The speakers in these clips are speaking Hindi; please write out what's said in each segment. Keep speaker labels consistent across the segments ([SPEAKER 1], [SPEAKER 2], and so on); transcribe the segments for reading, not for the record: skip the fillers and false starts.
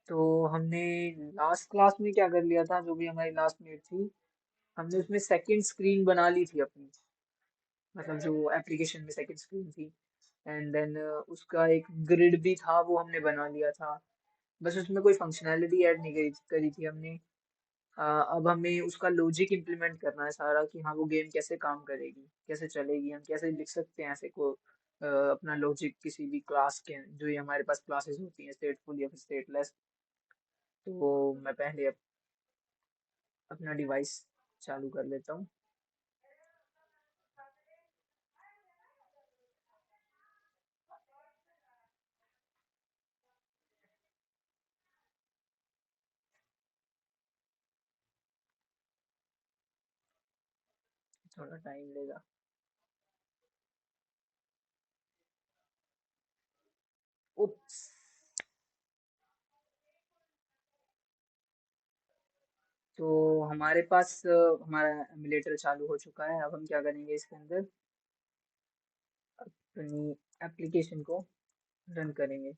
[SPEAKER 1] तो हमने लास्ट क्लास में क्या कर लिया था, जो भी हमारी लास्ट मीट थी, हमने उसमें सेकंड स्क्रीन बना ली थी अपनी, मतलब जो एप्लीकेशन में सेकंड स्क्रीन थी। एंड देन उसका एक ग्रिड भी था, वो हमने बना लिया था। बस उसमें कोई फंक्शनैलिटी ऐड नहीं करी थी हमने। अब हमें उसका लॉजिक इम्प्लीमेंट करना है सारा, कि हाँ वो गेम कैसे काम करेगी, कैसे चलेगी, हम कैसे लिख सकते हैं ऐसे को अपना लॉजिक किसी भी क्लास के, जो ये हमारे पास क्लासेस होती हैं स्टेटफुल या फिर स्टेटलेस। तो मैं पहले अपना डिवाइस चालू कर लेता हूँ। थोड़ा टाइम लेगा। उप्स। तो हमारे पास हमारा एमुलेटर चालू हो चुका है। अब हम क्या करेंगे, इसके अंदर अपनी एप्लीकेशन को रन करेंगे।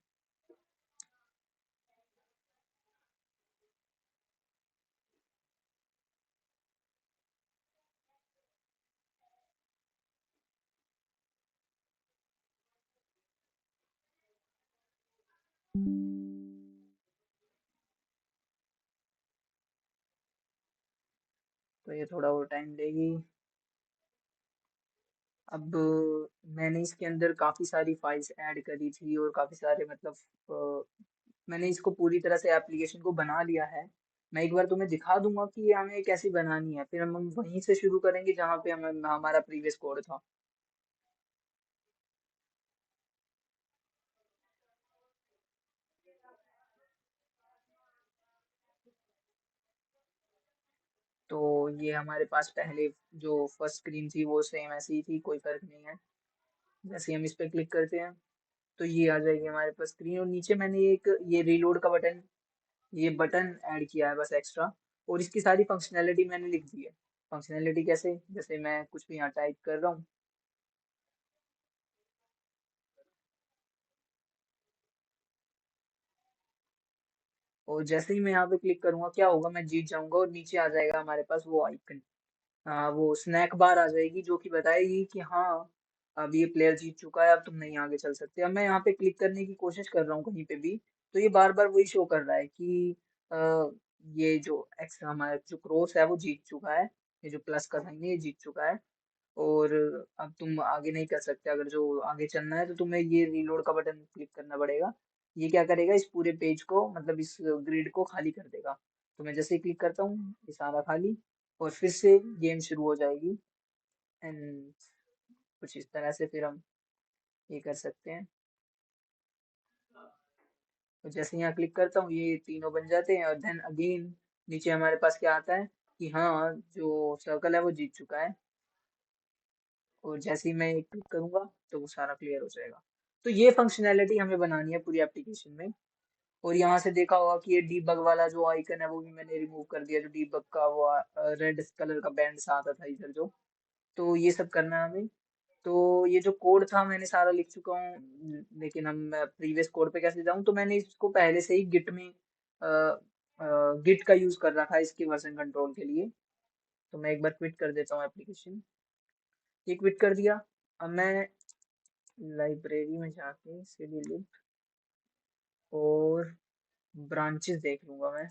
[SPEAKER 1] तो ये थोड़ा और टाइम लेगी। अब मैंने इसके अंदर काफ़ी सारी फाइल्स ऐड करी थी, और काफ़ी सारे मतलब मैंने इसको पूरी तरह से एप्लीकेशन को बना लिया है। मैं एक बार तुम्हें दिखा दूंगा कि ये हमें कैसी बनानी है, फिर हम वहीं से शुरू करेंगे जहाँ पे हमें हमारा प्रीवियस कोड था। तो ये हमारे पास पहले जो फर्स्ट स्क्रीन थी वो सेम ऐसी ही थी, कोई फर्क नहीं है। जैसे ही हम इस पे क्लिक करते हैं तो ये आ जाएगी हमारे पास स्क्रीन, और नीचे मैंने एक ये रीलोड का बटन, ये बटन ऐड किया है बस एक्स्ट्रा। और इसकी सारी फंक्शनैलिटी मैंने लिख दी है। फंक्शनैलिटी कैसे, जैसे मैं कुछ भी यहाँ टाइप कर रहा हूँ, और जैसे ही मैं यहाँ पे क्लिक करूंगा क्या होगा, मैं जीत जाऊंगा और नीचे आ जाएगा हमारे पास वो आइकन। वो स्नैक बार आ जाएगी, जो कि बताएगी कि हाँ अब ये प्लेयर जीत चुका है, अब तुम नहीं आगे चल सकते। अब मैं यहाँ पे क्लिक करने की कोशिश कर रहा हूँ कहीं पे भी, तो ये बार बार वही शो कर रहा है कि ये जो एक्स हमारा जो क्रॉस है वो जीत चुका है, ये जो प्लस का साइन है ये जीत चुका है। और अब तुम आगे नहीं कर सकते, अगर जो आगे चलना है तो तुम्हें ये रीलोड का बटन क्लिक करना पड़ेगा। ये क्या करेगा, इस पूरे पेज को मतलब इस ग्रिड को खाली कर देगा। तो मैं जैसे ही क्लिक करता हूँ ये सारा खाली, और फिर से गेम शुरू हो जाएगी। एंड कुछ इस तरह से फिर हम ये कर सकते हैं। तो जैसे यहाँ क्लिक करता हूँ ये तीनों बन जाते हैं, और देन अगेन नीचे हमारे पास क्या आता है कि हाँ जो सर्कल है वो जीत चुका है। और जैसे ही मैं क्लिक करूंगा तो वो सारा क्लियर हो जाएगा। तो ये फंक्शनैलिटी हमें बनानी है पूरी एप्लीकेशन में। और यहाँ से देखा होगा कि ये डीबग वाला जो आइकन है वो भी मैंने रिमूव कर दिया, जो डीबग का वो रेड कलर का बैंड सा आता था इधर जो। तो ये सब करना है हमें। तो ये जो कोड था मैंने सारा लिख चुका हूँ, लेकिन हम प्रीवियस कोड पे कैसे जाऊँ, तो मैंने इसको पहले से ही गिट में गिट का यूज कर रखा है इसके वर्जन कंट्रोल के लिए। तो मैं एक बार क्विट कर देता हूँ एप्लीकेशन। ये क्विट कर दिया। अब मैं लाइब्रेरी में जाके सीडी लिब और ब्रांचेस देख लूंगा मैं,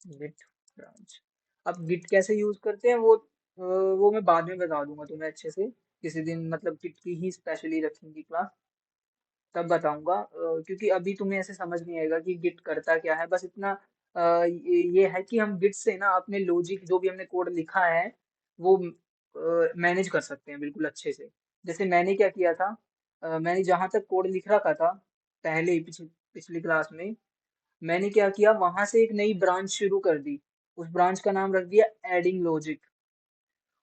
[SPEAKER 1] गिट ब्रांच। अब गिट कैसे यूज करते हैं वो मैं बाद में बता दूंगा तुम्हें अच्छे से, किसी दिन मतलब गिट की ही स्पेशली रखेंगी क्लास, तब बताऊंगा। क्योंकि अभी तुम्हें ऐसे समझ नहीं आएगा कि गिट करता क्या है। बस इतना ये है कि हम गिट से ना अपने लॉजिक जो भी हमने कोड लिखा है वो मैनेज कर सकते हैं बिल्कुल अच्छे से। जैसे मैंने क्या किया था, मैंने जहां तक कोड लिख रखा था पहले ही पिछली क्लास में, मैंने क्या किया वहां से एक नई ब्रांच शुरू कर दी। उस ब्रांच का नाम रख दिया एडिंग लॉजिक।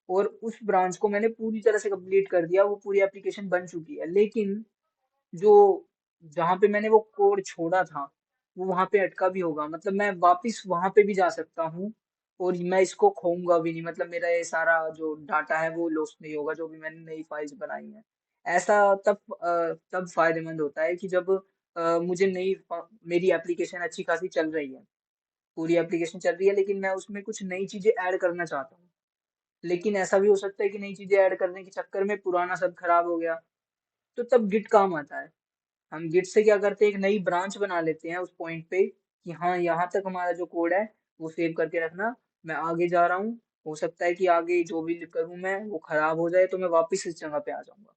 [SPEAKER 1] और उस ब्रांच को मैंने पूरी तरह से कंप्लीट कर दिया, वो पूरी एप्लीकेशन बन चुकी है। लेकिन जो जहाँ पे मैंने वो कोड छोड़ा था वो वहां पे अटका भी होगा, मतलब मैं वापस वहां पे भी जा सकता हूँ। और मैं इसको खोऊंगा भी नहीं, मतलब मेरा ये सारा जो डाटा है वो लॉस्ट नहीं होगा, जो भी मैंने नई फाइल्स बनाई है। ऐसा तब फायदेमंद होता है कि जब मुझे मेरी एप्लीकेशन अच्छी खासी चल रही है, पूरी एप्लीकेशन चल रही है, लेकिन मैं उसमें कुछ नई चीजें ऐड करना चाहता हूँ। लेकिन ऐसा भी हो सकता है कि नई चीजें ऐड करने के चक्कर में पुराना सब खराब हो गया, तो तब गिट काम आता है। हम गिट से क्या करते हैं, एक नई ब्रांच बना लेते हैं उस पॉइंट पे कि हाँ यहाँ तक हमारा जो कोड है वो सेव करके रखना, मैं आगे जा रहा हूँ, हो सकता है कि आगे जो भी करूँ मैं वो खराब हो जाए, तो मैं वापस इस जगह पे आ जाऊंगा।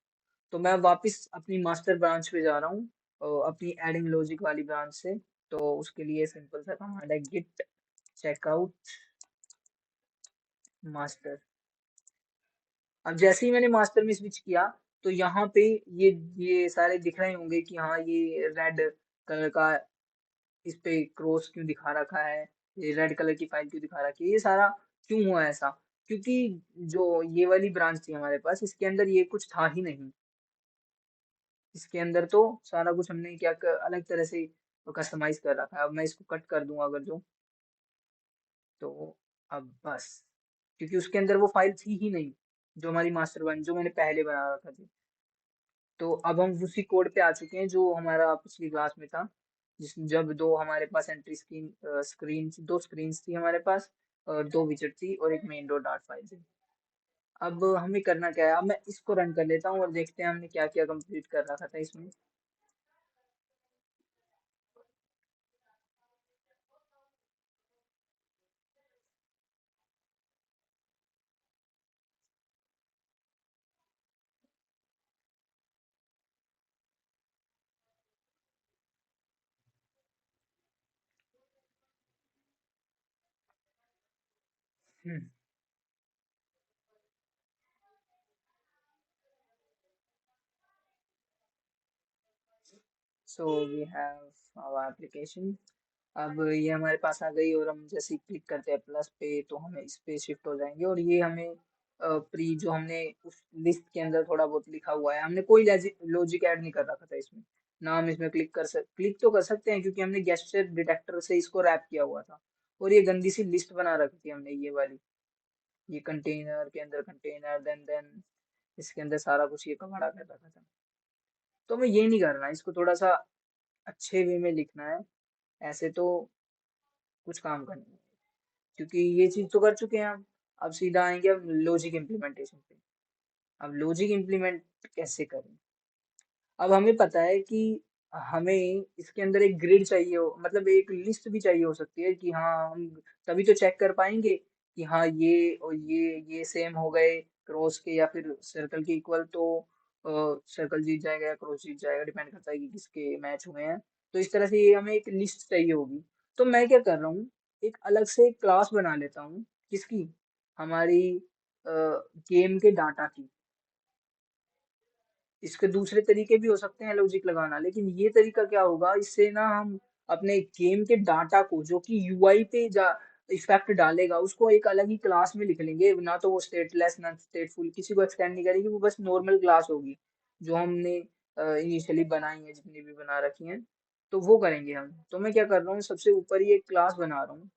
[SPEAKER 1] तो मैं वापस अपनी मास्टर ब्रांच पे जा रहा हूँ, अपनी एडिंग लॉजिक वाली ब्रांच से। तो उसके लिए सिंपल सा कमांड है गिट चेकआउट मास्टर। अब जैसे ही मैंने मास्टर में स्विच किया, तो यहाँ पे ये सारे दिख रहे होंगे कि हाँ ये रेड कलर का इस पे क्रॉस क्यों दिखा रखा है, ये रेड कलर की फाइल क्यों दिखा रखी है, ये सारा क्यों हुआ ऐसा? क्योंकि जो ये वाली ब्रांच थी हमारे पास, इसके अंदर ये कुछ था ही नहीं। इसके अंदर तो सारा कुछ हमने अलग तरह से कस्टमाइज कर रखा है। अब मैं इसको कट कर दूंगा अगर जो, तो अब बस, क्योंकि उसके अंदर वो फाइल थी ही नहीं जो हमारी मास्टर वन जो मैंने पहले बना रखा थी। तो अब हम उसी कोड पे आ चुके हैं जो हमारा पिछली क्लास में था, जिस जब दो हमारे पास एंट्री दो स्क्रीन थी हमारे पास, और दो विजेट थी और एक मेन डॉट डार्ट फाइल थी। अब हमें करना क्या है, अब मैं इसको रन कर लेता हूँ और देखते हैं हमने क्या क्या कंप्लीट कर रखा था इसमें। So we have our application. अब ये हमारे पास आ गई, और हम जैसे ही क्लिक करते हैं प्लस पे तो हमें इस पे शिफ्ट हो जाएंगे, और ये हमें प्री जो हमने उस लिस्ट के अंदर थोड़ा बहुत लिखा हुआ है, हमने कोई लॉजिक ऐड नहीं कर रखा था इसमें ना। हम इसमें क्लिक तो कर सकते हैं क्योंकि हमने गेस्चर डिटेक्टर से इसको रैप किया हुआ था, और ये गंदी सी लिस्ट बना रखी थी हमने ये वाली, ये कंटेनर के अंदर कंटेनर, देन इसके अंदर सारा कुछ ये कबाड़ा कर रखा था। तो हमें ये नहीं करना, इसको थोड़ा सा अच्छे वे में लिखना है, ऐसे तो कुछ काम करना है, क्योंकि ये चीज तो कर चुके हैं हम। अब सीधा आएंगे अब लॉजिक इम्प्लीमेंटेशन पे। अब लॉजिक इम्प्लीमेंट कैसे करें? अब हमें पता है कि हमें इसके अंदर एक ग्रिड चाहिए हो, मतलब एक लिस्ट भी चाहिए हो सकती है कि हाँ हम तभी तो चेक कर पाएंगे कि हाँ ये और ये सेम हो गए क्रॉस के या फिर सर्कल के इक्वल, तो सर्कल जीत जाएगा या क्रॉस जीत जाएगा, डिपेंड करता है कि किसके मैच हुए हैं। तो इस तरह से ये हमें एक लिस्ट चाहिए होगी। तो मैं क्या कर रहा हूँ, एक अलग से क्लास बना लेता हूँ, किसकी, हमारी गेम के डाटा की। इसके दूसरे तरीके भी हो सकते हैं लॉजिक लगाना, लेकिन ये तरीका क्या होगा, इससे ना हम अपने गेम के डाटा को जो कि यूआई पे जा इफेक्ट डालेगा उसको एक अलग ही क्लास में लिख लेंगे, ना तो वो स्टेटलेस ना स्टेटफुल किसी को एक्सटेंड नहीं करेगी, वो बस नॉर्मल क्लास होगी जो हमने इनिशियली बनाई है, जितनी भी बना रखी हैं। तो वो करेंगे हम। तो मैं क्या कर रहा हूँ, सबसे ऊपर ही एक क्लास बना रहा हूँ,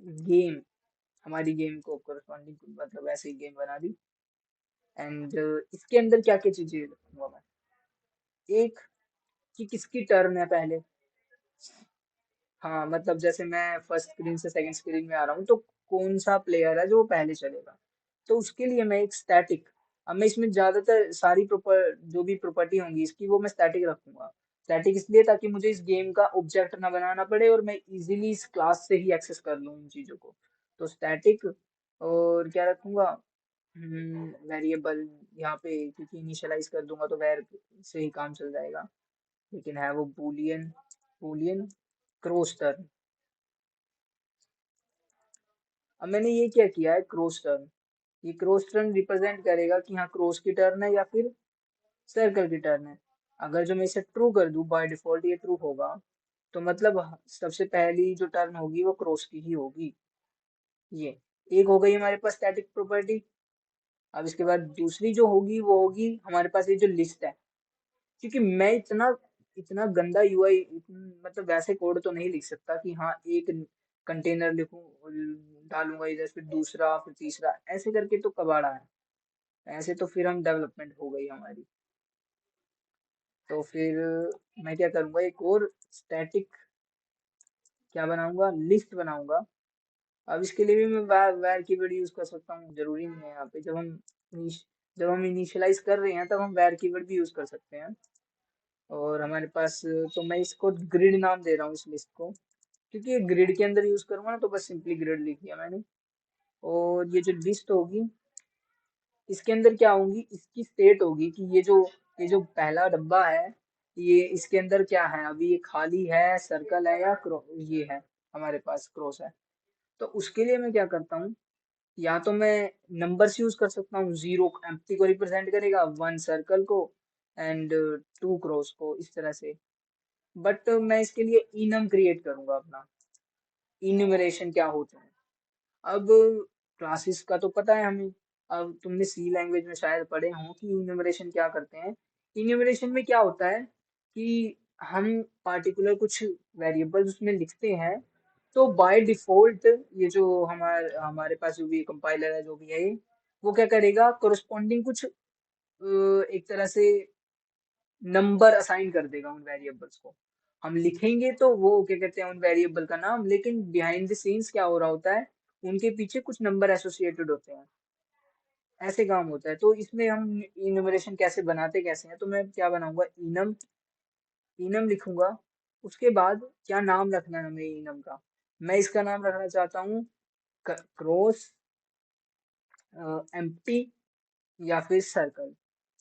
[SPEAKER 1] गेम, हमारी गेम को करस्पॉन्डिंग मतलब ऐसे ही गेम बना दी। एंड इसके अंदर क्या क्या चीजें रखूंगा मैं, एक कि किसकी टर्न है पहले। हाँ मतलब जैसे मैं फर्स्ट स्क्रीन से सेकंड स्क्रीन में आ रहा हूँ, तो कौन सा प्लेयर है जो पहले चलेगा। तो उसके लिए मैं एक स्टैटिक, अब मैं इसमें ज्यादातर सारी जो भी प्रॉपर्टी होंगी इसकी वो मैं स्टैटिक रखूंगा। स्टैटिक इसलिए ताकि मुझे इस गेम का ऑब्जेक्ट ना बनाना पड़े और मैं इजीली इस क्लास से ही एक्सेस कर लूँ इन चीजों को। तो स्टैटिक, और क्या रखूंगा, वेरिएबल यहाँ पे, क्योंकि इनिशियलाइज कर दूंगा तो वेर से ही काम चल जाएगा, लेकिन है वो बूलियन, बूलियन क्रॉस टर्न। अब मैंने ये क्या किया है, क्रॉस टर्न, ये क्रॉस टर्न रिप्रेजेंट करेगा कि हाँ क्रॉस की टर्न है या फिर सर्कल की टर्न है। अगर जो मैं इसे ट्रू कर दूं, बाय डिफॉल्ट ये ट्रू होगा, तो मतलब सबसे पहली जो टर्न होगी वो क्रॉस की ही होगी। ये एक हो गई हमारे पास स्टैटिक प्रॉपर्टी। अब इसके बाद दूसरी जो होगी वो होगी हमारे पास ये जो लिस्ट है, क्योंकि मैं इतना इतना गंदा यूआई मतलब वैसे कोड तो नहीं लिख सकता कि हाँ एक कंटेनर लिखूं, डालूंगा इधर फिर दूसरा फिर तीसरा, ऐसे करके तो कबाड़ा है। ऐसे तो फिर हम डेवलपमेंट हो गई हमारी। तो फिर मैं क्या करूंगा, एक और स्टैटिक क्या बनाऊंगा, लिस्ट बनाऊंगा। अब इसके लिए भी मैं वैर कीवर्ड यूज कर सकता हूँ, जरूरी नहीं है। यहाँ पे जब हम इनिशियलाइज कर रहे हैं तब हम वैर कीवर्ड भी यूज कर सकते हैं। और हमारे पास, तो मैं इसको ग्रिड नाम दे रहा हूँ इस लिस्ट को, क्योंकि ये ग्रिड के अंदर यूज करूंगा ना, तो बस सिंपली ग्रिड लिख दिया मैंने। और ये जो लिस्ट होगी, इसके अंदर क्या होगी, इसकी स्टेट होगी कि ये जो पहला डब्बा है, ये इसके अंदर क्या है, अभी ये खाली है, सर्कल है, या ये है, हमारे पास क्रॉस है। तो उसके लिए मैं क्या करता हूँ, या तो मैं नंबर्स यूज कर सकता हूँ, 0 एम्प्टी को रिप्रेजेंट करेगा, 1 सर्कल को, एंड 2 क्रॉस को, इस तरह से। बट मैं इसके लिए इनम क्रिएट करूंगा अपना। इन्यूमरेशन क्या होता है, अब क्लासेस का तो पता है हमें। अब तुमने सी लैंग्वेज में शायद पढ़े हो कि इन्यूमरेशन क्या करते हैं। इन्यूमरेशन में क्या होता है कि हम पार्टिकुलर कुछ वेरिएबल्स उसमें लिखते हैं, तो बाय डिफॉल्ट ये जो हमारे हमारे पास जो भी कंपाइलर है, जो भी है ये, वो क्या करेगा, कोरस्पॉन्डिंग कुछ एक तरह से नंबर असाइन कर देगा उन वेरिएबल्स को। हम लिखेंगे तो वो क्या कहते हैं, उन वेरिएबल का नाम, लेकिन बिहाइंड द सीन्स क्या हो रहा होता है, उनके पीछे कुछ नंबर एसोसिएटेड होते हैं। ऐसे काम होता है। तो इसमें हम इन्यूमरेशन कैसे बनाते कैसे हैं, तो मैं क्या बनाऊंगा, इनम, इनम लिखूंगा। उसके बाद क्या नाम रखना है हमें इनम का, मैं इसका नाम रखना चाहता हूँ क्रॉस, एम्प्टी, या फिर सर्कल,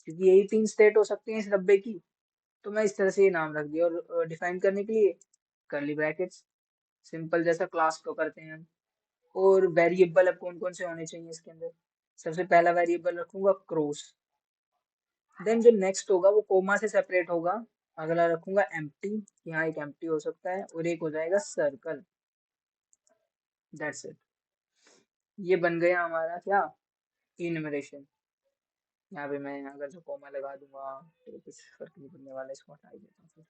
[SPEAKER 1] क्योंकि यही 3 स्टेट हो सकती हैं इस डब्बे की। तो मैं इस तरह से ये नाम रख दिया। और डिफाइन करने के लिए करली ब्रैकेट्स, सिंपल जैसा क्लास को करते हैं हम। और वेरिएबल अब कौन कौन से होने चाहिए इसके अंदर, सबसे पहला वेरिएबल रखूंगा क्रॉस, देन जो नेक्स्ट होगा वो कोमा से सेपरेट होगा, अगला रखूंगा एम्प्टी, यहाँ एक एम्प्टी हो सकता है, और एक हो जाएगा सर्कल। That's it. ये बन गया हमारा क्या, इनमरेशन। यहाँ पे मैं अगर जो कोमा लगा दूंगा तो कुछ फर्क नहीं पड़ने वाला, इसको हटा ही देता हूँ फिर।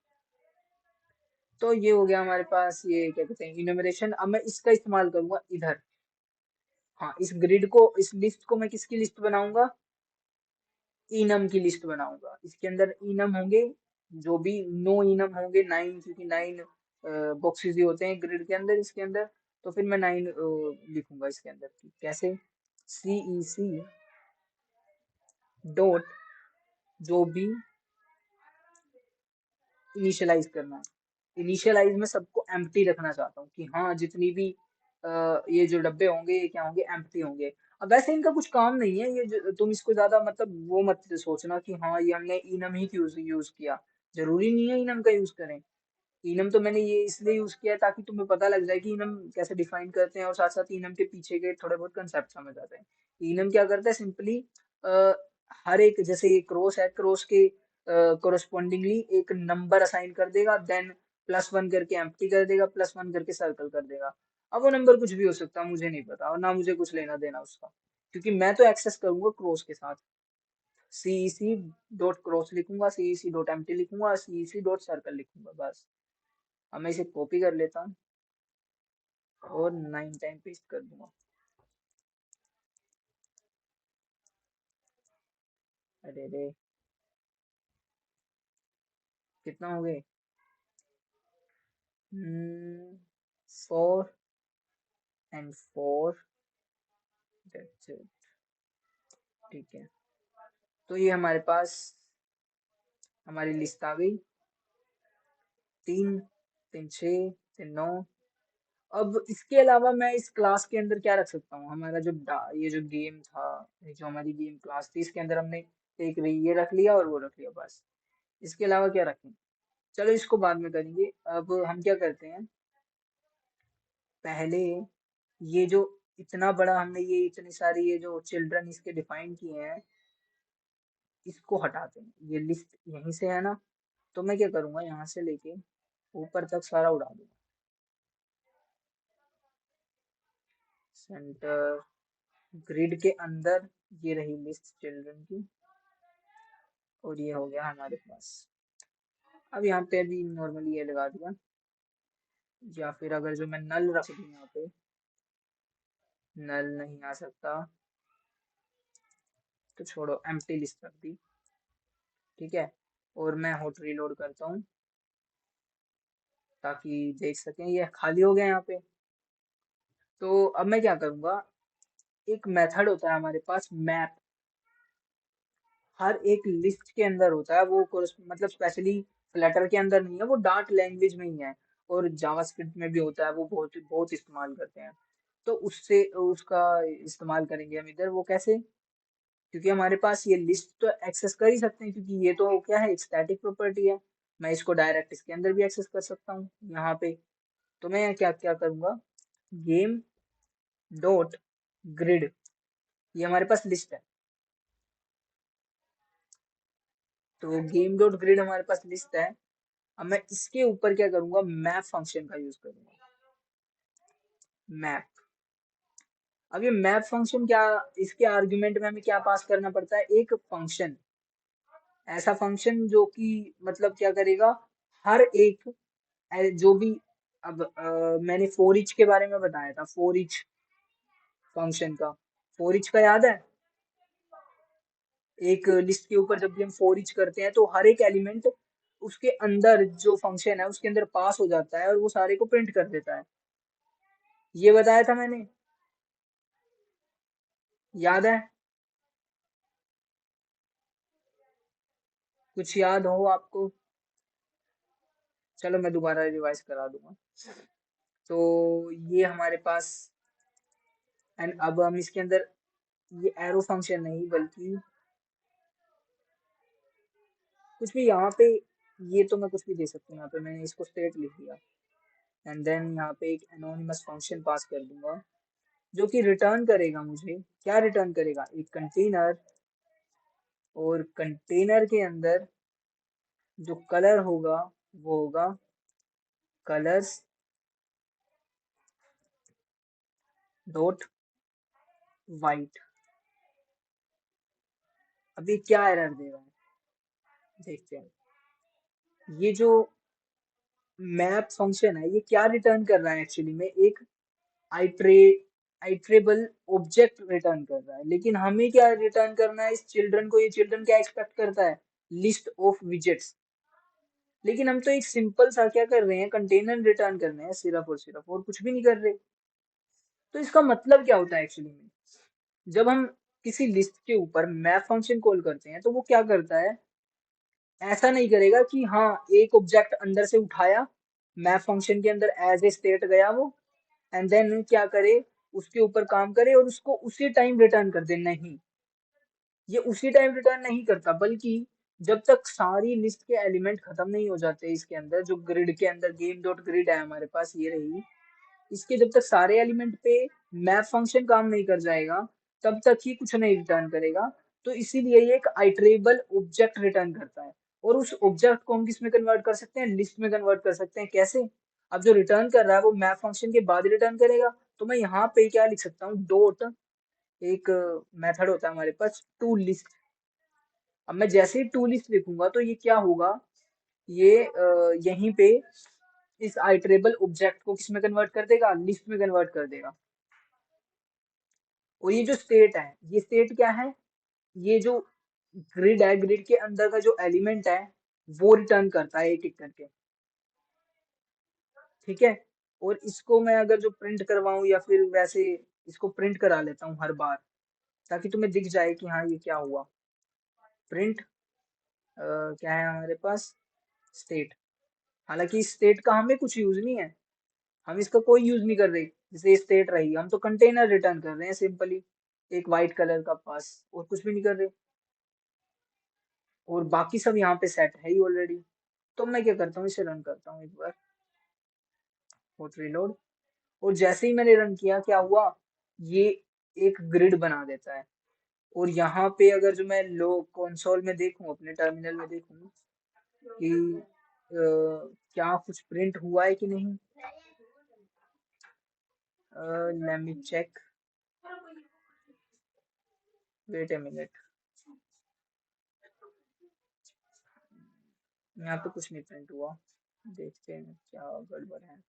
[SPEAKER 1] तो ये हो गया हमारे पास, ये क्या कहते हैं, इनमरेशन। अब मैं इसका इस्तेमाल करूंगा इधर। हाँ, इस ग्रिड को, इस लिस्ट को मैं किसकी लिस्ट बनाऊंगा, इनम की लिस्ट बनाऊंगा। इसके अंदर इनम होंगे, जो भी नो इनम होंगे 9, क्योंकि 9 बॉक्सेस ही होते हैं ग्रिड के अंदर, इसके अंदर। तो फिर मैं 9 लिखूंगा इसके अंदर। कैसे, CEC डॉट, जो भी इनिशियलाइज करना है, इनिशियलाइज में सबको एम्प्टी रखना चाहता हूँ, कि हाँ जितनी भी ये जो डब्बे होंगे ये क्या होंगे, एम्प्टी होंगे। अब वैसे इनका कुछ काम नहीं है, तुम इसको ज्यादा मतलब वो मत सोचना कि हाँ ये हमने इनम ही क्यों यूज किया। जरूरी नहीं है इनम का यूज करें। इनम तो मैंने ये इसलिए यूज किया है ताकि तुम्हें पता लग जाए कि इनम कैसे डिफाइन करते हैं, और साथ साथ इनम के पीछे के थोड़े बहुत कंसेप्ट समझ आते हैं। इनम क्या करता है, सिंपली हर एक, जैसे ये क्रॉस है, क्रॉस के कोरस्पॉन्डिंगली एक नंबर असाइन कर देगा, देन +1 करके एम्प्टी कर देगा, +1 करके सर्कल कर देगा। अब वो नंबर कुछ भी हो सकता है, मुझे नहीं पता, और ना मुझे कुछ लेना देना उसका, क्योंकि मैं तो एक्सेस करूंगा क्रॉस के साथ। CEC डॉट क्रॉस लिखूंगा, CEC डॉट एम्प्टी लिखूंगा, CEC डॉट सर्कल लिखूंगा, बस। अब मैं इसे कॉपी कर लेता हूँ और 9 टाइम पेस्ट कर दूंगा। अरे रे, कितना हो गए, 4 and 4, दैट्स इट। ठीक है, तो ये हमारे पास हमारी लिस्ट आ गई। 3, 3, 6, 3, 9। अब इसके अलावा मैं इस क्लास के अंदर क्या रख सकता हूँ, हमारा जो ये जो गेम था, ये जो हमारी गेम क्लास थी, इसके अंदर हमने एक ये रख लिया और वो रख लिया, बस। इसके अलावा क्या रखें, चलो इसको बाद में करेंगे। अब हम क्या करते हैं, पहले ये जो इतना बड़ा हमने ये इतनी सारी ये जो चिल्ड्रन इसके डिफाइन किए हैं, इसको हटाते हैं। ये लिस्ट यहीं से है ना, तो मैं क्या करूंगा, यहाँ से लेके ऊपर तक सारा उड़ा दूंगा, सेंटर, ग्रिड के अंदर ये रही लिस्ट चिल्ड्रन की, और ये हो गया हमारे पास। अब यहाँ पे अभी नॉर्मली ये लगा दिया, या फिर अगर जो मैं नल रख दूँ यहाँ पे, नल नहीं आ सकता तो छोड़ो, एम्प्टी लिस्ट रख दी, ठीक है। और मैं हॉट रीलोड करता हूँ ताकि देख सकें ये खाली हो गया यहाँ पे। तो अब मैं क्या करूँगा, एक मेथड होता है हमारे पास मैप, हर एक लिस्ट के अंदर होता है वो मतलब स्पेशली फ्लटर के अंदर नहीं है, वो डार्ट लैंग्वेज में ही है, और जावास्क्रिप्ट में भी होता है, वो बहुत बहुत इस्तेमाल करते हैं। तो उससे उसका इस्तेमाल करेंगे हम इधर। वो कैसे? क्योंकि हमारे पास ये लिस्ट तो एक्सेस कर ही सकते हैं, क्योंकि ये तो क्या है, एक स्टैटिक प्रॉपर्टी है। मैं इसको डायरेक्ट इसके अंदर भी एक्सेस कर सकता हूँ यहाँ पे। तो मैं क्या क्या करूँगा, गेम डॉट ग्रिड, ये हमारे पास लिस्ट है। तो गेम डॉट ग्रिड हमारे पास लिस्ट है। अब मैं इसके ऊपर क्या करूंगा, मैप फंक्शन का यूज करूंगा। मैप, अब ये मैप फंक्शन क्या, इसके आर्गुमेंट में हमें क्या पास करना पड़ता है, एक फंक्शन, ऐसा फंक्शन जो कि मतलब क्या करेगा, हर एक जो भी, अब मैंने फोर ईच के बारे में बताया था, फोर ईच फंक्शन का, फोर ईच का याद है? एक लिस्ट के ऊपर जब भी हम फोर ईच करते हैं तो हर एक एलिमेंट उसके अंदर जो फंक्शन है उसके अंदर पास हो जाता है और वो सारे को प्रिंट कर देता है, ये बताया था मैंने, याद है? कुछ याद हो आपको? चलो मैं दोबारा रिवाइज करा दूंगा। तो ये हमारे पास, एंड अब हम इसके अंदर ये एरो फंक्शन नहीं बल्कि कुछ भी यहाँ पे, ये तो मैं कुछ भी दे सकता हूँ, यहाँ पे मैंने इसको स्टेट लिख दिया, एंड देन यहाँ पे एक एनोनिमस फंक्शन पास कर दूंगा जो कि रिटर्न करेगा मुझे, क्या रिटर्न करेगा, एक कंटेनर, और कंटेनर के अंदर जो कलर होगा वो होगा कलर्स डॉट वाइट। अभी क्या एरर दे रहा है, देखते हैं। ये जो मैप फंक्शन है ये क्या रिटर्न कर रहा है, एक्चुअली में एक आइट्रे आइट्रेबल ऑब्जेक्ट रिटर्न कर रहा है, लेकिन हमें क्या रिटर्न करना है, इस चिल्ड्रन को, ये चिल्ड्रन क्या एक्सपेक्ट करता है, लिस्ट ऑफ विजेट्स। लेकिन हम तो एक सिंपल सा क्या कर रहे हैं, कंटेनर रिटर्न कर रहे हैं सिर्फ और सिर्फ, और कुछ भी नहीं कर रहे। तो इसका मतलब क्या होता है एक्चुअली में, जब हम किसी लिस्ट के ऊपर मैप फंक्शन कॉल करते हैं तो वो क्या करता है, ऐसा नहीं करेगा कि हाँ एक ऑब्जेक्ट अंदर से उठाया, मैप फंक्शन के अंदर एज ए स्टेट गया वो, एंड देन क्या करे, उसके ऊपर काम करे और उसको उसी टाइम रिटर्न कर दे, नहीं, ये उसी टाइम रिटर्न नहीं करता, बल्कि जब तक सारी लिस्ट के एलिमेंट खत्म नहीं हो जाते इसके अंदर, जो ग्रिड के अंदर गेम डॉट ग्रिड है हमारे पास, ये रही, इसके जब तक सारे एलिमेंट पे मैप फंक्शन काम नहीं कर जाएगा तब तक ही कुछ नहीं रिटर्न करेगा। तो इसीलिए ये एक आइटरेबल ऑब्जेक्ट रिटर्न करता है, और उस ऑब्जेक्ट को हम किस में कन्वर्ट कर सकते हैं, लिस्ट में कन्वर्ट कर सकते हैं। कैसे? अब जो रिटर्न कर रहा है वो मैप फंक्शन के बाद रिटर्न करेगा, तो मैं यहाँ पे क्या लिख सकता हूँ, डॉट, एक मेथड होता है हमारे पास टू लिस्ट। अब मैं जैसे ही टू लिस्ट लिखूंगा तो ये क्या होगा, ये यहीं पे इस आइटरेबल ऑब्जेक्ट को किस में कन्वर्ट कर देगा, लिस्ट में कन्वर्ट कर देगा। और ये जो स्टेट है, ये स्टेट क्या है, ये जो ग्रिड है, ग्रिड के अंदर का जो एलिमेंट है वो रिटर्न करता है एक एक करके, ठीक है। और इसको मैं अगर जो प्रिंट करवाऊं या फिर वैसे इसको प्रिंट करा लेता हूँ हर बार, ताकि तुम्हें दिख जाए कि हाँ ये क्या हुआ। प्रिंट क्या है हमारे पास, स्टेट। हालांकि इस स्टेट का हमें कुछ यूज नहीं है, हम इसका कोई यूज नहीं कर रहे, जैसे स्टेट रही, हम तो कंटेनर रिटर्न कर रहे हैं सिंपली, एक वाइट कलर का पास, और कुछ भी नहीं कर रहे, और बाकी सब यहाँ पे सेट है ही ऑलरेडी। तो मैं क्या करता हूँ, इसे रन करता हूँ एक बार, हॉट रीलोड, और जैसे ही मैंने रन किया क्या हुआ, ये एक ग्रिड बना देता है। और यहाँ पे अगर जो मैं लो कंसोल में देखूं, अपने टर्मिनल में देखूं कि क्या कुछ प्रिंट हुआ है कि नहीं, let me check, wait a minute, यहाँ पे कुछ नहीं प्रिंट हुआ, देखते हैं क्या गड़बड़ है।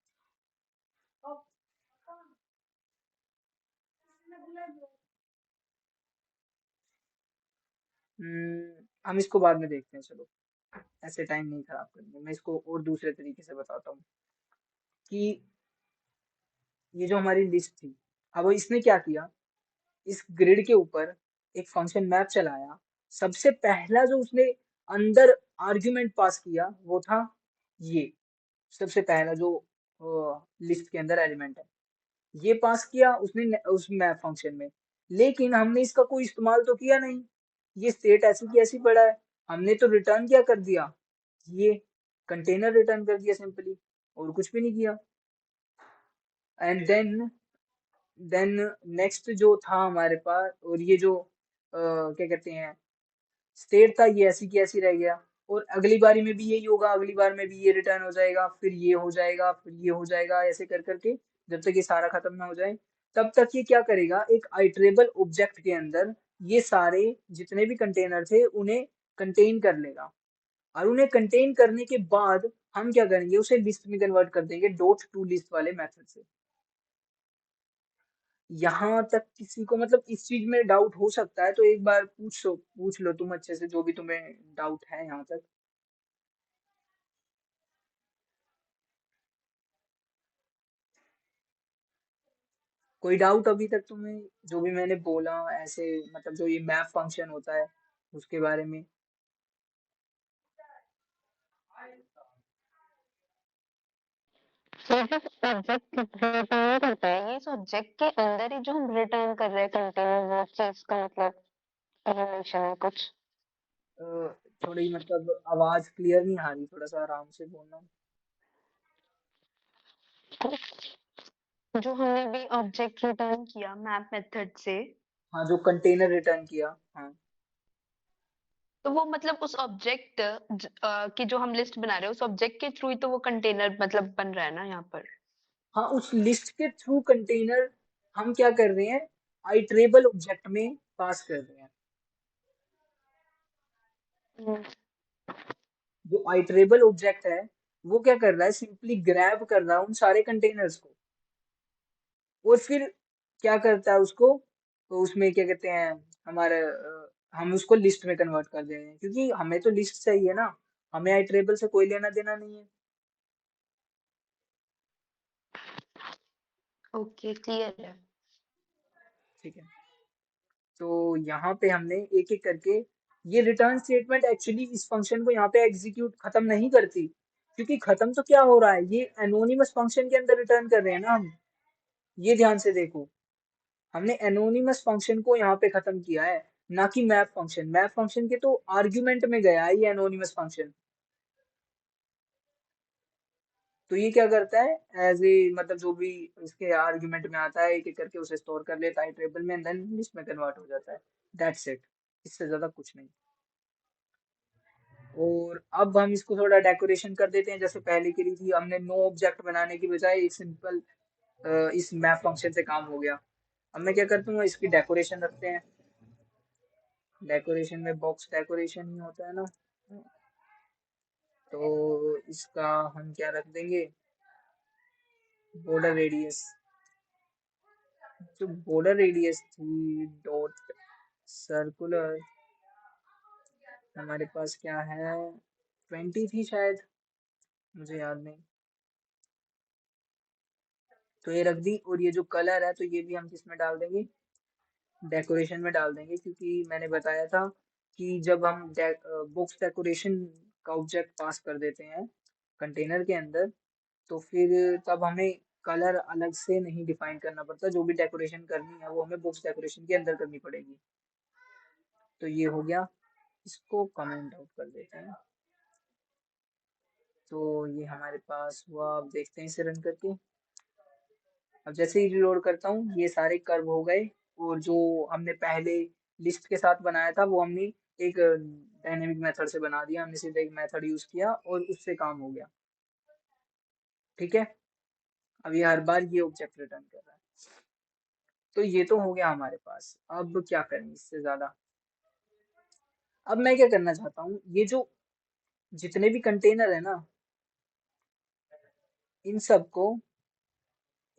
[SPEAKER 1] हम इसको बाद में देखते हैं, चलो। ऐसे टाइम नहीं खराब करेंगे। मैं इसको और दूसरे तरीके से बताता हूँ कि ये जो हमारी लिस्ट थी, अब इसने क्या किया, इस ग्रिड के ऊपर एक फंक्शन मैप चलाया। सबसे पहला जो उसने अंदर आर्ग्यूमेंट पास किया वो था ये, सबसे पहला जो लिस्ट के अंदर एलिमेंट है, ये पास किया उसने उस मैप फंक्शन में। लेकिन हमने इसका कोई इस्तेमाल तो किया नहीं, ये स्टेट ऐसी की ऐसी पड़ा है। हमने तो रिटर्न क्या कर दिया, ये कंटेनर रिटर्न कर दिया सिंपली, और कुछ भी नहीं किया। एंड देन नेक्स्ट जो था हमारे पास, और ये जो क्या कहते हैं स्टेट था, ये ऐसी की ऐसी रह गया। और अगली बारी में भी यही होगा, अगली बार में भी ये रिटर्न हो जाएगा, फिर ये हो जाएगा, फिर ये हो जाएगा, ऐसे कर करके जब तक ये सारा खत्म ना हो जाए तब तक ये क्या करेगा, एक आइटरेबल ऑब्जेक्ट के अंदर ये सारे जितने भी कंटेनर थे उन्हें कंटेन कर लेगा। और उन्हें कंटेन करने के बाद हम क्या करेंगे, उसे लिस्ट में कन्वर्ट कर देंगे डॉट टू लिस्ट वाले मेथड से। यहाँ तक किसी को मतलब इस चीज में डाउट हो सकता है तो एक बार पूछ लो तुम अच्छे से, जो भी तुम्हें डाउट है यहाँ तक। कोई डाउट अभी तक तुम्हें, जो भी मैंने बोला ऐसे, मतलब जो ये मैप फंक्शन होता है उसके बारे में।
[SPEAKER 2] ये जो ऑब्जेक्ट रिटर्न करता है, ये इस ऑब्जेक्ट के अंदर ही जो हम रिटर्न कर रहे हैं कंटेनर, वो चीज का मतलब रिलेशन है कुछ?
[SPEAKER 1] अ, थोड़ी मतलब आवाज क्लियर नहीं आ रही, थोड़ा सा आराम से बोलना।
[SPEAKER 2] जो हमने भी ऑब्जेक्ट रिटर्न किया मैप मेथड से,
[SPEAKER 1] हाँ, जो कंटेनर रिटर्न किया, हाँ।
[SPEAKER 2] तो वो मतलब उस ऑब्जेक्ट की जो हम लिस्ट बना रहे हैं, उस ऑब्जेक्ट के थ्रू ही तो वो कंटेनर मतलब बन रहा है ना यहाँ पर।
[SPEAKER 1] हाँ, उस लिस्ट के थ्रू कंटेनर हम क्या कर रहे हैं, आइटरेबल ऑब्जेक्ट में पास कर रहे हैं।
[SPEAKER 2] हम्म।
[SPEAKER 1] जो आइटरेबल ऑब्जेक्ट है वो क्या कर रहा है, सिंपली ग्रैब कर रहा है उन सारे कंटेनर्स को, और फिर क्या करता है उसको, तो उसमें क्या कहते हैं, हमारे हम उसको लिस्ट में कन्वर्ट कर दे रहे हैं, क्योंकि हमें तो लिस्ट चाहिए ना, हमें आइटरेबल से कोई लेना देना नहीं है।
[SPEAKER 2] ओके, क्लियर है।
[SPEAKER 1] ठीक है, तो यहाँ पे हमने एक एक करके, ये रिटर्न स्टेटमेंट एक्चुअली इस फंक्शन को यहाँ पे एग्जीक्यूट खत्म नहीं करती, क्योंकि खत्म तो क्या हो रहा है, ये एनोनिमस फंक्शन के अंदर रिटर्न कर रहे हैं ना हम। ये ध्यान से देखो, हमने एनोनिमस फंक्शन को यहाँ पे खत्म किया है, ना कि मैप फंक्शन। मैप फंक्शन के तो आर्ग्यूमेंट में गया है ये एनोनिमस फंक्शन। तो ये क्या करता है, एज ए मतलब जो भी इसके आर्ग्यूमेंट में आता है एक एक करके उसे स्टोर कर लेता है टेबल में, देन लिस्ट में कन्वर्ट हो जाता है। दैट्स इट, इससे ज्यादा कुछ नहीं। और अब हम इसको थोड़ा डेकोरेशन कर देते हैं, जैसे पहले की थी, हमने नो ऑब्जेक्ट बनाने की बजाय एक सिंपल इस मैप फंक्शन से काम हो गया। अब मैं क्या करता हूँ, इसकी डेकोरेशन रखते हैं। डेकोरेशन में बॉक्स डेकोरेशन ही होता है ना, तो इसका हम क्या रख देंगे, बॉर्डर रेडियस। जो बॉर्डर रेडियस थी डॉट सर्कुलर, हमारे पास क्या है, 20 थी शायद, मुझे याद नहीं। तो ये रख दी, और ये जो कलर है तो ये भी हम किस में डाल देंगे, डेकोरेशन में डाल देंगे, क्योंकि मैंने बताया था कि जब हम बुक्स डेकोरेशन का ऑब्जेक्ट पास कर देते हैं कंटेनर के अंदर, तो फिर तब हमें कलर अलग से नहीं डिफाइन करना पड़ता, जो भी डेकोरेशन करनी है वो हमें बुक्स डेकोरेशन के अंदर करनी पड़ेगी। तो ये हो गया, इसको कमेंट आउट कर देते हैं। तो ये हमारे पास हुआ, अब देखते हैं इसे रन करके। अब जैसे ही रिलोड करता हूँ ये सारे कर्व हो गए, और जो हमने पहले लिस्ट के साथ बनाया था वो हमने एक डायनेमिक मेथड से बना दिया, हमने सीधे एक मेथड यूज किया और उससे काम हो गया। ठीक है, अब ये हर बार ये ऑब्जेक्ट रिटर्न कर रहा है। तो ये तो हो गया हमारे पास, अब क्या करें इससे ज्यादा। अब मैं क्या करना चाहता हूँ, ये जो जितने भी कंटेनर है ना, इन सबको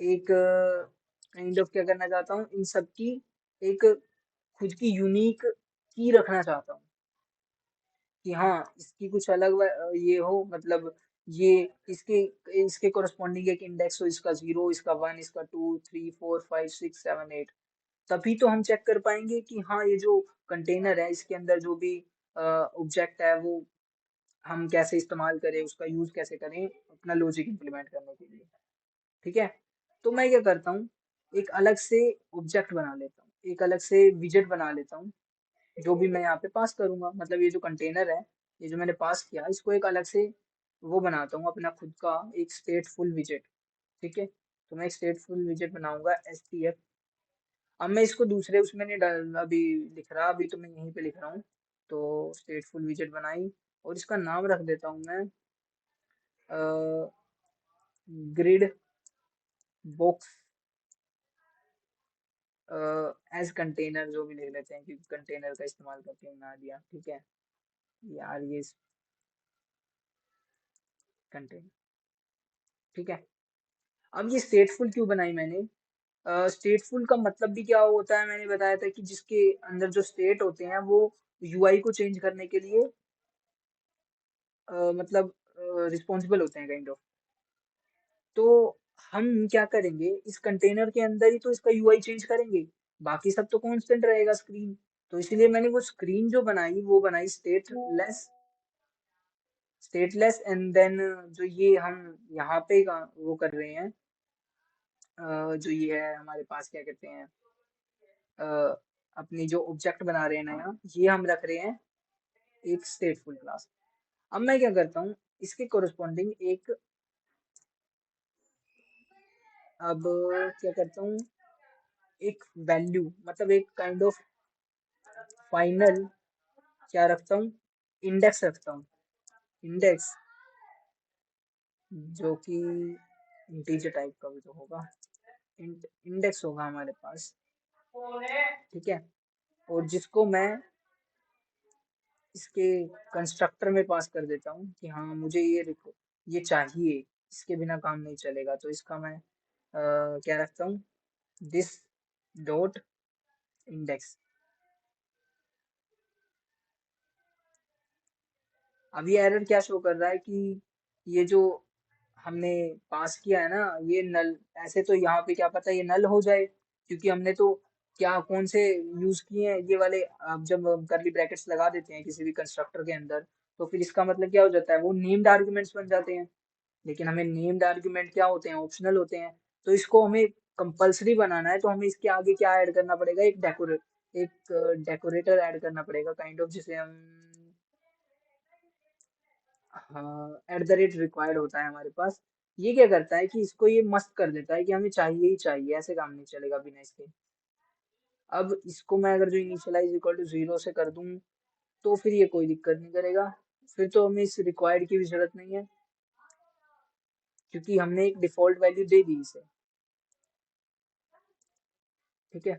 [SPEAKER 1] एक काइंड ऑफ क्या करना चाहता हूँ, इन सब की एक खुद की यूनिक की रखना चाहता हूँ। कि हाँ इसकी कुछ अलग ये हो, मतलब ये इसके इसके कोरस्पॉन्डिंग एक इंडेक्स हो, इसका 0, इसका 1, इसका 2, 3, 4, 5, 6, 7, 8। तभी तो हम चेक कर पाएंगे कि हाँ ये जो कंटेनर है इसके अंदर जो भी ऑब्जेक्ट है वो हम कैसे इस्तेमाल करें, उसका यूज कैसे करें अपना लॉजिक इम्प्लीमेंट करने के लिए। ठीक है। तो मैं क्या करता हूँ, एक अलग से ऑब्जेक्ट बना लेता हूँ, एक अलग से विजेट बना लेता हूँ, जो भी मैं यहाँ पे पास करूंगा, मतलब ये जो कंटेनर है, ये जो मैंने पास किया इसको एक अलग से वो बनाता हूँ अपना खुद का एक स्टेटफुल विजेट। ठीक है। तो मैं एक स्टेटफुल विजेट बनाऊंगा STF। अब मैं इसको दूसरे उसमें नहीं डाल अभी लिख रहा, अभी तो मैं यहीं पे लिख रहा हूँ। तो स्टेटफुल विजेट बनाई और इसका नाम रख देता हूँ मैं ग्रिड बॉक्स एज कंटेनर, जो भी लिख लेते हैं क्योंकि कंटेनर का इस्तेमाल करके बना दिया। ठीक है यार, ये कंटेनर। ठीक है। अब ये स्टेटफुल क्यों बनाई मैंने, स्टेटफुल का मतलब भी क्या होता है, मैंने बताया था कि जिसके अंदर जो स्टेट होते हैं वो UI को चेंज करने के लिए मतलब रिस्पॉन्सिबल होते हैं काइंड ऑफ। तो हम क्या करेंगे, इस कंटेनर के अंदर ही तो इसका UI चेंज करेंगे, बाकी सब तो कांस्टेंट रहेगा स्क्रीन। तो इसलिए मैंने वो स्क्रीन जो बनाई वो बनाई स्टेटलेस एंड देन जो ये हम यहाँ पे वो कर रहे हैं, जो ये है हमारे पास क्या कहते हैं, अ, अपनी जो ऑब्जेक्ट बना रहे हैं ना यहाँ, ये हम रख रहे हैं एक स्टेटफुल क्लास। अब मैं क्या करता हूँ, इसके कोरस्पॉन्डिंग एक, अब क्या करता हूँ, एक वैल्यू मतलब एक काइंड ऑफ फाइनल क्या रखता हूँ, इंडेक्स रखता हूँ। इंडेक्स जो कि इंटीजर टाइप का भी तो होगा, इंडेक्स होगा हमारे पास। ठीक है। और जिसको मैं इसके कंस्ट्रक्टर में पास कर देता हूँ कि हाँ मुझे ये चाहिए, इसके बिना काम नहीं चलेगा। तो इसका मैं क्या रखता हूँ, दिस डॉट इंडेक्स। अब ये एरर क्या शो कर रहा है कि ये जो हमने पास किया है ना ये नल, ऐसे तो यहाँ पे क्या पता ये नल हो जाए, क्योंकि हमने तो क्या कौन से यूज किए हैं ये वाले। अब जब हम करली ब्रैकेट्स लगा देते हैं किसी भी कंस्ट्रक्टर के अंदर, तो फिर इसका मतलब क्या हो जाता है, वो नेम्ड आर्गुमेंट्स बन जाते हैं। लेकिन हमें नेम्ड आर्गुमेंट क्या होते हैं, ऑप्शनल होते हैं। तो इसको हमें कंपलसरी बनाना है, तो हमें इसके आगे क्या ऐड करना पड़ेगा, एक डेकोरेटर ऐड करना पड़ेगा काइंड ऑफ, जिसे हम हाँ एट द रेट रिक्वायर्ड होता है हमारे पास। ये क्या करता है कि इसको ये मस्त कर देता है कि हमें चाहिए ही चाहिए, ऐसे काम नहीं चलेगा बिना इसके। अब इसको मैं अगर जो इनिशियलाइज इक्वल टू 0 से कर दूं तो फिर ये कोई दिक्कत नहीं करेगा, फिर तो हमें इस रिक्वायर्ड की भी जरूरत नहीं है, क्योंकि हमने एक डिफॉल्ट वैल्यू दे दी इसे। ठीक है।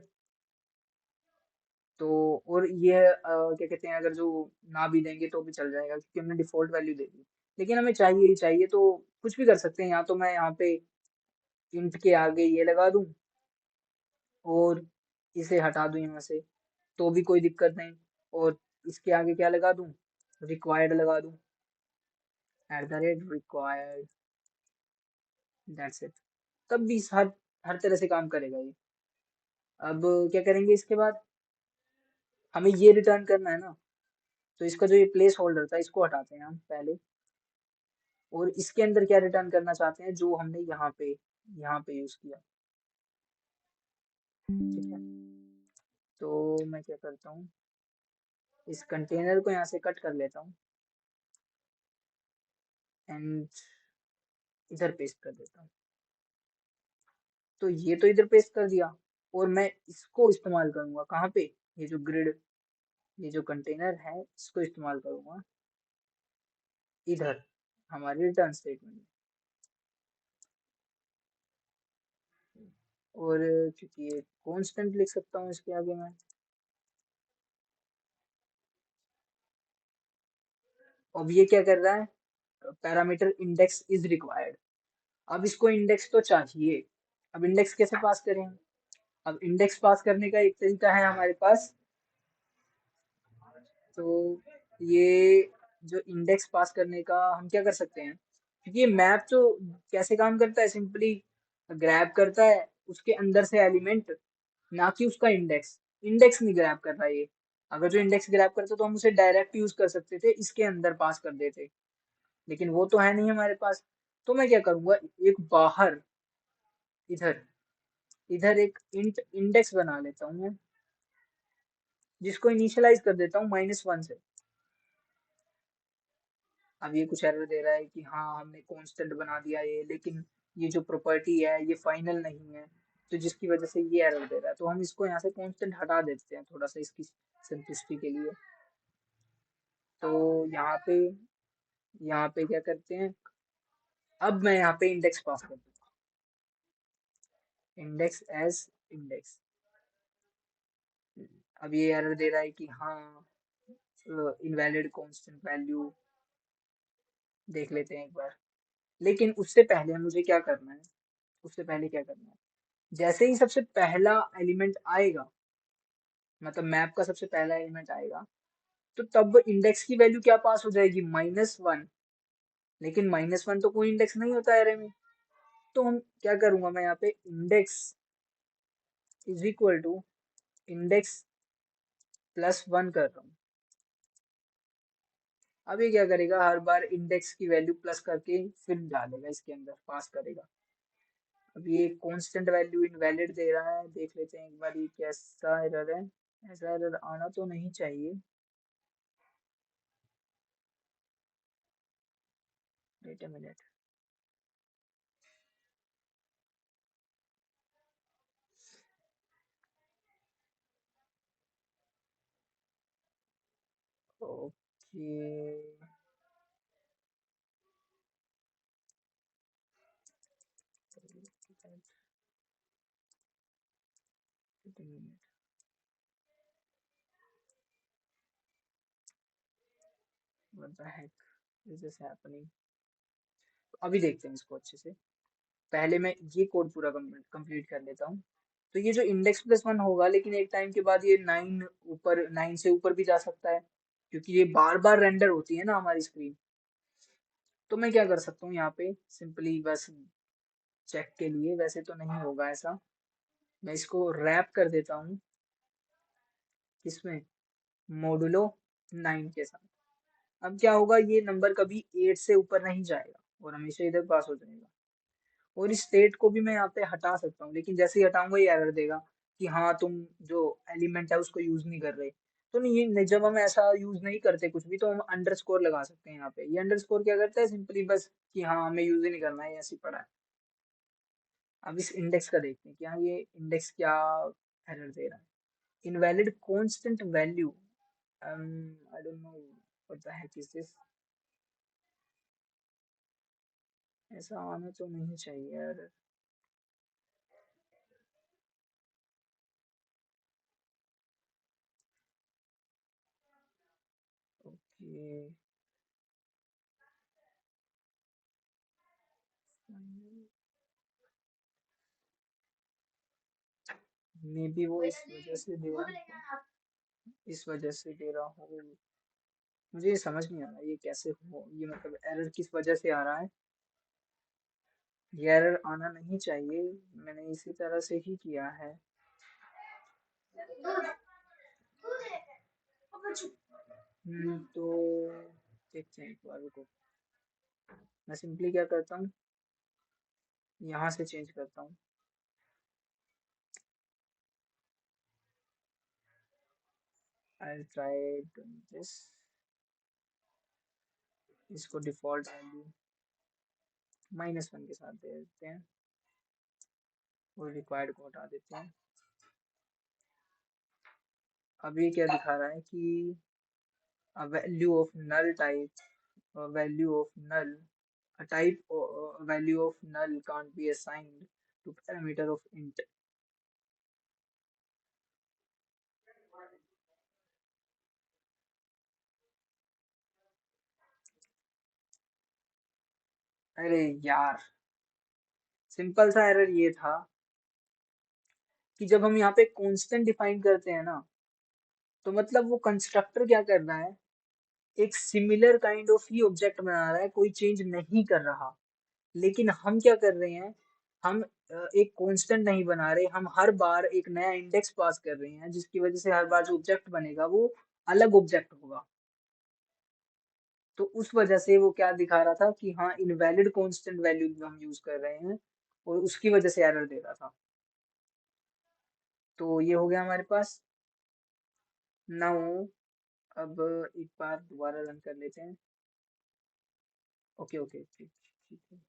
[SPEAKER 1] तो और ये क्या कहते हैं, अगर जो ना भी देंगे तो भी चल जाएगा क्योंकि हमने डिफॉल्ट वैल्यू दे दी। लेकिन हमें चाहिए ही चाहिए, तो कुछ भी कर सकते हैं। या तो मैं यहाँ पे इंट के आगे ये लगा दूं और इसे हटा दूं यहाँ से, तो भी कोई दिक्कत नहीं। और इसके आगे क्या लगा दूं, रिक्वायर्ड लगा दूं, at the rate required, that's it. तब भी हर हर तरह से काम करेगा ये। अब क्या करेंगे इसके बाद, हमें ये रिटर्न करना है ना, तो इसका जो ये प्लेस होल्डर था इसको हटाते हैं हम पहले। और इसके अंदर क्या रिटर्न करना चाहते हैं, जो हमने यहाँ पे यूज किया। ठीक है। तो मैं क्या करता हूँ, इस कंटेनर को यहाँ से कट कर लेता हूँ एंड इधर पेस्ट कर देता हूँ। तो ये तो इधर पेस्ट कर दिया, और मैं इसको इस्तेमाल करूंगा कहाँ पे, ये जो ग्रिड, ये जो कंटेनर है इसको इस्तेमाल करूंगा इधर हमारी रिटर्न स्टेटमेंट में। और क्योंकि ये कांस्टेंट लिख सकता हूँ इसके आगे मैं, अब ये क्या कर रहा है, पैरामीटर इंडेक्स इज रिक्वायर्ड। अब इसको इंडेक्स तो चाहिए, अब इंडेक्स कैसे पास करें। अब इंडेक्स पास करने का एक तरीका है हमारे पास, तो ये जो इंडेक्स पास करने का हम क्या कर सकते हैं, क्योंकि ये मैप तो कैसे काम करता है, सिंपली ग्रैब करता है उसके अंदर से एलिमेंट, ना कि उसका इंडेक्स। इंडेक्स नहीं ग्रैब कर रहा ये। अगर जो इंडेक्स ग्रैब करता तो हम उसे डायरेक्ट यूज कर सकते थे, इसके अंदर पास कर देते, लेकिन वो तो है नहीं हमारे पास। तो मैं क्या करूंगा, एक बाहर इधर इधर एक इंट इंडेक्स बना लेता हूँ मैं, जिसको इनिशियलाइज कर देता हूँ -1 से। अब ये कुछ एरर दे रहा है कि हाँ हमने कांस्टेंट बना दिया ये, लेकिन ये जो प्रॉपर्टी है ये फाइनल नहीं है, तो जिसकी वजह से ये एरर दे रहा है। तो हम इसको यहाँ से कांस्टेंट हटा देते हैं थोड़ा सा इसकी सिंपलिसिटी के लिए। तो यहाँ पे क्या करते हैं, अब मैं यहाँ पे इंडेक्स पास कर दूंगा, इंडेक्स एज इंडेक्स। अब ये एरर दे रहा है कि हाँ इनवैलिड कांस्टेंट वैल्यू। देख लेते हैं एक बार, लेकिन उससे पहले मुझे क्या करना है, उससे पहले क्या करना है, जैसे ही सबसे पहला एलिमेंट आएगा, मतलब मैप का सबसे पहला एलिमेंट आएगा, तो तब इंडेक्स की वैल्यू क्या पास हो जाएगी, -1। लेकिन -1 तो कोई इंडेक्स नहीं होता है अरे में। तो हम क्या करूंगा, मैं यहाँ पे index is equal to index +1 कर रहा हूँ। अब ये क्या करेगा, हर बार इंडेक्स की वैल्यू प्लस करके फिर डालेगा इसके अंदर, पास करेगा। अब ये कांस्टेंट वैल्यू इनवैलिड दे रहा है, देख लेते हैं एक बार ये कैसा एरर है। ऐसा एरर आना तो नहीं चाहिए। Wait a minute. Okay, what the heck is this happening. अभी देखते हैं इसको अच्छे से। पहले मैं ये कोड पूरा कंप्लीट कर लेता हूँ। तो ये जो इंडेक्स +1 होगा, लेकिन एक टाइम के बाद ये 9 से ऊपर भी जा सकता है, क्योंकि ये बार बार रेंडर होती है ना हमारी स्क्रीन। तो मैं क्या कर सकता हूँ यहाँ पे, सिंपली बस चेक के लिए, वैसे तो नहीं होगा ऐसा, मैं इसको रैप कर देता हूँ इसमें, मोडुलो 9 के साथ। अब क्या होगा, ये नंबर कभी 8 से ऊपर नहीं जाएगा और हमेशा इधर पास हो जाएगा। और इस स्टेट को भी मैं यहाँ पे हटा सकता हूँ, लेकिन जैसे ही हटाऊंगा ये एरर देगा कि हाँ तुम जो एलिमेंट है उसको यूज नहीं कर रहे। तो नहीं, जब हम ऐसा यूज नहीं करते कुछ भी, तो हम अंडरस्कोर लगा सकते हैं यहाँ पे। ये अंडरस्कोर क्या करता है, सिंपली बस कि हाँ हमें यूज ही नहीं करना है, ऐसे ही पड़ा है। अब इस इंडेक्स का देखते हैं, क्या ये इंडेक्स क्या एरर दे रहा है। Invalid constant value, I don't know what the heck is this. ऐसा आना तो नहीं चाहिए यार। ओके, मे बी वो इस वजह से दे रहा, इस वजह से दे रहा हो। मुझे ये समझ नहीं आ रहा ये कैसे हो, ये मतलब एरर किस वजह से आ रहा है। ये एरर आना नहीं चाहिए, मैंने इसी तरह से ही किया है। तो देखते हैं एक बार, रुको। मैं सिंपली क्या करता हूँ, यहाँ से चेंज करता हूँ। आई ट्राई दिस, इसको डिफॉल्ट वैल्यू -1 के साथ दे देते हैं और रिक्वायर्ड को हटा देते हैं। अब ये क्या दिखा रहा है कि value of null type, value of null, a type value of null can't be assigned to parameter of int। अरे यार, सिंपल सा एरर ये था कि जब हम यहाँ पे कांस्टेंट डिफाइन करते हैं ना, तो मतलब वो कंस्ट्रक्टर क्या कर रहा है, एक similar kind of he object बना रहा है, कोई चेंज नहीं कर रहा। लेकिन हम क्या कर रहे हैं, हम एक कांस्टेंट नहीं बना रहे, हम हर बार एक नया इंडेक्स पास कर रहे हैं, जिसकी वजह से हर बार जो ऑब्जेक्ट बनेगा वो अलग ऑब्जेक्ट होगा। तो उस वजह से वो क्या दिखा रहा था कि हाँ इनवैलिड कांस्टेंट वैल्यू हम यूज कर रहे हैं, और उसकी वजह से एरर दे रहा था। तो ये हो गया हमारे पास। नाउ अब एक बार दोबारा रन कर लेते हैं। ओके ओके ठीक ठीक है।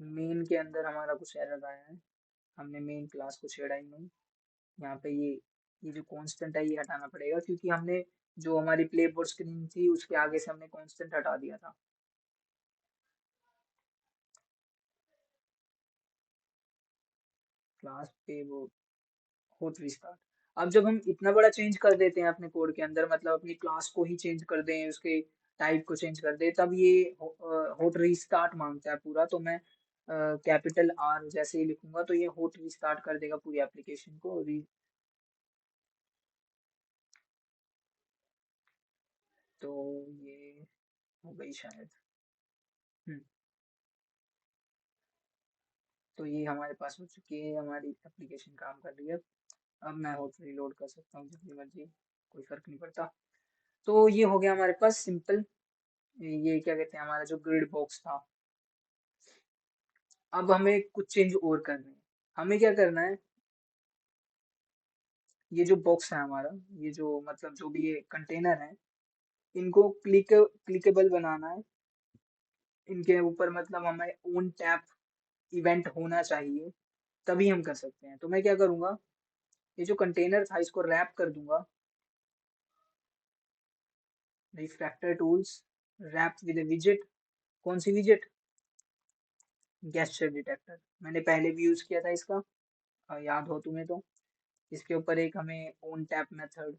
[SPEAKER 1] मेन के अंदर हमारा कुछ एरर आया है, हमने मेन क्लास को छेड़ा ही नहीं। यहाँ पे ये जो कांस्टेंट है ये हटाना पड़ेगा, क्योंकि हमने जो हमारी प्ले बोर्ड स्क्रीन थी उसके आगे से हमने कांस्टेंट हटा दिया था। क्लास पे वो होट रिस्टार्ट। अब जब हम इतना बड़ा चेंज कर देते हैं अपने कोड के अंदर, मतलब अपनी क्लास को ही चेंज कर दें, उसके टाइप को चेंज कर दें, तब ये होट रिस्टार्ट मांगता है पूरा। तो मैं कैपिटल आर जैसे ही लिखूंगा तो ये होट रिस्टार्ट कर देगा पूरी एप्लीकेशन को। तो ये हो गई शायद। हम्म, तो ये हमारे पास हो चुकी है, हमारी एप्लीकेशन काम कर रही है। अब मैं होट रीलोड कर सकता हूँ जितनी मर्जी, कोई फर्क नहीं पड़ता। तो ये हो गया हमारे पास सिंपल। ये क्या कहते हैं, हमारा जो ग्रिड बॉक्स था। अब हमें कुछ चेंज और करने हैं। हमें क्या करना है, ये जो बॉक्स है हमारा, ये जो मतलब जो भी ये कंटेनर है, इनको क्लिकेबल बनाना है। इनके ऊपर मतलब हमें ओन टैप इवेंट होना चाहिए, तभी हम कर सकते हैं। तो मैं क्या करूंगा, ये जो कंटेनर था इसको रैप कर दूंगा। रिफ्रैक्टर टूल्स, रैप विद विजेट। कौन सी विजेट? Gesture detector. मैंने पहले भी यूज किया था इसका, याद हो तुम्हें तो। इसके ऊपर एक हमें own tap method,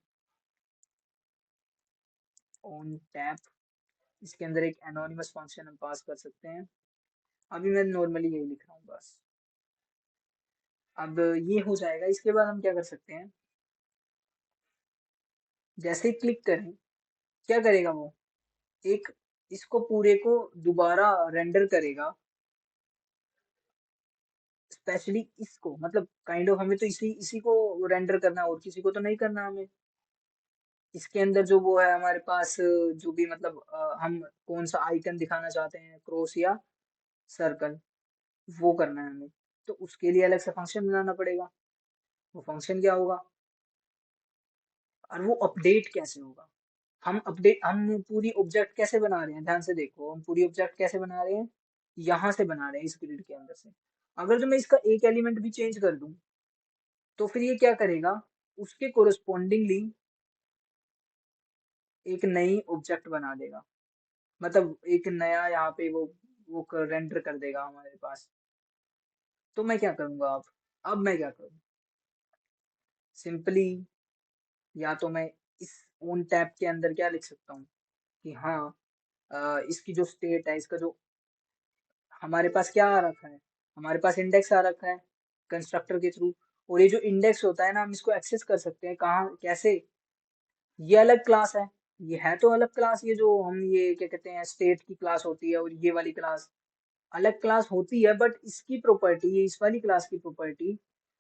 [SPEAKER 1] own tap, इसके अंदर एक एनोनिमस फंक्शन हम पास कर सकते हैं। अभी मैं नॉर्मली यही लिख रहा हूँ बस। अब ये हो जाएगा, इसके बाद हम क्या कर सकते हैं, जैसे ही क्लिक करें क्या करेगा वो, एक इसको पूरे को दोबारा रेंडर करेगा। स्पेशली इसको, मतलब काइंड ऑफ हमें तो इसी इसी को रेंडर करना है, और किसी को तो नहीं करना हमें। इसके अंदर जो वो है हमारे पास, जो भी मतलब हम कौन सा आइकन दिखाना चाहते हैं, क्रॉस या सर्कल, वो करना है हमें। तो उसके लिए अलग से फंक्शन बनाना पड़ेगा। वो फंक्शन क्या होगा, और वो अपडेट कैसे होगा। हम पूरी ऑब्जेक्ट कैसे बना रहे हैं, ध्यान से देखो, हम पूरी ऑब्जेक्ट कैसे बना रहे हैं, यहाँ से बना रहे हैं इस ग्रिड के अंदर से। अगर जो मैं इसका एक एलिमेंट भी चेंज कर दूं, तो फिर ये क्या करेगा, उसके कोरस्पॉन्डिंगली एक नई ऑब्जेक्ट बना देगा। मतलब एक नया यहाँ पे वो रेंडर कर देगा हमारे पास। तो मैं क्या करूंगा अब मैं क्या करूँ, सिंपली या तो मैं इस ओन टैब के अंदर क्या लिख सकता हूँ कि हाँ, इसकी जो स्टेट है, इसका जो हमारे पास क्या आ रखा है, हमारे पास इंडेक्स आ रखा है कंस्ट्रक्टर के थ्रू। और ये जो इंडेक्स होता है ना, हम इसको एक्सेस कर सकते हैं कहाँ कैसे, ये अलग क्लास है। ये है तो अलग क्लास, ये जो हम ये क्या कहते हैं स्टेट की क्लास होती है, और ये वाली क्लास अलग क्लास होती है। बट इसकी प्रॉपर्टी, ये इस वाली क्लास की प्रॉपर्टी,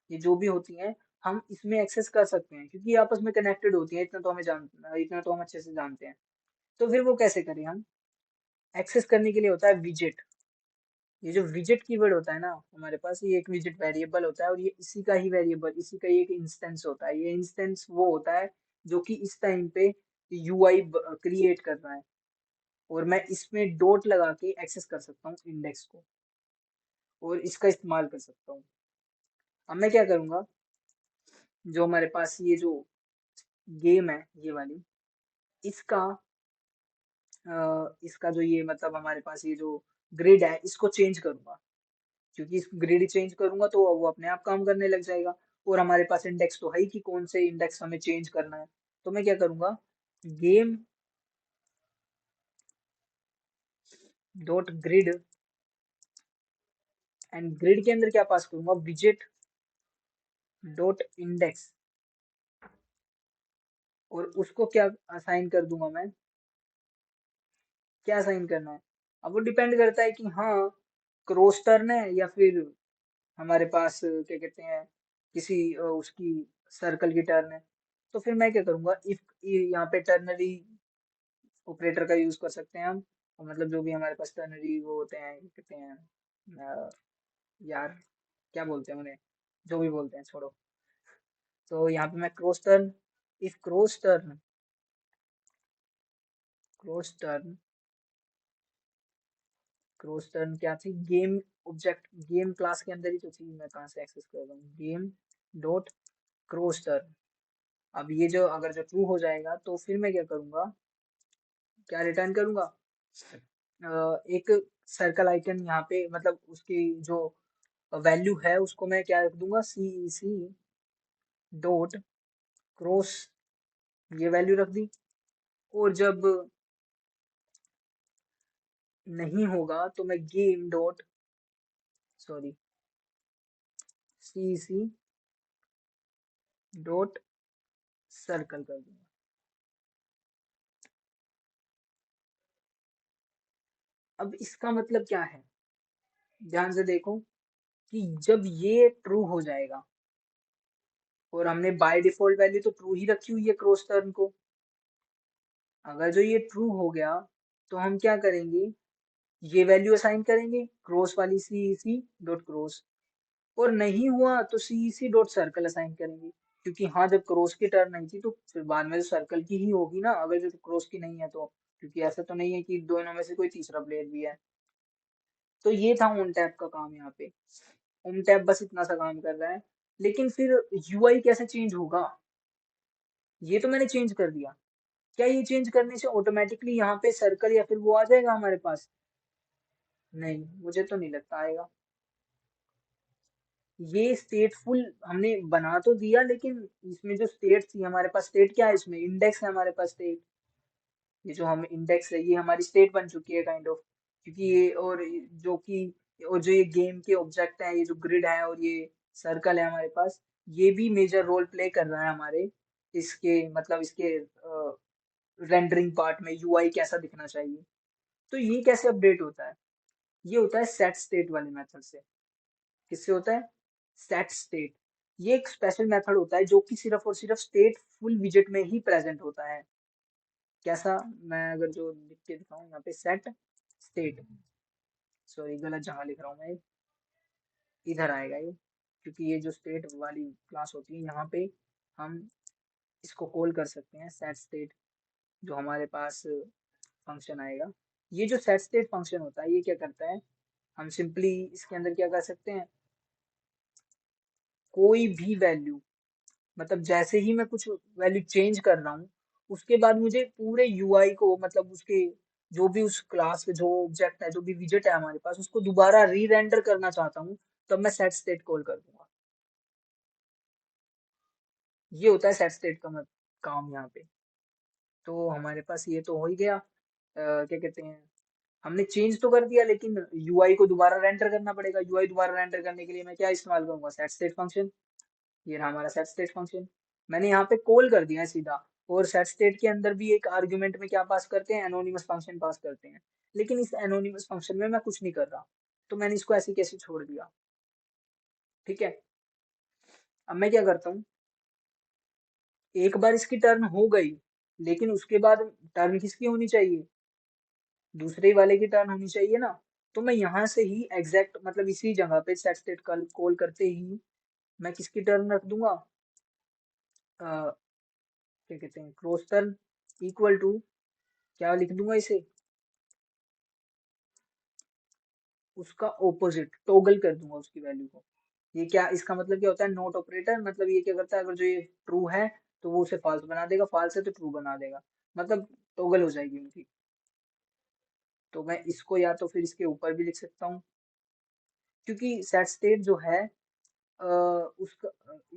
[SPEAKER 1] ये जो भी होती है, हम इसमें एक्सेस कर सकते हैं, क्योंकि ये आपस में कनेक्टेड होती है। इतना तो हम अच्छे से जानते हैं। तो फिर वो कैसे करें हम, एक्सेस करने के लिए होता है विजेट। ये जो विजेट कीवर्ड होता है ना हमारे पास, ये एक विजेट वेरिएबल होता है, और ये इसी का ही वेरिएबल, इसी का ही एक इंस्टेंस होता है। ये इंस्टेंस वो होता है जो कि इस टाइम पे यूआई क्रिएट कर रहा है, और मैं इसमें डॉट लगा के एक्सेस कर सकता हूँ इंडेक्स को, और इसका इस्तेमाल कर सकता हूँ। अब मैं क्या करूंगा, जो हमारे पास ये जो गेम है ये वाली, इसका इसका जो ये मतलब हमारे पास ये जो ग्रिड है, इसको चेंज करूंगा। क्योंकि इस ग्रिड चेंज करूंगा तो वो अपने आप काम करने लग जाएगा। और हमारे पास इंडेक्स तो है ही कि कौन से इंडेक्स हमें चेंज करना है। तो मैं क्या करूंगा, game dot grid, and grid के अंदर क्या पास करूंगा, विजेट डॉट इंडेक्स, और उसको क्या असाइन कर दूंगा मैं, क्या असाइन करना है। अब वो डिपेंड करता है कि हाँ क्रॉस टर्न है या फिर हमारे पास क्या कहते हैं किसी उसकी सर्कल की टर्न है। तो फिर मैं क्या करूंगा, इफ यहाँ पे टर्नरी ऑपरेटर का यूज कर सकते हैं हम। और मतलब जो भी हमारे पास टर्नरी वो होते हैं क्या कहते हैं यार क्या बोलते हैं उन्हें, जो भी बोलते हैं छोड़ो। तो यहाँ पे मैं cross turn, if cross turn cross turn क्या थी, गेम ऑब्जेक्ट, गेम क्लास के अंदर ही तो थी, मैं कहाँ से एक्सेस कर रहा हूँ, गेम डॉट क्रॉस टर्न। अब ये जो अगर जो ट्रू हो जाएगा तो फिर मैं क्या करूंगा, क्या रिटर्न करूंगा, एक सर्कल आइकन यहाँ पे मतलब उसकी जो वैल्यू है उसको मैं क्या रख दूंगा, सी सी डॉट क्रॉस, ये वैल्यू रख दी। और जब नहीं होगा तो मैं game dot sorry C C dot circle कर दूंगा। अब इसका मतलब क्या है, ध्यान से देखो कि जब ये ट्रू हो जाएगा, और हमने बाय डिफॉल्ट वैल्यू तो ट्रू ही रखी हुई है क्रॉस टर्म को, अगर जो ये ट्रू हो गया तो हम क्या करेंगे, ये वैल्यू असाइन करेंगे क्रॉस वाली सी सी डॉट क्रॉस। और नहीं हुआ तो सी सी डॉट सर्कल असाइन करेंगे, क्योंकि हाँ जब क्रॉस की टर्न नहीं थी तो फिर बाद में तो सर्कल की ही होगी ना, अगर जो क्रॉस की नहीं है तो, क्योंकि ऐसा तो नहीं है कि दोनों में से कोई तीसरा प्लेयर भी है। तो ये था ऑन टैप का काम यहाँ पे, ऑन टैप बस इतना सा काम कर रहा है। लेकिन फिर यूआई कैसे चेंज होगा, ये तो मैंने चेंज कर दिया, क्या ये चेंज करने से ऑटोमेटिकली यहाँ पे सर्कल या फिर वो आ जाएगा हमारे पास, नहीं मुझे तो नहीं लगता आएगा। ये स्टेटफुल हमने बना तो दिया, लेकिन इसमें जो स्टेट थी हमारे पास, स्टेट क्या है इसमें, इंडेक्स है हमारे पास स्टेट, ये जो हम इंडेक्स है ये हमारी स्टेट बन चुकी है काइंड ऑफ, क्योंकि ये और जो कि और जो ये गेम के ऑब्जेक्ट है, ये जो ग्रिड है और ये सर्कल है हमारे पास, ये भी मेजर रोल प्ले कर रहा है हमारे इसके मतलब इसके रेंडरिंग पार्ट में, यूआई कैसा दिखना चाहिए। तो ये कैसे अपडेट होता है, ये होता है सेट स्टेट वाले मेथड से। किससे होता है, सेट स्टेट। ये एक स्पेशल मेथड होता है जो कि सिर्फ और सिर्फ स्टेट फुल विजेट में ही प्रेजेंट होता है। कैसा, मैं अगर जो लिख के दिखाऊं यहाँ पे सेट स्टेट, सॉरी गलत जगह लिख रहा हूँ मैं, इधर आएगा ये, क्योंकि ये जो स्टेट वाली क्लास होती है यहाँ पे हम इसको कॉल कर सकते हैं सेट स्टेट, जो हमारे पास फंक्शन आएगा। ये जो सेट स्टेट फंक्शन होता है ये क्या करता है, हम सिंपली इसके अंदर क्या कर सकते हैं, कोई भी वैल्यू, मतलब जैसे ही मैं कुछ वैल्यू चेंज कर रहा हूँ उसके बाद मुझे पूरे यूआई को मतलब उसके जो भी उस क्लास के जो ऑब्जेक्ट है जो भी विजेट है हमारे पास उसको दोबारा री रेंडर करना चाहता हूँ, तब मैं सेट स्टेट कॉल कर दूंगा। ये होता है सेट स्टेट का काम यहाँ पे। तो हमारे पास ये तो हो ही गया, क्या कहते हैं, हमने चेंज तो कर दिया लेकिन यूआई को दोबारा रेंडर करना पड़ेगा। यूआई दोबारा रेंडर करने के लिए मैं क्या इस्तेमाल करूंगा, सेट स्टेट फंक्शन। ये रहा हमारा सेट स्टेट फंक्शन, मैंने यहाँ पे कॉल कर दिया है सीधा। और सेट स्टेट के अंदर भी एक आर्गुमेंट में क्या पास करते हैं, एनोनिमस फंक्शन पास करते हैं। लेकिन इस एनोनिमस फंक्शन में मैं कुछ नहीं कर रहा, तो मैंने इसको ऐसे कैसे छोड़ दिया। ठीक है, अब मैं क्या करता हूँ, एक बार इसकी टर्न हो गई, लेकिन उसके बाद टर्न किसकी होनी चाहिए, दूसरे वाले की टर्न होनी चाहिए ना। तो मैं यहाँ से ही एग्जैक्ट मतलब इसी जगह पे सेट स्टेट कॉल करते ही मैं किसकी टर्न रख दूंगा, क्या कहते हैं, क्रॉस टर्न इक्वल टू, क्या लिख दूंगा इसे, उसका ऑपोजिट टॉगल कर दूंगा उसकी वैल्यू को। ये क्या, इसका मतलब क्या होता है, नोट ऑपरेटर, मतलब ये क्या करता है, अगर जो ये ट्रू है तो वो उसे फॉल्स बना देगा, फॉल्स है तो ट्रू बना देगा, मतलब टॉगल हो जाएगी उनकी। तो मैं इसको या तो फिर इसके ऊपर भी लिख सकता हूँ, क्योंकि सेट स्टेट जो है उसका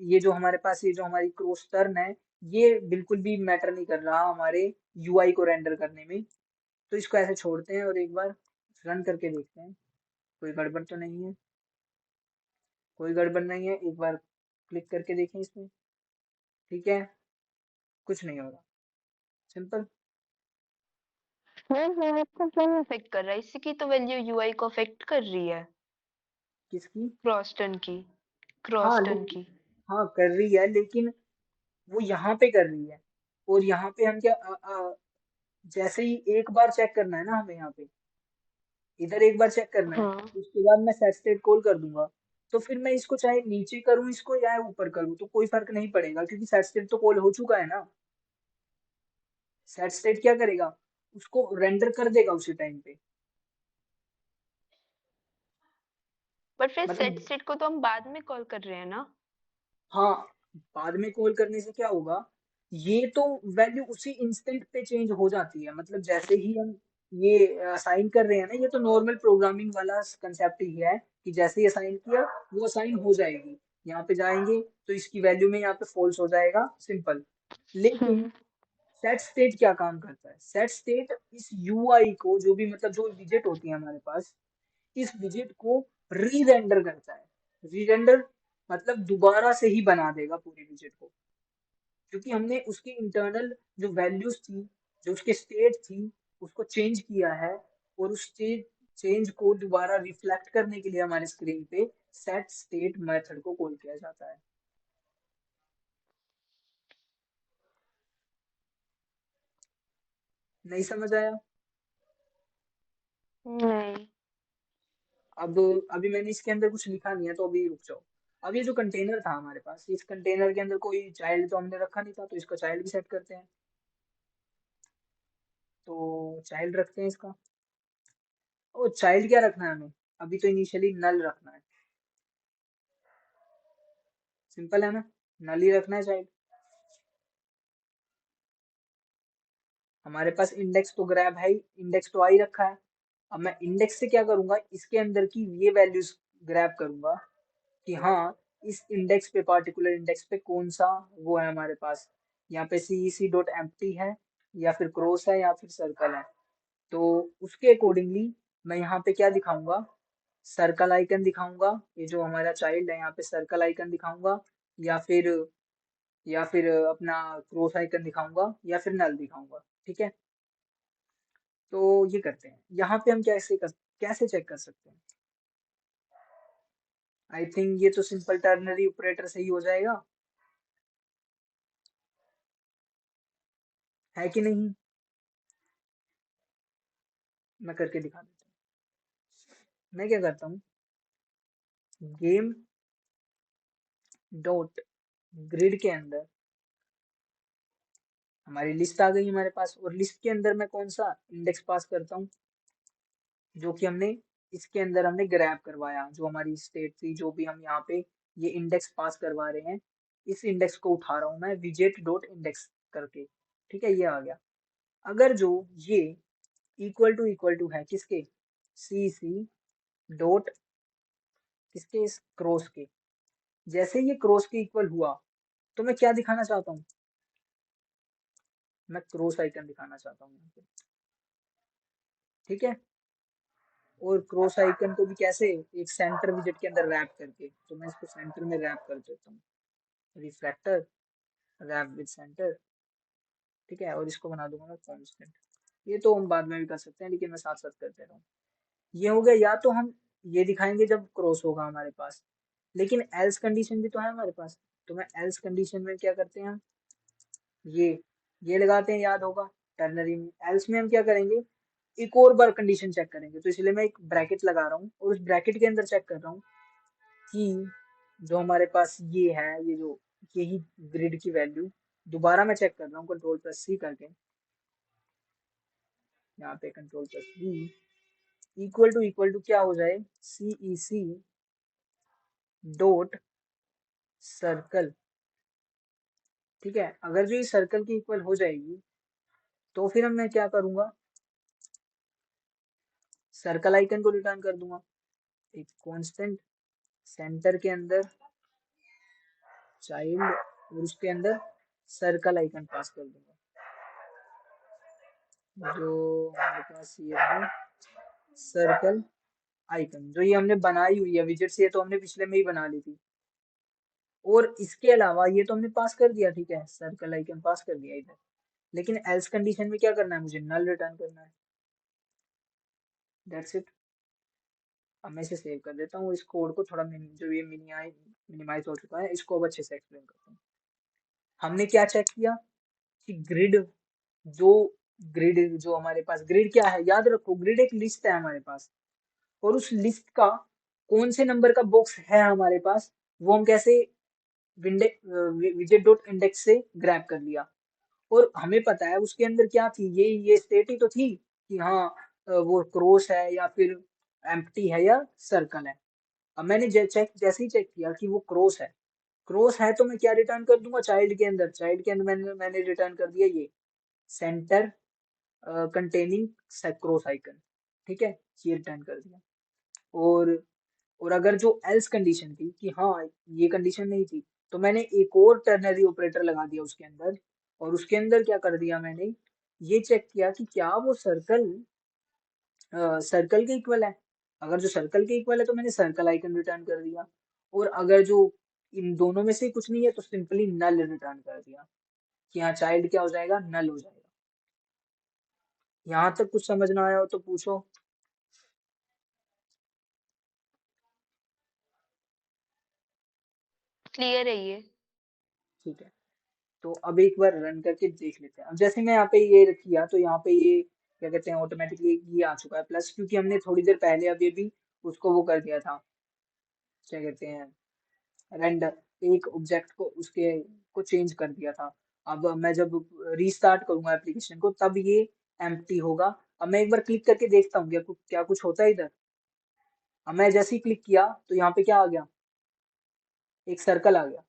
[SPEAKER 1] ये जो हमारे पास ये जो हमारी क्रॉस टर्न है ये बिल्कुल भी मैटर नहीं कर रहा हमारे यूआई को रेंडर करने में। तो इसको ऐसे छोड़ते हैं और एक बार रन करके देखते हैं, कोई गड़बड़ तो नहीं है, कोई गड़बड़ नहीं है, एक बार क्लिक करके देखें इसमें। ठीक है, कुछ नहीं होगा, सिंपल।
[SPEAKER 2] नहीं यूआई को क्यों अफेक्ट कर रहा है? इसी की तो वैल्यू यूआई को अफेक्ट कर रही है।
[SPEAKER 1] किसकी?
[SPEAKER 2] क्रॉसटन की।
[SPEAKER 1] हाँ
[SPEAKER 2] क्रॉसटन
[SPEAKER 1] लेकिन,
[SPEAKER 2] की।
[SPEAKER 1] हाँ कर रही है, लेकिन वो यहाँ पे कर रही है। और यहाँ पे हम क्या जैसे ही एक बार चेक करना है ना हमें, यहाँ पे इधर एक बार चेक करना है,
[SPEAKER 2] हाँ।
[SPEAKER 1] उसके बाद मैं सेट स्टेट कॉल कर दूंगा। तो फिर मैं इसको चाहे नीचे करूँ इसको या ऊपर करूँ तो कोई फर्क नहीं पड़ेगा, क्योंकि सेट स्टेट तो कॉल हो चुका है ना। सेट स्टेट क्या करेगा, उसको रेंडर कर देगा उसी टाइम पे।
[SPEAKER 2] बट फिर सेट
[SPEAKER 1] मतलब
[SPEAKER 2] स्टेट को तो हम बाद में कॉल कर रहे हैं ना।
[SPEAKER 1] हाँ, बाद में कॉल करने से क्या होगा, ये तो वैल्यू उसी इंस्टेंट पे चेंज हो जाती है। मतलब जैसे ही हम ये असाइन कर रहे हैं ना, ये तो नॉर्मल प्रोग्रामिंग वाला कंसेप्ट ही है कि जैसे ही असाइन किया वो असाइन हो जाएगी। यहाँ पे जाएंगे तो इसकी वैल्यू में यहाँ पे फॉल्स हो जाएगा, सिंपल। लेकिन
[SPEAKER 2] हम्म।
[SPEAKER 1] सेट स्टेट क्या काम करता है, सेट स्टेट इस यूआई को, जो भी मतलब जो विजेट होती है हमारे पास, इस विजेट को री रेंडर करता है। री रेंडर मतलब दोबारा से ही बना देगा पूरी विजेट को, क्योंकि हमने उसकी इंटरनल जो वैल्यूज थी, जो उसके स्टेट थी, उसको चेंज किया है। और उस चेंज चेंज को दोबारा रिफ्लेक्ट करने के लिए हमारे स्क्रीन पे सेट स्टेट मेथड को कॉल किया जाता है। नहीं समझ आया?
[SPEAKER 2] नहीं।
[SPEAKER 1] अब अभी मैंने इसके अंदर कुछ लिखा नहीं है, तो अभी रुक जाओ। अब ये जो कंटेनर था हमारे पास, इस कंटेनर के अंदर कोई चाइल्ड तो हमने रखा नहीं था, तो इसका चाइल्ड भी सेट करते हैं। तो चाइल्ड रखते हैं इसका। ओ चाइल्ड क्या रखना है हमें, अभी तो इनिशियली नल रखना है। सिंपल है ना, नल ही रखना है चाइल्ड। हमारे पास इंडेक्स तो ग्रैब है ही, इंडेक्स तो आ ही रखा है। अब मैं इंडेक्स से क्या करूंगा, इसके अंदर की ये वैल्यूज ग्रैब करूंगा कि हाँ, इस इंडेक्स पे, पार्टिकुलर इंडेक्स पे कौन सा वो है हमारे पास। यहाँ पे सी डॉट एम्प्टी है, या फिर क्रॉस है, या फिर सर्कल है। तो उसके अकॉर्डिंगली मैं यहाँ पे क्या दिखाऊंगा, सर्कल आइकन दिखाऊंगा। ये जो हमारा चाइल्ड है यहाँ पे सर्कल आइकन दिखाऊंगा, या फिर अपना क्रॉस आइकन दिखाऊंगा, या फिर नल दिखाऊंगा। ठीक है, तो ये करते हैं। यहाँ पे हम कैसे चेक कर सकते हैं। आई थिंक ये तो सिंपल टर्नरी ऑपरेटर से ही हो जाएगा, है कि नहीं? मैं करके दिखा देता हूँ। मैं क्या करता हूँ, गेम डॉट ग्रिड के अंदर हमारी लिस्ट आ गई हमारे पास, और लिस्ट के अंदर मैं कौन सा इंडेक्स पास करता हूँ, जो कि हमने इसके अंदर हमने ग्रैब करवाया, जो हमारी स्टेट थी, जो भी हम यहाँ पे ये इंडेक्स पास करवा रहे हैं, इस इंडेक्स को उठा रहा हूँ मैं विजेट डॉट इंडेक्स करके। ठीक है, ये आ गया। अगर जो ये इक्वल टू है किसके, सी डॉट किसके, इस क्रॉस के। जैसे ये क्रॉस के इक्वल हुआ, तो मैं क्या दिखाना चाहता हूँ, मैं क्रॉस आइकन दिखाना चाहता हूँ यहाँ पे। ठीक है, और क्रॉस आइकन को भी कैसे, एक सेंटर विजेट के अंदर रैप करके। तो मैं इसको सेंटर में रैप कर देता हूँ, रिफ्लेक्टर रैप विद सेंटर। ठीक है, और इसको बना दूंगा मैं कांस्टेंट। ये तो हम बाद में भी कर सकते हैं, लेकिन मैं साथ साथ कर दे रहा हूँ। ये हो गया। या तो हम ये दिखाएंगे जब क्रॉस होगा हमारे पास, लेकिन एल्स कंडीशन भी तो है हमारे पास। तो मैं एल्स कंडीशन में क्या करते हैं, ये ये लगाते हैं, याद होगा टर्नरी में। एल्स में हम क्या करेंगे, एक और बार कंडीशन चेक करेंगे। तो इसलिए मैं एक ब्रैकेट लगा रहा हूँ, और उस ब्रैकेट के अंदर चेक कर रहा हूँ कि जो हमारे पास ये है, ये जो यही ग्रिड की वैल्यू, दोबारा मैं चेक कर रहा हूँ कंट्रोल प्लस सी करके। यहाँ पे control plus B, equal to क्या हो जाए, सी ई सी डॉट सर्कल। ठीक है, अगर जो ये सर्कल की इक्वल हो जाएगी, तो फिर हम मैं क्या करूंगा, सर्कल आइकन को रिटर्न कर दूंगा, एक कांस्टेंट सेंटर के अंदर चाइल्ड, और उसके अंदर सर्कल आइकन पास कर दूंगा, जो हमारे पास ये है सर्कल आइकन, जो ये हमने बनाई हुई है विजेट से। ये तो हमने पिछले में ही बना ली थी। और इसके अलावा ये तो हमने पास कर दिया, ठीक है, सर्कल आइकन पास कर दिया इधर। लेकिन एल्स कंडीशन में क्या करना है, मुझे नल रिटर्न करना है। That's it. अब मैं इसे सेव कर देता हूँ, इस कोड को थोड़ा जो ये मिनिमाइज हो चुका है इसको अब अच्छे से एक्सप्लेन करता हूँ। हमने क्या चेक किया कि जो ग्रिड जो हमारे पास ग्रिड क्या है, याद रखो ग्रिड एक लिस्ट है हमारे पास, और उस लिस्ट का कौन से नंबर का बॉक्स है हमारे पास, वो हम कैसे विंडे विजेट डॉट इंडेक्स से ग्रैब कर लिया। और हमें पता है उसके अंदर क्या थी, ये स्टेट ही तो थी कि हाँ वो क्रॉस है या फिर एम्प्टी है या सर्कल है। अब मैंने जैसे ही चेक किया कि वो क्रॉस है तो मैं क्या रिटर्न कर दूंगा, चाइल्ड के अंदर मैंने रिटर्न कर दिया ये सेंटर कंटेनिंग क्रॉस आइकन। ठीक है, ये रिटर्न कर दिया। और और अगर जो एल्स कंडीशन थी कि हाँ ये कंडीशन नहीं थी, तो मैंने एक और टर्नरी ऑपरेटर लगा दिया उसके अंदर। और उसके अंदर क्या कर दिया मैंने, ये चेक किया कि क्या वो सर्कल के इक्वल है। अगर जो सर्कल के इक्वल है तो मैंने सर्कल आइकन रिटर्न कर दिया। और अगर जो इन दोनों में से कुछ नहीं है तो सिंपली नल रिटर्न कर दिया कि हाँ चाइल्ड क्या हो जाएगा, नल हो जाएगा। यहाँ तक कुछ समझ ना आया हो तो पूछो।
[SPEAKER 2] क्लियर है ये।
[SPEAKER 1] ठीक है, तो अब एक बार रन करके देख लेते हैं। अब जैसे मैं यहाँ पे ये किया तो यहाँ पे ये क्या कहते हैं ऑटोमेटिकली ये आ चुका है प्लस, क्योंकि हमने थोड़ी देर पहले अभी भी उसको वो कर दिया था, क्या कहते हैं रेंडर, एक ऑब्जेक्ट को उसके को चेंज कर दिया था। अब मैं जब रीस्टार्ट करूंगा एप्लीकेशन को तब ये एम्प्टी होगा। अब मैं एक बार क्लिक करके देखता हूँ क्या कुछ होता है इधर। अब मैं जैसे ही क्लिक किया तो यहाँ पे क्या आ गया, एक सर्कल आ गया।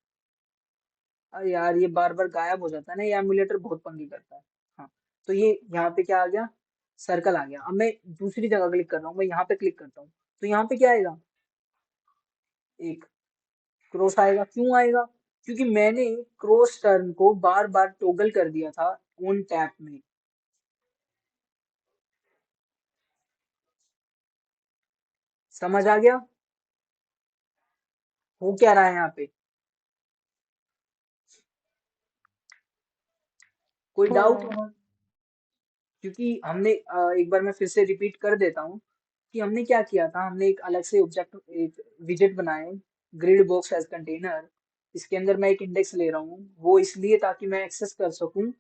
[SPEAKER 1] अरे यार ये बार बार गायब हो जाता है ना, ये एमुलेटर बहुत पंगी करता है। हाँ, तो ये यहाँ पे क्या आ गया, सर्कल आ गया। अब मैं दूसरी जगह क्लिक कर रहा हूँ, मैं यहाँ पे क्लिक करता हूँ तो यहाँ पे क्या आएगा, एक क्रॉस आएगा। क्यों आएगा, क्योंकि मैंने क्रॉस टर्न को बार बार टॉगल कर दिया था ऑन टैप में। समझ आ गया हो क्या रहा है यहाँ पे, कोई डाउट
[SPEAKER 2] हम्म।
[SPEAKER 1] हो। क्योंकि हमने एक बार मैं फिर से रिपीट कर देता हूँ कि हमने क्या किया था, हमने एक अलग से ऑब्जेक्ट एक विजेट बनाए, ग्रिड बॉक्स एज कंटेनर। इसके अंदर मैं एक इंडेक्स ले रहा हूँ, वो इसलिए ताकि मैं एक्सेस कर सकूं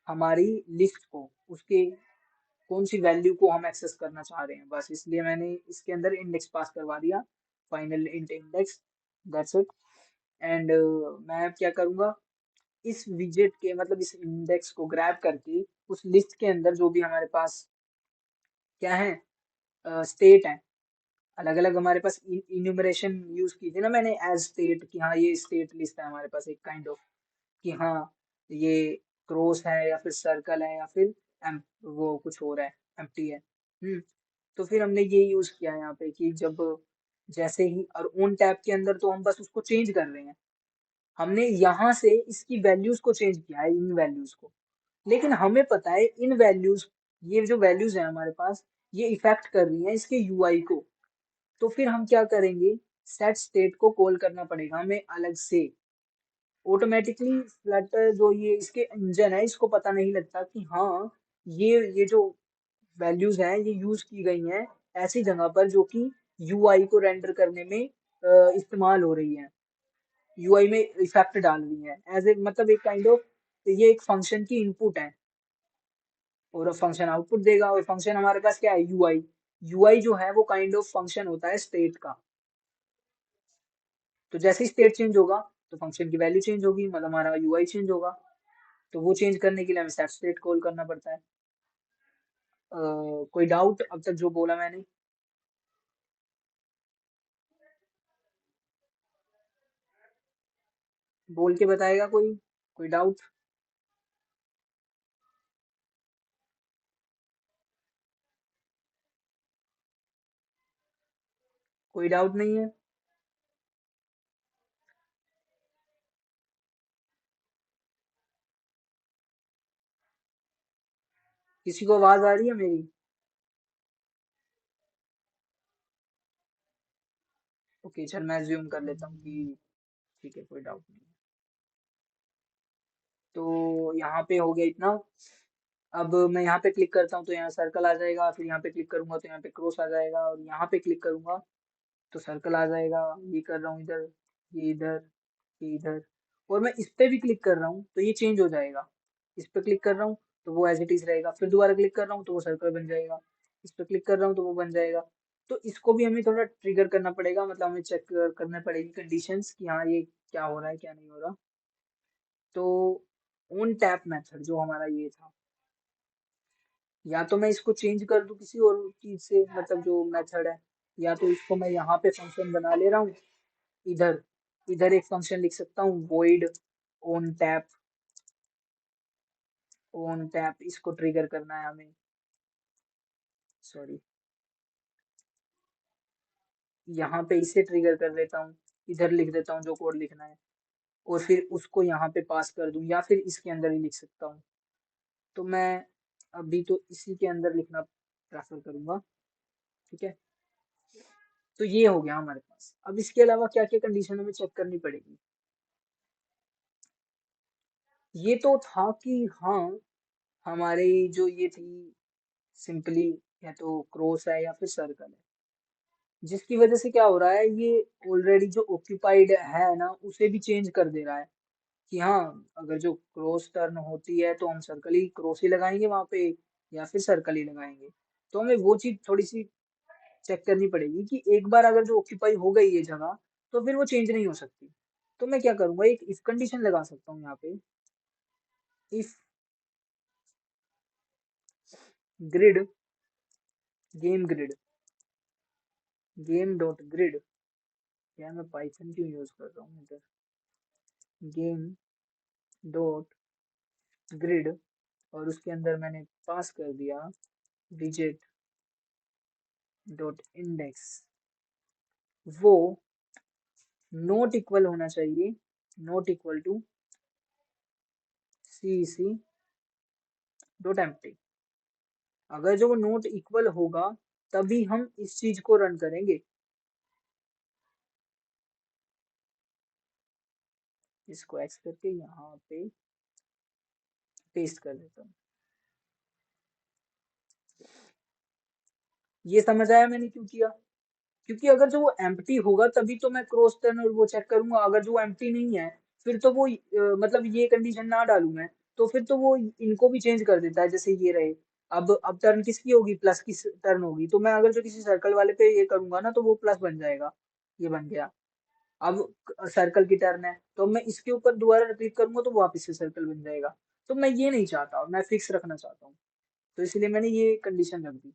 [SPEAKER 1] हमारी लिस्ट को, उसके कौन सी वैल्यू को हम एक्सेस करना चाह रहे हैं, बस इसलिए मैंने इसके अंदर इंडेक्स पास करवा दिया, final int index, that's it. And मैं अब क्या करूंगा, इस विजेट के मतलब इस इंडेक्स को ग्रैब करके उस लिस्ट के अंदर जो भी हमारे पास क्या है स्टेट है, अलग अलग हमारे पास इन्यूमरेशन यूज की थी ना मैंने एज स्टेट, कि हाँ ये स्टेट लिस्ट है हमारे पास एक काइंड ऑफ, कि हाँ ये क्रॉस है या फिर सर्कल है या फिर वो कुछ और है, एम्प्टी है। तो फिर हमने ये यूज किया यहाँ पे कि जब जैसे ही और ऑन टैब के अंदर तो हम बस उसको चेंज कर रहे हैं, हमने यहाँ से इसकी वैल्यूज को चेंज किया है, इन वैल्यूज को। लेकिन हमें पता है इन वैल्यूज, ये जो वैल्यूज है हमारे पास, ये इफेक्ट कर रही हैं इसके यूआई को। तो फिर हम क्या करेंगे, सेट स्टेट को कॉल करना पड़ेगा हमें अलग से। ऑटोमेटिकली फ्लटर जो ये इसके इंजन है इसको पता नहीं लगता कि हाँ ये जो वैल्यूज हैं ये यूज की गई हैं ऐसी जगह पर जो कि यूआई को रेंडर करने में इस्तेमाल हो रही है, यूआई में इफेक्ट डाल रही है एज ए मतलब एक काइंड ऑफ, ये एक फंक्शन की इनपुट है और फंक्शन आउटपुट देगा। और फंक्शन हमारे पास क्या है, यूआई। यूआई जो है वो काइंड ऑफ फंक्शन होता है स्टेट का। तो जैसे ही स्टेट चेंज होगा तो फंक्शन की वैल्यू चेंज होगी, मतलब हमारा यूआई चेंज होगा। तो वो चेंज करने के लिए हमें सेट स्टेट कॉल करना पड़ता है। कोई डाउट अब तक जो बोला मैंने, बोल के बताएगा कोई, कोई डाउट, कोई डाउट नहीं है। किसी को आवाज आ रही है मेरी? ओके चल मैं ज्यूम कर लेता हूँ कि ठीक है, कोई डाउट नहीं है। तो यहाँ पे हो गया इतना। अब मैं यहाँ पे क्लिक करता हूँ तो यहाँ सर्कल आ जाएगा, फिर यहाँ पे क्लिक करूंगा तो यहाँ पे क्रॉस आ जाएगा, और यहाँ पे क्लिक करूंगा तो सर्कल आ जाएगा। ये कर रहा हूँ इधर, ये इधर, ये इधर, और मैं इस पे भी क्लिक कर रहा हूँ तो ये चेंज हो जाएगा। इस पे क्लिक कर रहा हूँ तो वो एज इट इज रहेगा, फिर दोबारा क्लिक कर रहा हूँ तो वो सर्कल बन जाएगा, इस पे क्लिक कर रहा हूँ तो वो बन जाएगा। तो इसको भी हमें थोड़ा ट्रिगर करना पड़ेगा, मतलब हमें चेक करना पड़ेगी कंडीशंस कि हाँ ये क्या हो रहा है क्या नहीं हो रहा। तो ऑन टैप मेथड जो हमारा ये था, या तो मैं इसको चेंज कर दूं किसी और चीज से, मतलब जो मेथड है, या तो इसको मैं यहाँ पे फंक्शन बना ले रहा हूँ। इधर इधर एक फंक्शन लिख सकता हूँ, void on tap, on tap इसको ट्रिगर करना है हमें, सॉरी, यहाँ पे इसे ट्रिगर कर लेता हूँ, इधर लिख देता हूँ जो कोड लिखना है, और फिर उसको यहाँ पे पास कर दूं, या फिर इसके अंदर ही लिख सकता हूँ। तो मैं अभी तो इसी के अंदर लिखना प्रेफर करूंगा। ठीक है, तो ये हो गया हमारे पास। अब इसके अलावा क्या क्या कंडीशन हमें चेक करनी पड़ेगी। ये तो था कि हाँ, हमारी जो ये थी सिंपली या तो क्रॉस है या फिर सर्कल है, जिसकी वजह से क्या हो रहा है, ये ऑलरेडी जो ऑक्यूपाइड है ना उसे भी चेंज कर दे रहा है कि हाँ, अगर जो क्रॉस टर्न होती है तो हम सर्कल ही, क्रॉस ही लगाएंगे वहां पे, या फिर सर्कल ही लगाएंगे। तो हमें वो चीज थोड़ी सी चेक करनी पड़ेगी कि एक बार अगर जो ऑक्यूपाई हो गई ये जगह तो फिर वो चेंज नहीं हो सकती। तो मैं क्या करूंगा, एक इफ कंडीशन लगा सकता हूँ यहाँ पे, if grid, game grid, game dot grid, यार मैं पाइथन क्यों यूज कर रहा हूँ इधर, गेम डॉट ग्रिड, और उसके अंदर मैंने पास कर दिया डिजिट डॉट इंडेक्स, वो नॉट इक्वल होना चाहिए, not equal to C C dot empty. अगर जो वो नॉट इक्वल होगा तभी हम इस चीज को रन करेंगे। इसको एक्स करके यहाँ पे पेस्ट कर देता हूँ। ये समझ आया मैंने क्यों किया, क्योंकि अगर जो वो एम्प्टी होगा तभी तो मैं क्रॉस टर्न और वो चेक करूंगा। अगर जो एम्प्टी नहीं है फिर तो वो मतलब ये कंडीशन ना डालूं मैं, तो फिर तो वो इनको भी चेंज कर देता है, जैसे ये रहे। अब टर्न किसकी होगी, प्लस की टर्न होगी, तो मैं अगर जो किसी सर्कल वाले पे ये करूंगा ना तो वो प्लस बन जाएगा, ये बन गया। अब सर्कल की टर्न है तो मैं इसके ऊपर दोबारा क्लिक करूंगा तो वापस से सर्कल बन जाएगा। तो मैं ये नहीं चाहता, मैं फिक्स रखना चाहता हूँ, तो इसलिए मैंने ये कंडीशन रख दी।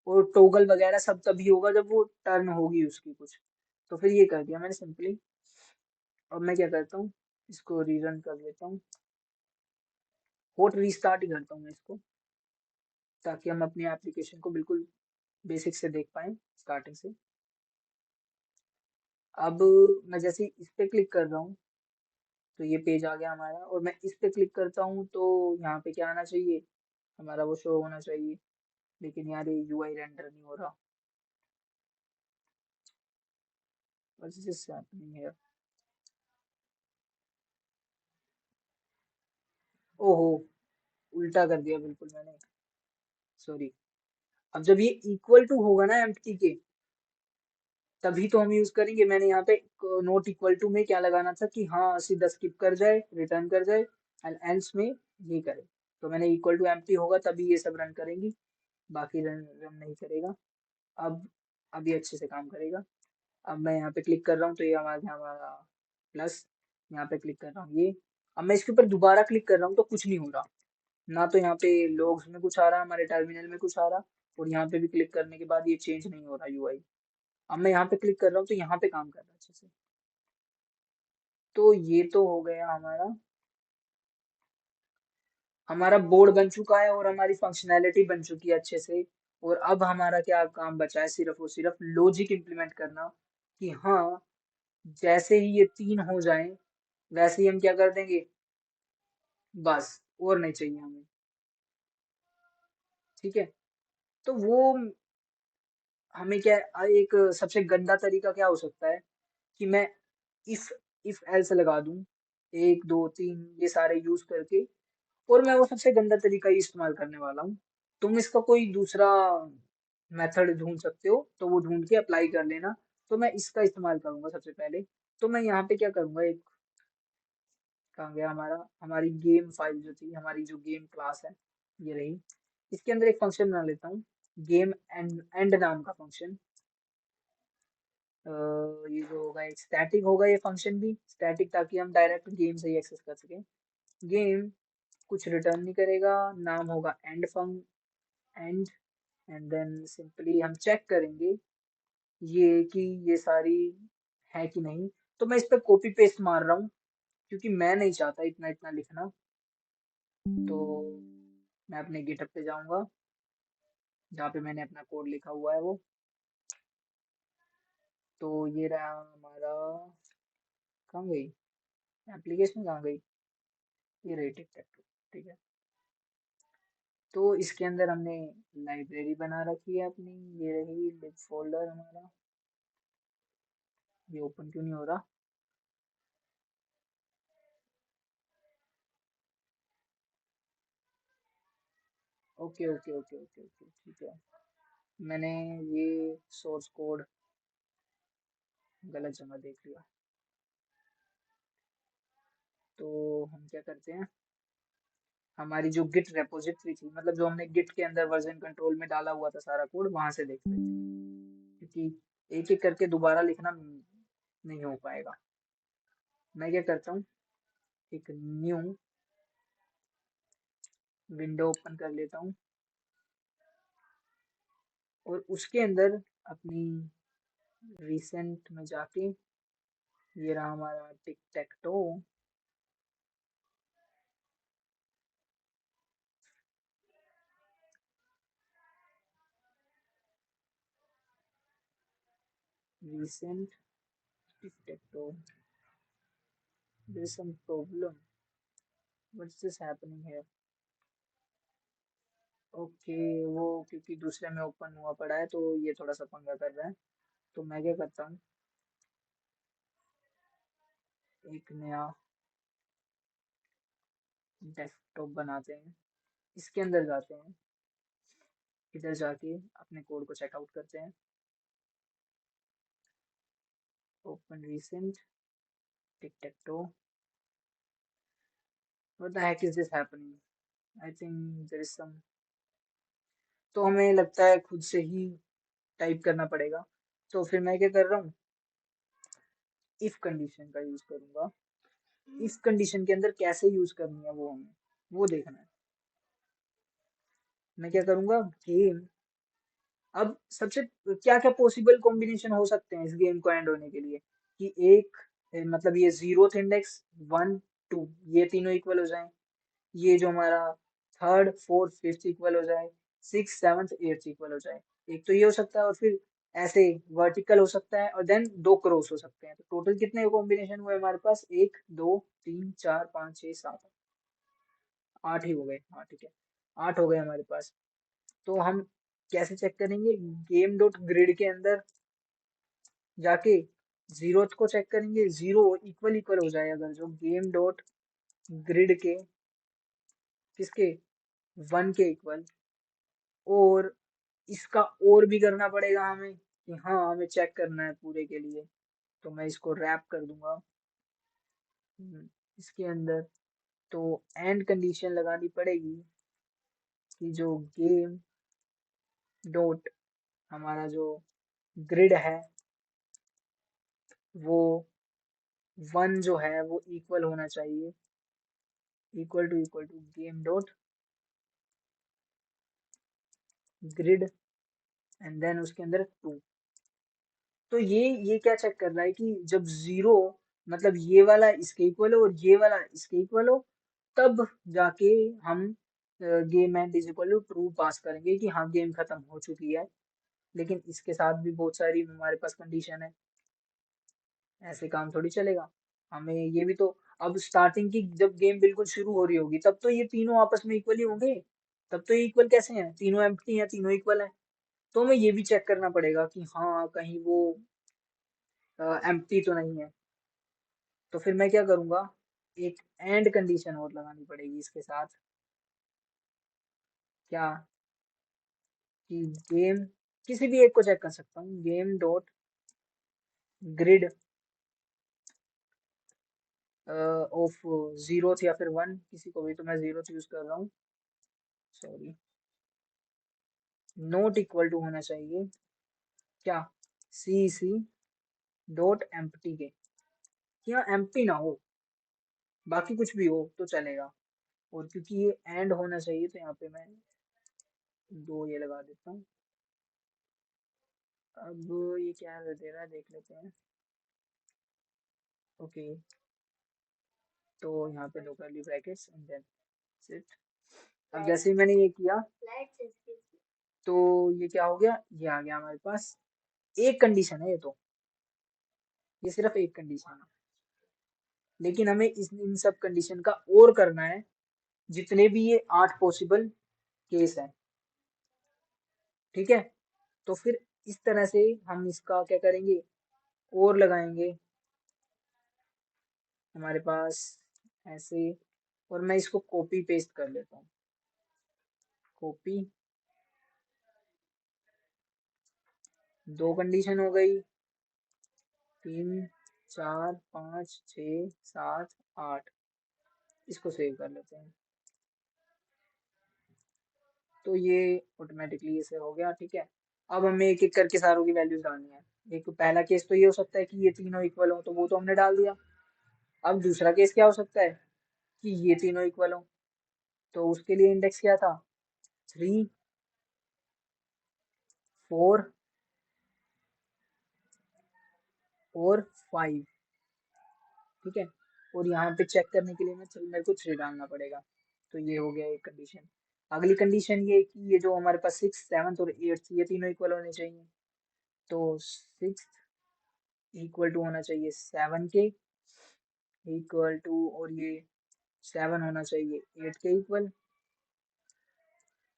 [SPEAKER 1] और टोगल वगैरह सब तभी होगा जब वो टर्न होगी उसकी कुछ। तो फिर ये कर दिया मैंने सिंपली। अब मैं क्या करता हूँ, इसको रीरन कर लेता हूँ, होट रीस्टार्ट ही करता हूँ मैं इसको, ताकि हम अपनी एप्लीकेशन को बिल्कुल बेसिक से देख पाए स्टार्टिंग से। अब मैं जैसे ही इस पे क्लिक कर रहा हूँ तो ये पेज आ गया हमारा, और मैं इस पे क्लिक करता हूँ तो यहाँ पे क्या आना चाहिए, हमारा वो शो होना चाहिए। लेकिन यार ये यूआई रेंडर नहीं हो रहा, what is this happening here. ओहो, उल्टा कर दिया बिल्कुल मैंने, सॉरी। अब जब ये इक्वल टू होगा ना एम्प्टी के, तभी तो हम यूज करेंगे। मैंने यहाँ पे नोट इक्वल टू में क्या लगाना था कि हाँ सीधा स्किप कर जाए, रिटर्न कर जाए, एंड एल्स में ये करे। तो मैंने इक्वल टू एम्प्टी होगा तभी ये सब रन करेंगी, बाकी रन नहीं करेगा। अब अब ये अच्छे से काम करेगा। अब मैं यहाँ पे क्लिक कर रहा हूँ तो ये हमारा हमारा प्लस, यहाँ पे क्लिक कर रहा हूँ ये। अब मैं इसके ऊपर दोबारा क्लिक कर रहा हूँ तो कुछ नहीं हो रहा, ना तो यहाँ पे लॉग्स में कुछ आ रहा, हमारे टर्मिनल में कुछ आ रहा, और यहाँ पे भी क्लिक करने के बाद ये चेंज नहीं हो रहा यूआई। अब मैं यहाँ पे क्लिक कर रहा हूँ तो यहाँ पे काम कर रहा है अच्छे से। तो ये तो हो गया हमारा, हमारा बोर्ड बन चुका है और हमारी फंक्शनैलिटी बन चुकी है अच्छे से। और अब हमारा क्या काम बचा है, सिर्फ और सिर्फ लॉजिक इम्प्लीमेंट करना, कि हाँ जैसे ही ये तीन हो जाएं वैसे ही हम क्या कर देंगे, बस, और नहीं चाहिए हमें। ठीक है, तो वो हमें क्या, एक सबसे गंदा तरीका क्या हो सकता है कि मैं इफ इफ एल्स लगा दूं, एक दो तीन ये सारे यूज करके, और मैं वो सबसे गंदा तरीका ही इस्तेमाल करने वाला हूँ। तुम इसका कोई दूसरा मेथड ढूंढ सकते हो तो वो ढूंढ के अप्लाई कर लेना। तो मैं इसका इस्तेमाल करूंगा सबसे पहले। तो मैं यहाँ पे क्या करूंगा, एक कहाँ गया हमारा, हमारी गेम फाइल जो थी, हमारी जो गेम क्लास है ये रही। इसके अंदर एक फंक्शन बना लेता हूँ, गेम एंड एंड नाम का फंक्शन। ये जो होगा एक स्टैटिक होगा, ये फंक्शन भी स्टैटिक, ताकि हम डायरेक्ट गेम से ही एक्सेस कर सकें। गेम कुछ रिटर्न नहीं करेगा, नाम होगा एंड एंड देन सिंपली हम चेक करेंगे ये कि ये सारी है कि नहीं। तो मैं इस पे कॉपी पेस्ट मार रहा हूँ क्योंकि मैं नहीं चाहता इतना इतना लिखना। तो मैं अपने गिटहब पे जाऊंगा जहाँ पे मैंने अपना कोड लिखा हुआ है वो। तो ये रहा हमारा, कहाँ गई एप्लीकेशन, कहाँ गई, ये रही टिक टैक टू। ठीक है, तो इसके अंदर हमने लाइब्रेरी बना रखी है अपनी, ये रही लिब फोल्डर हमारा। ये ओपन क्यों नहीं हो रहा? Okay okay okay okay okay, ठीक है। मैंने ये सोर्स कोड गलत जगह देख लिया। तो हम क्या करते हैं, हमारी जो गिट रेपोजिटरी थी, मतलब जो हमने गिट के अंदर वर्जन कंट्रोल में डाला हुआ था सारा कोड, वहां से देख लेते हैं, क्योंकि एक एक करके दोबारा लिखना नहीं हो पाएगा। मैं क्या करता हूँ, एक न्यू विंडो ओपन कर लेता हूँ और उसके अंदर अपनी रिसेंट में जाके, ये रहा हमारा tic tac toe. Recent tic tac toe, there is some problem, what's this happening here? Okay, वो क्योंकि दूसरे में ओपन हुआ पड़ा है तो ये थोड़ा सा पंगा कर रहा है। तो मैं क्या करता हूँ, एक नया डेस्कटॉप बनाते हैं, इसके अंदर जाते हैं, इधर जाके अपने कोड को चेकआउट करते हैं। Open recent tic tac toe, what the heck is this happening? I think there is some, तो हमें लगता है खुद से ही टाइप करना पड़ेगा। तो फिर मैं क्या कर रहा हूँ, इफ कंडीशन का यूज करूंगा। इफ कंडीशन के अंदर कैसे यूज करनी है वो हमें वो देखना है। मैं क्या करूंगा, गेम, अब सबसे क्या क्या पॉसिबल कॉम्बिनेशन हो सकते हैं इस गेम को एंड होने के लिए, कि एक मतलब ये जीरोथ इंडेक्स, वन टू, ये तीनों इक्वल हो जाएं, ये जो हमारा थर्ड फोर्थ फिफ्थ इक्वल हो जाए, सिक्स सेवन्थ एट्थ इक्वल हो जाए। एक तो ये हो सकता है, और फिर ऐसे वर्टिकल हो सकता है, और देन दो क्रॉस हो सकते हैं। तो टोटल कितने कॉम्बिनेशन हुए हमारे पास, एक दो तीन चार पाँच छः सात, आठ ही हो गए। हाँ ठीक है, आठ हो गए हमारे पास। तो हम कैसे चेक करेंगे, गेम डॉट ग्रिड के अंदर जाके जीरोथ को चेक करेंगे, जीरो इक्वल इक्वल हो जाए अगर, जो गेम डॉट ग्रिड के किसके, वन के इक्वल। और इसका और भी करना पड़ेगा हमें कि हाँ हमें चेक करना है पूरे के लिए। तो मैं इसको रैप कर दूंगा इसके अंदर। तो एंड कंडीशन लगानी पड़ेगी कि जो गेम डॉट हमारा जो ग्रिड है वो वन जो है वो इक्वल होना चाहिए, equal to game dot grid and then उसके अंदर टू। तो ये क्या चेक कर रहा है कि जब जीरो, मतलब ये वाला इसके इक्वल हो और ये वाला इसके इक्वल हो, तब जाके हम game end is equal to true pass करेंगे कि हाँ गेम खत्म हो चुकी है। लेकिन इसके साथ भी बहुत सारी हमारे पास कंडीशन है, ऐसे काम थोड़ी चलेगा। हमें ये भी तो, अब स्टार्टिंग की जब गेम बिल्कुल शुरू हो रही होगी तब तो ये तीनों आपस में इक्वल ही होंगे। तब तो ये इक्वल कैसे हैं, तीनों एम्प्टी हैं, तीनों इक्वल हैं। तो हमें ये भी चेक करना पड़ेगा कि हाँ कहीं वो एम्प्टी तो नहीं है। तो फिर मैं क्या करूंगा, एक एंड कंडीशन और लगानी पड़ेगी इसके साथ। क्या कि गेम, किसी भी एक को चेक कर सकता हूँ, game dot grid of zero या फिर वन, किसी को भी, तो मैं जीरो यूज कर रहा हूँ, सॉरी, नोट इक्वल टू होना चाहिए क्या, सी सी डॉट एम्प्टी के, यहाँ एम्प्टी ना हो, बाकी कुछ भी हो तो चलेगा। और क्योंकि ये एंड होना चाहिए तो यहाँ पे मैं दो ये लगा देता हूँ। अब ये क्या दे रहा है देख लेते हैं। ओके, तो यहाँ पे दो curly brackets and then sit. अब जैसे ही मैंने ये किया तो ये क्या हो गया, ये आ गया हमारे पास। एक कंडीशन है ये तो, ये सिर्फ एक कंडीशन है, लेकिन हमें इन सब कंडीशन का और करना है, जितने भी ये 8 पॉसिबल केस है, ठीक है। तो फिर इस तरह से हम इसका क्या करेंगे, और लगाएंगे हमारे पास ऐसे। और मैं इसको कॉपी पेस्ट कर लेता हूँ, कॉपी, दो कंडीशन हो गई, 3 4 5 6 7 8, इसको सेव कर लेते हैं। तो ये ऑटोमेटिकली ऐसे हो गया, ठीक है। अब हमें एक एक करके सारों की वैल्यूज डालनी है। एक पहला केस तो ये हो सकता है कि ये तीनों इक्वल हो, तो वो तो हमने डाल दिया। अब दूसरा केस क्या हो सकता है कि ये तीनों इक्वल हो, तो उसके लिए इंडेक्स क्या था, 3 4 और 5, ठीक है। और यहाँ पे चेक करने के लिए मेरे को 3 डालना पड़ेगा। तो ये हो गया एक कंडीशन। अगली कंडीशन ये कि ये जो हमारे पास 6 7 और 8 ये तीनों इक्वल होने चाहिए। तो 6 इक्वल टू होना चाहिए 7 के इक्वल टू, और ये 7 होना चाहिए 8 के इक्वल।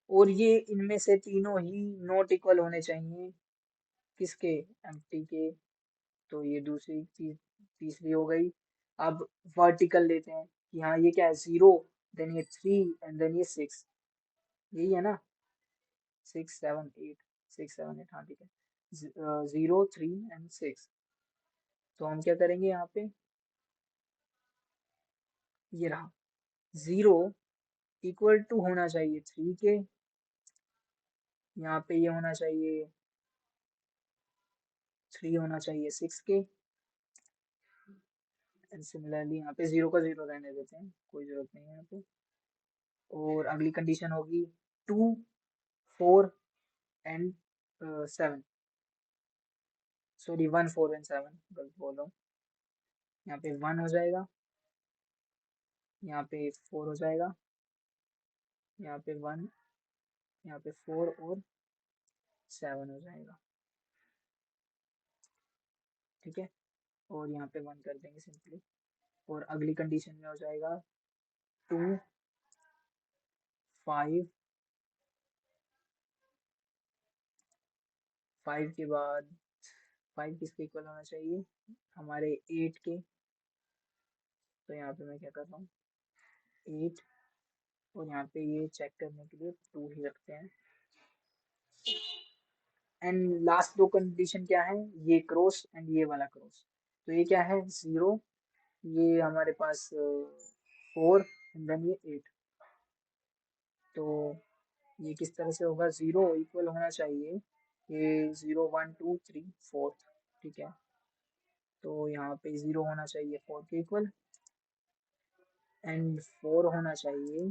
[SPEAKER 1] और ये इनमें से तीनों ही नॉट इक्वल होने चाहिए किसके, एम्प्टी के। तो ये दूसरी चीज, तीसरी हो गई। अब वर्टिकल लेते हैं कि हाँ ये क्या है, 0, देन ये 3 एंड देन ये 6, यही है ना, 6 7 8, 6 7 8, हाँ ठीक है, 0 3 एंड 6। तो हम क्या करेंगे यहाँ पे, ये रहा, 0 इक्वल टू होना चाहिए 3 के, यहाँ पे ये होना चाहिए 3 होना चाहिए 6 के, एंड सिमिलरली यहाँ पे 0 का 0 रहने देते हैं, कोई जरूरत नहीं है यहाँ पे। और अगली कंडीशन होगी 2 4 एंड 7, सॉरी 1 4 एंड 7, गलत बोल रहा हूँ। यहाँ पे 1 हो जाएगा, यहाँ पे 4 हो जाएगा, यहाँ पे 1, यहाँ पे 4 और 7 हो जाएगा, ठीक है। और यहाँ पे 1 कर देंगे सिंपली। और अगली कंडीशन में हो जाएगा 2 5, 5 के बाद 5 किसके इक्वल होना चाहिए, हमारे 8 के। तो यहाँ पे मैं क्या कर रहा हूँ, 8, और यहाँ पे ये चेक करने के लिए 2 ही रखते हैं। एंड लास्ट दो कंडीशन क्या है, ये क्रॉस एंड ये वाला क्रॉस। तो ये क्या है, 0, ये हमारे पास 4 एंड देन ये 8। तो ये किस तरह से होगा, 0 इक्वल होना चाहिए ये 0 1 2 3 4, ठीक है। तो यहाँ पे 0 होना चाहिए 4 के इक्वल, एंड 4 होना चाहिए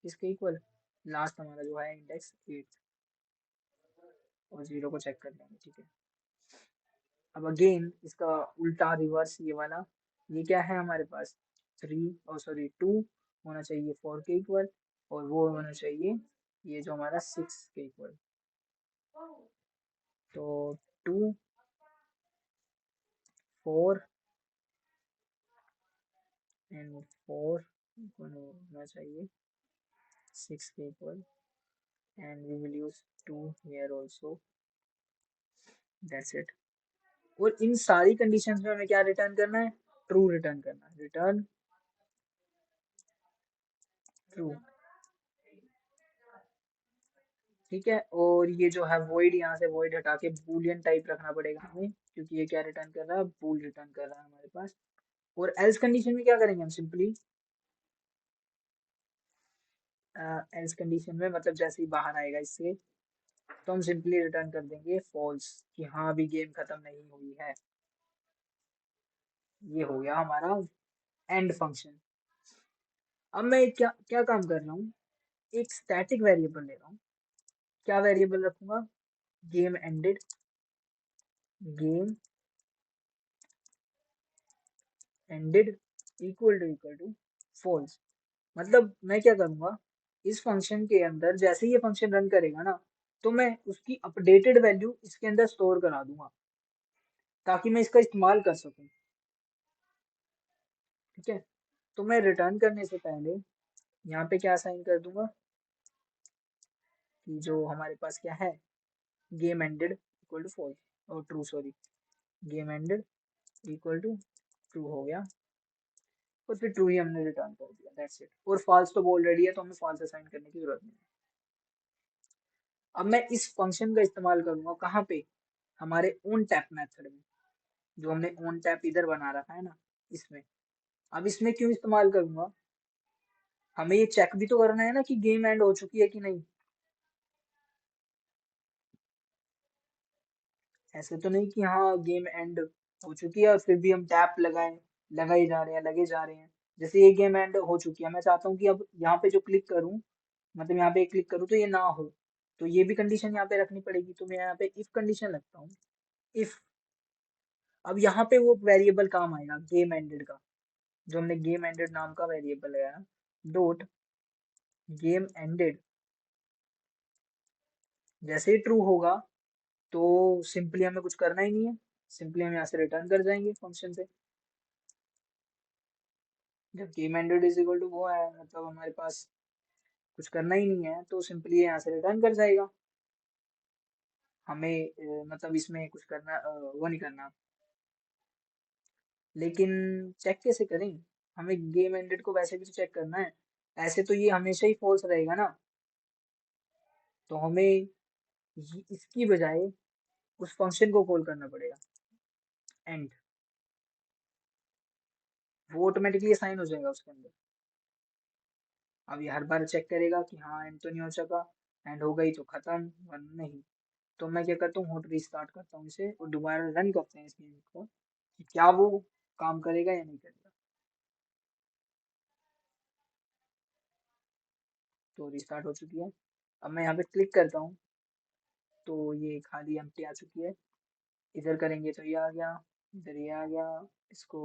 [SPEAKER 1] किसके इक्वल, लास्ट हमारा जो है इंडेक्स 8। और 0 को चेक कर लेंगे, ठीक है। अब अगेन इसका उल्टा रिवर्स ये वाला, ये क्या है हमारे पास, 3 और सॉरी 2 होना चाहिए 4 के इक्वल, और वो होना चाहिए ये जो हमारा 6 के इक्वल। तो 2 4 एंड 4 होना चाहिए 6 के equal, and we will use 2 here also, that's it. और इन सारी कंडीशंस में हमें क्या रिटर्न करना है, ट्रू रिटर्न करना है, रिटर्न ट्रू। ठीक है। और ये जो है void, यहाँ से void हटा के boolean टाइप रखना पड़ेगा हमें, क्योंकि ये क्या रिटर्न कर रहा है, bool रिटर्न कर रहा है हमारे पास। और else कंडीशन में क्या करेंगे हम, सिंपली else कंडीशन में मतलब जैसे ही बाहर आएगा इससे, तो हम सिंपली रिटर्न कर देंगे फॉल्स, कि हाँ अभी गेम खत्म नहीं हुई है। ये हो गया हमारा एंड फंक्शन। अब मैं क्या क्या काम कर रहा हूँ, एक स्टैटिक वेरिएबल ले रहा हूँ। क्या वेरिएबल रखूंगा, game ended, game ended equal to false. मतलब मैं क्या करूंगा, इस फंक्शन के अंदर जैसे ही ये फंक्शन रन करेगा ना, तो मैं उसकी अपडेटेड वैल्यू इसके अंदर स्टोर करा दूंगा, ताकि मैं इसका इस्तेमाल कर सकूं। ठीक है। तो मैं रिटर्न करने से पहले यहाँ पे क्या साइन कर दूंगा, कि जो हमारे पास क्या है, game ended equal to false, और true sorry, game ended equal to true हो गया। और फिर ट्रू ही हमने रिटर्न कर दिया, दैट्स इट। और फॉल्स तो ऑलरेडी है, तो हमें फॉल्स असाइन करने की जरूरत नहीं है। अब मैं इस फंक्शन का इस्तेमाल करूंगा कहाँ पे, हमारे ओन टैप मेथड में, जो हमने ओन टैप इधर बना रखा है ना, इसमें। अब इसमें क्यों इस्तेमाल करूंगा, हमें ये चेक भी तो करना है ना कि गेम एंड हो चुकी है कि नहीं। ऐसे तो नहीं कि हाँ गेम एंड हो चुकी है और फिर भी हम टैप लगाए, लगाए जा रहे हैं, लगे जा रहे हैं। जैसे ये गेम एंड हो चुकी है, मैं चाहता हूँ कि अब यहाँ पे जो क्लिक करूँ, मतलब यहाँ पे क्लिक करूँ तो ये ना हो, तो ये भी कंडीशन यहाँ पे रखनी पड़ेगी। तो मैं यहाँ पे इफ कंडीशन लगता हूँ, इफ। अब यहाँ पे वो वेरिएबल काम आएगा गेम एंडेड का, जो हमने गेम एंडेड नाम का वेरिएबल लगाया, डॉट गेम एंडेड। जैसे ही ट्रू होगा, तो सिंपली हमें कुछ करना ही नहीं है, सिंपली हम यहाँ से रिटर्न कर जाएंगे फंक्शन से। जब game ended is equal to वो है, मतलब हमारे पास कुछ करना ही नहीं है, तो सिंपली यहाँ से रिटर्न कर जाएगा। हमें मतलब इसमें कुछ करना वो नहीं करना। लेकिन चेक कैसे करें, हमें गेम एंडेड को वैसे भी तो चेक करना है, ऐसे तो ये हमेशा ही फॉल्स रहेगा ना। तो हमें इसकी बजाय उस फंक्शन को कॉल करना पड़ेगा, एंड। वो ऑटोमेटिकली असाइन हो जाएगा उसके अंदर। अब ये हर बार चेक करेगा कि हाँ एंड तो नहीं हो सका, एंड हो गई तो खत्म, वरना नहीं। तो मैं क्या करता हूँ, हॉट रीस्टार्ट करता हूँ इसे, और दोबारा रन करते हैं इस गेम को, कि क्या वो काम करेगा या नहीं करेगा। तो रिस्टार्ट हो चुकी है। अब मैं यहाँ पे क्लिक करता हूँ, तो ये खाली एम्प्टी आ चुकी है। इधर करेंगे तो ये आ गया, इधर ये आ गया। इसको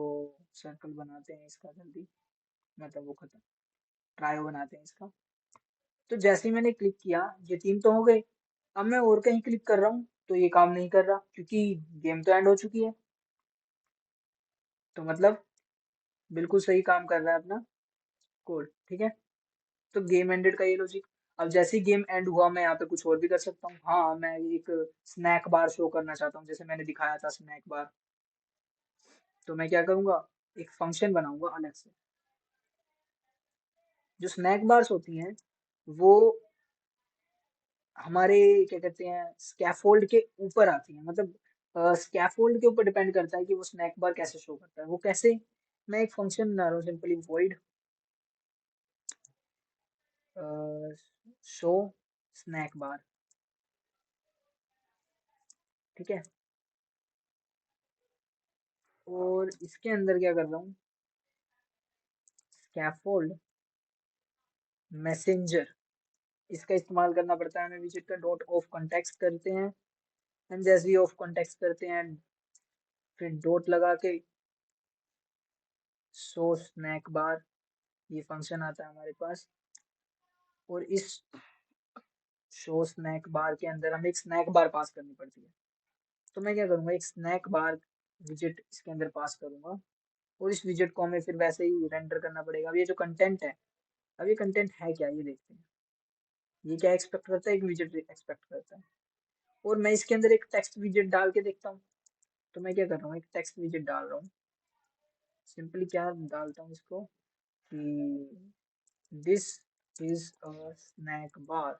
[SPEAKER 1] सर्कल बनाते हैं इसका जल्दी, मतलब वो खत्म, ट्रायो बनाते हैं इसका। तो जैसे ही मैंने क्लिक किया, ये तीन तो हो गए। अब मैं और कहीं क्लिक कर रहा हूँ, तो ये काम नहीं कर रहा, क्योंकि गेम तो एंड हो चुकी है। तो मतलब बिल्कुल सही काम कर रहा है अपना कोड। ठीक है। तो गेम एंडेड का ये लॉजिक। अब जैसे ही गेम एंड हुआ, मैं यहाँ पे कुछ और भी कर सकता हूँ। हाँ, मैं एक स्नैक बार शो करना चाहता हूँ, जैसे मैंने दिखाया था स्नैक बार। तो मैं क्या करूंगा, एक फंक्शन बनाऊंगा अलग से। जो स्नैक बार्स होती हैं, वो हमारे क्या कहते हैं, स्कैफोल्ड के ऊपर आती है। मतलब स्कैफोल्ड के ऊपर डिपेंड करता है कि वो स्नैक बार कैसे शो करता है। वो कैसे, मैं एक फंक्शन बना रहा हूँ, simply void show snack bar. ठीक है। और इसके अंदर क्या कर रहा हूँ, स्कैफोल्ड मैसेंजर, इसका इस्तेमाल करना पड़ता है हमें विजिट का। डॉट ऑफ कॉन्टेक्स्ट करते हैं, एंड जैसे ही ऑफ कॉन्टेक्स्ट करते हैं, फिर डॉट लगा के शो स्नैक बार, ये फंक्शन आता है हमारे पास। और इस शो स्नैक बार के अंदर हमें एक स्नैक बार पास करनी पड़ती है। तो मैं क्या करूंगा, एक स्नैक बार विजिट इसके अंदर पास करूंगा, और इस विजिट को हमें फिर वैसे ही रेंडर करना पड़ेगा। अब ये जो कंटेंट है, अब ये कंटेंट है क्या, ये देखते हैं। ये क्या एक्सपेक्ट करता है, एक विजिट एक्सपेक्ट करता है। और मैं इसके अंदर एक टेक्स्ट विजिट डाल के देखता हूँ। तो मैं क्या कर रहा हूँ, एक टेक्स्ट विजिट डाल रहा हूँ। सिंपली क्या डालता हूँ इसको, कि this is a snack bar.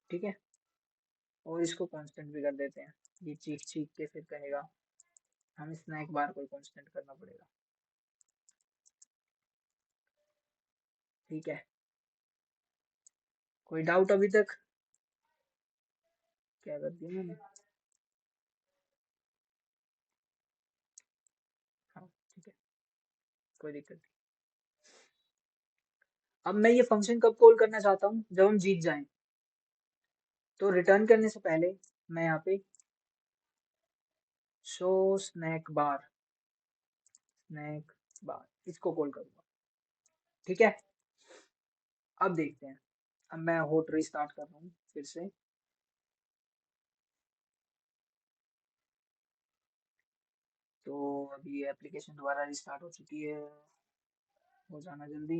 [SPEAKER 1] ठीक है, और इसको कांस्टेंट भी कर देते हैं। ये चीख चीख के फिर कहेगा, हमें स्नैक बार को कांस्टेंट करना पड़ेगा। ठीक है, कोई डाउट अभी तक? क्या कर दिया मैंने? हाँ ठीक है, कोई दिक्कत नहीं। अब मैं ये फंक्शन कब कॉल करना चाहता हूँ, जब हम जीत जाएं। तो रिटर्न करने से पहले मैं यहाँ पे शो स्नैक बार इसको कॉल करूंगा। ठीक है, अब देखते हैं। अब मैं होट रीस्टार्ट कर रहा हूँ फिर से। तो अभी एप्लीकेशन दोबारा रिस्टार्ट हो चुकी है, हो जाना जल्दी।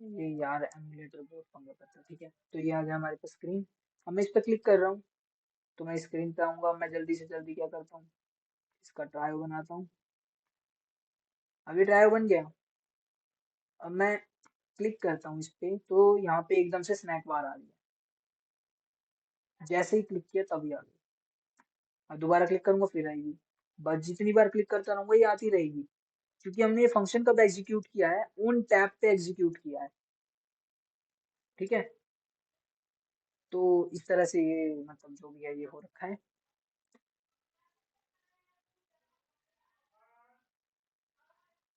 [SPEAKER 1] ये यार एमुलेटर बहुत पंगा करता है। ठीक है, तो ये आ गया हमारे पास स्क्रीन। अब मैं इस पर क्लिक कर रहा हूँ, तो मैं स्क्रीन पे आऊंगा। मैं जल्दी से जल्दी क्या करता हूँ, इसका ट्रायो बनाता हूँ। अभी ट्रायो बन गया। अब मैं क्लिक करता हूँ इस पे, तो यहाँ पे एकदम से स्नैक बार आ रही है। जैसे ही क्लिक किया तभी आ गई। अब दोबारा क्लिक करूंगा फिर आएगी। बस जितनी बार क्लिक करता रहूंगा ये आती रहेगी, क्योंकि हमने ये फंक्शन कब एग्जीक्यूट किया है, उन टैब पे एग्जीक्यूट किया है। ठीक है, तो इस तरह से ये मतलब जो भी है ये हो रखा है।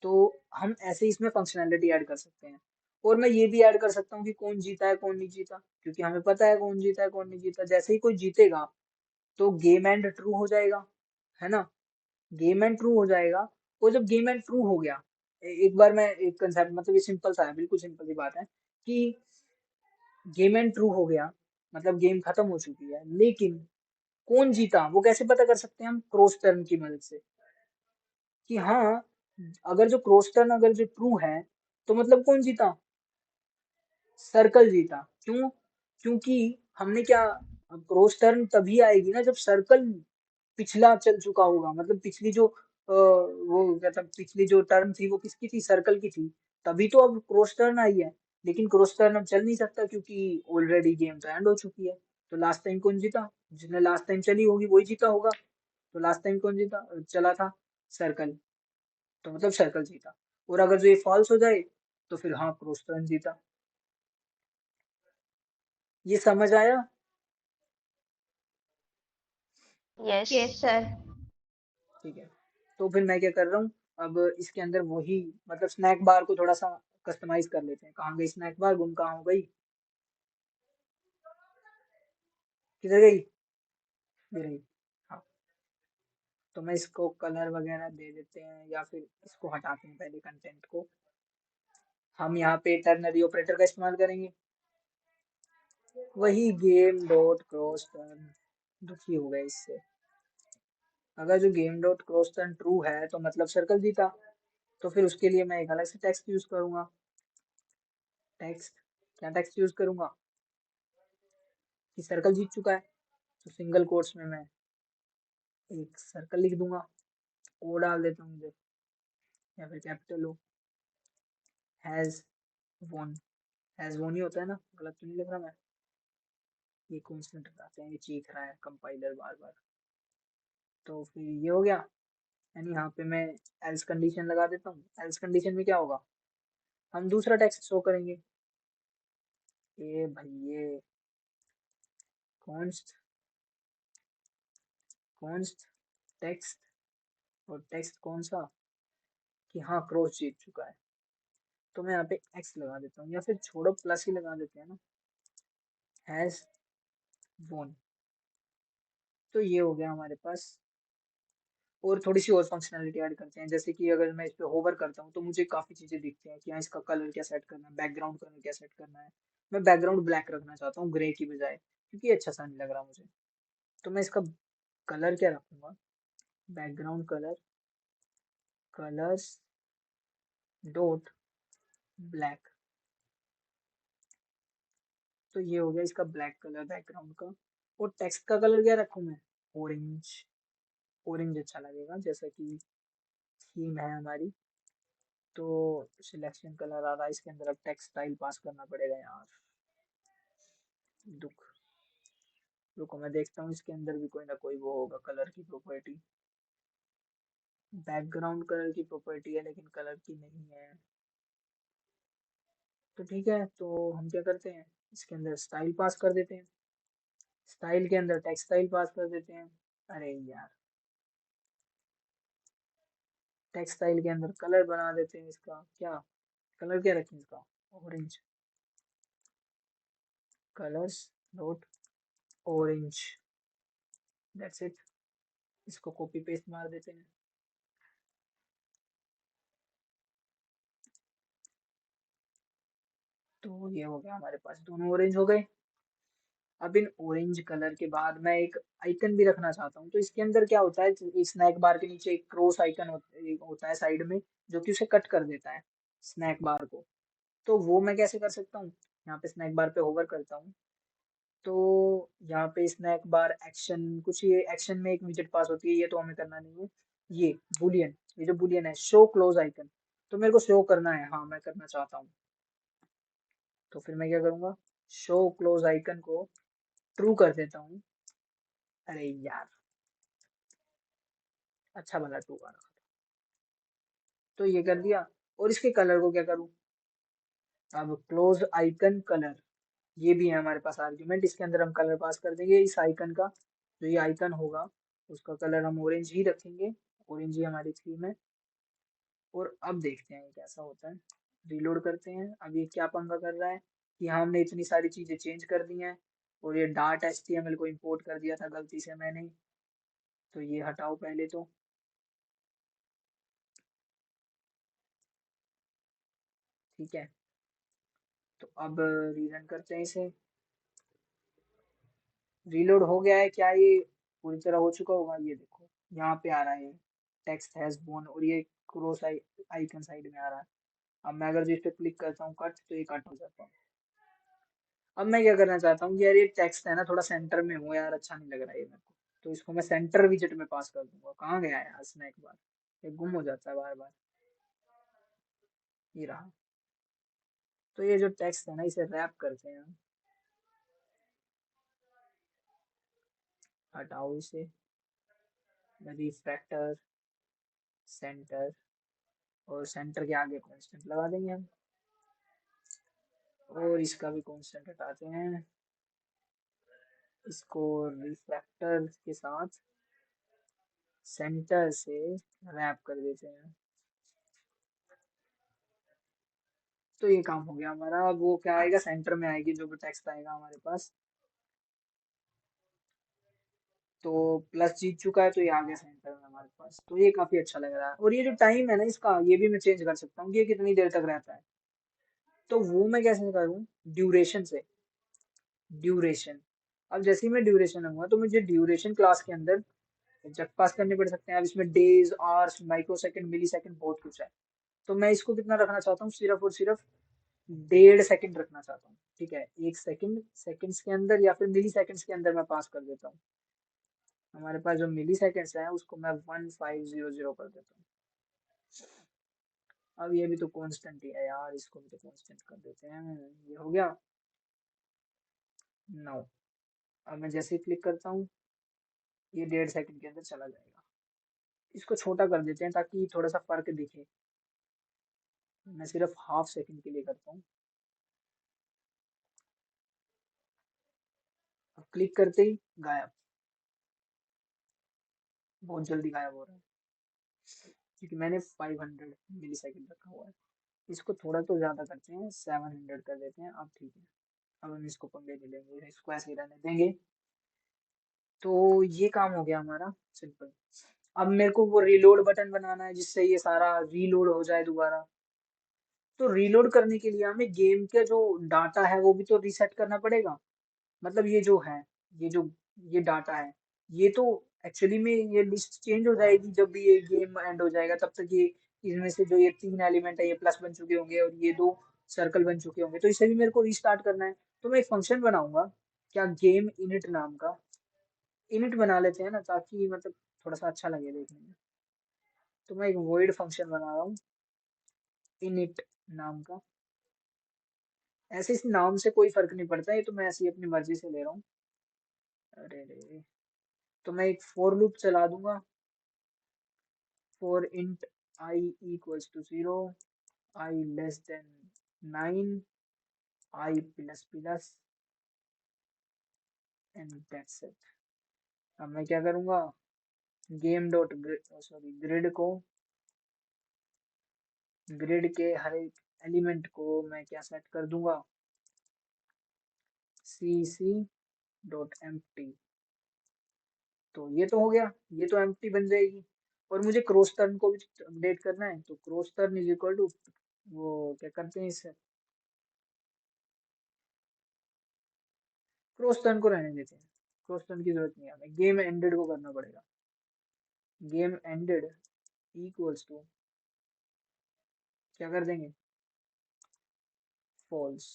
[SPEAKER 1] तो हम ऐसे इसमें फंक्शनैलिटी ऐड कर सकते हैं। और मैं ये भी ऐड कर सकता हूँ कि कौन जीता है कौन नहीं जीता, क्योंकि हमें पता है कौन जीता है कौन नहीं जीता। जैसे ही कोई जीतेगा तो गेम एंड ट्रू हो जाएगा, है ना। गेम एंड ट्रू हो जाएगा। और जब गेम एंड ट्रू हो गया, एक बार मैं एक कंसेप्ट, मतलब ये सिंपल सा है, बिल्कुल सिंपल सी बात है कि गेम एंड ट्रू हो गया मतलब गेम खत्म हो चुकी है। लेकिन कौन जीता वो कैसे पता कर सकते हैं हम, क्रॉस टर्न की मदद से। कि हाँ, अगर जो क्रॉस टर्न अगर जो ट्रू है, तो मतलब कौन जीता, सर्कल जीता। क्यों? क्योंकि हमने क्या, क्रॉस टर्न तभी आएगी ना जब सर्कल पिछला चल चुका होगा। मतलब पिछली जो वो क्या था, पिछली जो टर्न थी वो किसकी थी, सर्कल की थी। तभी तो अब क्रॉस टर्न आई है। लेकिन क्रॉस टर्न अब चल नहीं सकता, क्योंकि ऑलरेडी गेम तो एंड हो चुकी है। तो लास्ट टाइम कौन जीता, जिसने लास्ट टाइम चली होगी वही जीता होगा। तो लास्ट टाइम कौन जीता चला था, सर्कल। तो मतलब सर्कल जीता। और अगर जो ये फॉल्स हो जाए तो फिर हाँ क्रॉस टर्न जीता। ये समझ आया?
[SPEAKER 2] यस।
[SPEAKER 3] Yes sir.
[SPEAKER 1] ठीक है, तो फिर मैं क्या कर रहा हूँ, अब इसके अंदर वही मतलब स्नैक बार को थोड़ा सा कस्टमाइज कर लेते हैं। कहाँ गई स्नैक बार, गुम कहाँ हो गई, किधर गई, ये रही। हाँ, तो मैं इसको कलर वगैरह दे देते हैं, या फिर इसको हटाते हैं पहले कंटेंट को। हम यहाँ पे टर्नरी ऑपरेटर का इस्तेमाल करेंगे, वही गेम डॉट क्रॉस टर्न। दुखी हो गए इससे। अगर जो game dot cross turn true है तो मतलब सर्कल जीता। तो फिर उसके लिए मैं एक अलग से टेक्स्ट यूज करूंगा। टेक्स्ट, क्या टेक्स्ट यूज करूंगा, कि सर्कल जीत चुका है। तो सिंगल कोट्स में मैं एक सर्कल लिख दूंगा, ओ डाल देता हूँ मुझे, या फिर capital O, has won. Has won ही होता है ना, गलत तो नहीं लिख रहा मैं। ये कॉन्स्टेंट बताते हैं, ये चीख रहा है कंपाइलर बार बार। तो फिर ये हो गया। यानी यहाँ पे मैं एल्स कंडीशन लगा देता हूँ। एल्स कंडीशन में क्या होगा, हम दूसरा टेक्स्ट शो करेंगे। ये भाई ये कॉन्स्ट कॉन्स्ट टेक्स्ट, और टेक्स्ट कौन सा, कि हाँ क्रॉस जीत चुका है। तो मैं यहाँ पे एक्स लगा देता हूँ, या फिर छोड़ो प्लस ही लगा देते हैं ना, हैज वोन। तो ये हो गया हमारे पास। और थोड़ी सी और फंक्शनैलिटी ऐड करते हैं, जैसे कि अगर मैं इस पे होवर करता हूँ तो मुझे काफी चीजें दिखती हैं कि हाँ इसका कलर क्या सेट करना है, बैकग्राउंड कलर क्या सेट करना है। मैं बैकग्राउंड ब्लैक रखना चाहता हूँ ग्रे की बजाय, क्योंकि ये अच्छा सा नहीं लग रहा मुझे। तो मैं इसका कलर क्या रखूंगा, background colour, colours dot black. तो ये हो गया इसका ब्लैक कलर बैकग्राउंड का। और टेक्स्ट का कलर क्या रखूँ मैं, ऑरेंज। ऑरेंज अच्छा लगेगा, जैसा कि थीम है हमारी। तो सिलेक्शन कलर आ रहा है, इसके अंदर अब टेक्स्ट स्टाइल पास करना पड़ेगा यार। दुख। रुको मैं देखता हूँ इसके अंदर भी कोई ना कोई वो होगा कलर की प्रॉपर्टी। बैकग्राउंड कलर की प्रॉपर्टी है लेकिन कलर की नहीं है। तो ठीक है, तो हम क्या करते हैं, इसके अंदर स्टाइल पास कर देते हैं, स्टाइल के अंदर टेक्स्ट स्टाइल पास कर देते हैं। अरे यार, टेक्स्ट स्टाइल के अंदर कलर बना देते हैं, इसका क्या कलर क्या रखें इसका, orange. Colours dot orange, that's it. इसको कॉपी पेस्ट मार देते हैं। तो ये हो गया, हमारे पास दोनों ऑरेंज हो गए। अब इन ऑरेंज कलर के बाद मैं एक आइकन भी रखना चाहता हूँ। तो इसके अंदर क्या होता है, स्नैक बार के नीचे एक क्रॉस आइकन होता है साइड में, जो कि उसे कट कर देता है, स्नैक बार को। तो वो मैं कैसे कर सकता हूँ, यहाँ पे स्नैक बार पे होवर करता हूँ, तो यहाँ पे स्नैक बार एक्शन, कुछ ये एक्शन में एक विजेट पास होती है, ये तो हमें करना नहीं है। ये बुलियन, ये जो बुलियन है, शो क्लोज आइकन, तो मेरे को शो करना है, हाँ मैं करना चाहता हूँ। तो फिर मैं क्या करूंगा, शो क्लोज आइकन को ट्रू कर देता हूँ। अरे यार, अच्छा भला ट्रू आ रहा। तो ये कर दिया। और इसके कलर को क्या करूँ, अब क्लोज आइकन कलर, ये भी है हमारे पास आर्ग्यूमेंट, इसके अंदर हम कलर पास कर देंगे इस आइकन का। जो ये आइकन होगा उसका कलर हम ऑरेंज ही रखेंगे, ऑरेंज ही हमारी थीम है। और अब देखते हैं ये कैसा होता है। रीलोड करते हैं। अब ये क्या पंगा कर रहा है कि हाँ, हमने इतनी सारी चीजें चेंज कर दी हैं, और ये डार्ट एचटीएमएल को इंपोर्ट कर दिया था गलती से मैंने। तो ये हटाओ पहले तो। ठीक है, तो अब रीरन करते हैं इसे। रीलोड हो गया है क्या, ये पूरी तरह हो चुका होगा, ये देखो यहाँ पे आ रहा है टेक्स्ट हैज बोन, और ये क्रॉस आइकन साइड में आ रहा है। अब मैं अगर जो इस पे क्लिक करता हूँ कट, तो ये कट हो जाता है। अब मैं क्या करना चाहता हूँ कि यार ये टेक्स्ट है ना, थोड़ा सेंटर में हो यार, अच्छा नहीं लग रहा है ये मेरे को। तो इसको मैं सेंटर विजेट में पास कर दूंगा। कहाँ गया है यार स्नैक बार, ये गुम हो जाता है बार बार। ये रहा। तो ये जो टेक्स्ट है ना, इसे रैप करते हैं हम। हटाओ इसे, रिफ्रैक्टर, सेंटर, और सेंटर के आगे कांस्टेंट लगा देंगे हम। और इसका भी कांस्टेंट हटाते हैं, इसको रिफ्रैक्टर के साथ सेंटर से रैप कर देते हैं। तो ये काम हो गया हमारा। अब वो क्या आएगा, सेंटर में आएगी जो भी टेक्स्ट आएगा हमारे पास। तो प्लस जीत चुका है, तो ये आ गया सेंटर में हमारे पास। तो ये काफी अच्छा लग रहा है। और ये जो टाइम है ना इसका, ये भी मैं चेंज कर सकता हूँ कि ये कितनी देर तक रहता है। तो वो मैं कैसे करूँ, ड्यूरेशन से। ड्यूरेशन, अब जैसे ही मैं ड्यूरेशन लूंगा, तो मुझे ड्यूरेशन क्लास के अंदर जग पास करने पड़ सकते हैं। अब इसमें डेज, आवर्स, माइक्रो सेकंड, मिली सेकंड, बहुत कुछ है। तो मैं इसको कितना रखना चाहता हूँ, सिर्फ और सिर्फ 1.5 सेकंड रखना चाहता हूँ। ठीक है, 1 सेकंड, सेकंड्स के अंदर या फिर मिली सेकंड्स के अंदर मैं पास कर देता हूँ। हमारे पास जो मिली सेकंड्स है उसको मैं 1500 कर देता हूँ। अब ये भी तो कांस्टेंट ही है यार, इसको भी तो कांस्टेंट कर देते हैं। ये हो गया 9। अब मैं जैसे ही क्लिक करता हूँ, ये 1.5 सेकंड के अंदर चला जाएगा। इसको छोटा कर देते हैं ताकि थोड़ा सा फर्क दिखे। मैं सिर्फ हाफ सेकंड के लिए करता हूँ। अब क्लिक करते ही गायब, बहुत जल्दी गायब हो रहा है, क्योंकि मैंने 500 मिली सेकंड रखा हुआ है। इसको थोड़ा तो ज्यादा करते हैं, 700 कर देते हैं। अब ठीक है, अब हम इसको पंगे नहीं लेंगे, इसको ऐसे ही रहने देंगे। तो ये काम हो गया हमारा सिंपल। अब मेरे को वो रीलोड बटन बनाना है जिससे ये सारा रीलोड हो जाए दोबारा। तो रीलोड करने के लिए हमें गेम का जो डाटा है वो भी तो रीसेट करना पड़ेगा। मतलब ये जो है, ये जो ये डाटा है, ये तो एक्चुअली में ये लिस्ट चेंज हो जाएगी जब भी ये गेम एंड हो जाएगा। तब तक ये इनमें से जो ये 3 एलिमेंट है ये प्लस बन चुके होंगे, और ये 2 सर्कल बन चुके होंगे। तो इसे भी मेरे को रीस्टार्ट करना है। तो मैं एक फंक्शन बनाऊंगा, क्या गेम इनिट नाम का। इनिट बना लेते हैं ना, ताकि मतलब थोड़ा सा अच्छा लगे देखने में। तो मैं एक वॉइड फंक्शन बना रहा हूँ, इनिट नाम का। ऐसे इस नाम से कोई फर्क नहीं पड़ता, ये तो मैं ऐसी अपनी मर्जी से ले रहा हूँ। अरे रे, तो मैं एक फॉर लूप चला दूंगा। For int I equals to 0, I less than 9, I plus plus, and that's it. अब मैं क्या करूंगा, गेम डॉट सॉरी ग्रिड को, ग्रिड के हर एक एलिमेंट को मैं क्या सेट कर दूंगा, सी सी डॉट एम्प्टी। तो ये तो हो गया, ये तो एम्प्टी बन जाएगी। और मुझे क्रॉस टर्न को भी अपडेट करना है, तो cross turn is equal to, वो क्या करते हैं इसे, क्रॉस टर्न को रहने देते हैं, क्रॉस टर्न की जरूरत नहीं है हमें, गेम एंडेड को करना पड़ेगा। गेम एंडेड इक्वल्स टू, क्या कर देंगे, फॉल्स।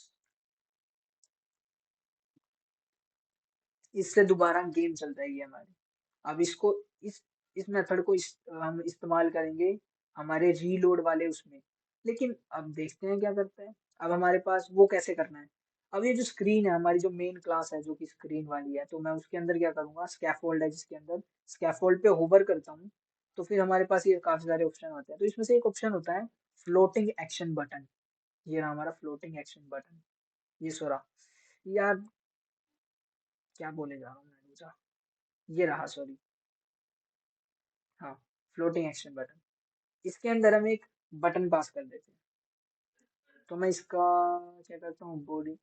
[SPEAKER 1] इससे दोबारा गेम चल जाएगी हमारी। अब इसको, इस इस मेथड को हम इस्तेमाल करेंगे हमारे रीलोड वाले उसमें। लेकिन अब देखते हैं क्या करते हैं। अब हमारे पास वो कैसे करना है। अब ये जो स्क्रीन है हमारी, जो मेन क्लास है जो कि स्क्रीन वाली है, तो मैं उसके अंदर क्या करूंगा, स्कैफोल्ड है जिसके अंदर, स्कैफोल्ड पे होवर करता हूँ। तो फिर हमारे पास ये काफी सारे ऑप्शन होते हैं, तो इसमें से एक ऑप्शन होता है फ्लोटिंग एक्शन बटन। ये रहा हमारा फ्लोटिंग एक्शन बटन। ये सोरा यार, क्या बोले जा रहा हूँ मैं, रुक, ये रहा, सॉरी, हाँ, फ्लोटिंग एक्शन बटन। इसके अंदर हम एक बटन पास कर देते हैं। तो मैं इसका क्या करता हूँ, बॉडी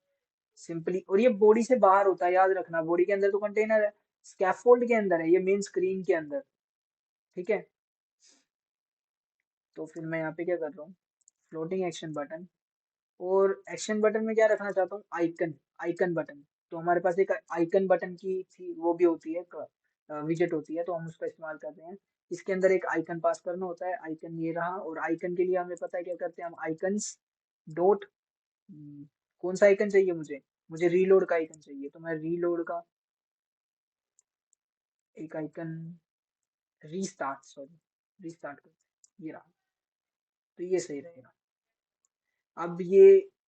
[SPEAKER 1] सिंपली, और ये बॉडी से बाहर होता है, याद रखना, बॉडी के अंदर तो कंटेनर है, स्कैफोल्ड के अंदर है, ये मेन स्क्रीन के अंदर। ठीक है, तो फिर मैं यहाँ पे क्या कर रहा हूँ, फ्लोटिंग एक्शन बटन। और एक्शन बटन में क्या रखना चाहता हूँ, आइकन, आइकन बटन। तो हमारे पास एक आइकन बटन की थी, वो भी होती है, विजेट होती है, तो हम उसका इस्तेमाल करते हैं। इसके अंदर एक आइकन पास करना होता है, आइकन ये रहा। और आइकन के लिए हमें पता है क्या करते हैं हम, आइकन्स डॉट, कौन सा आइकन चाहिए मुझे, मुझे रीलोड का आइकन चाहिए, तो मैं रीलोड का एक आइकन, रीस्टार्ट, सॉरी, रीस्टार्ट करते हैं, ये रहा। तो ये सही रहेगा। अब ये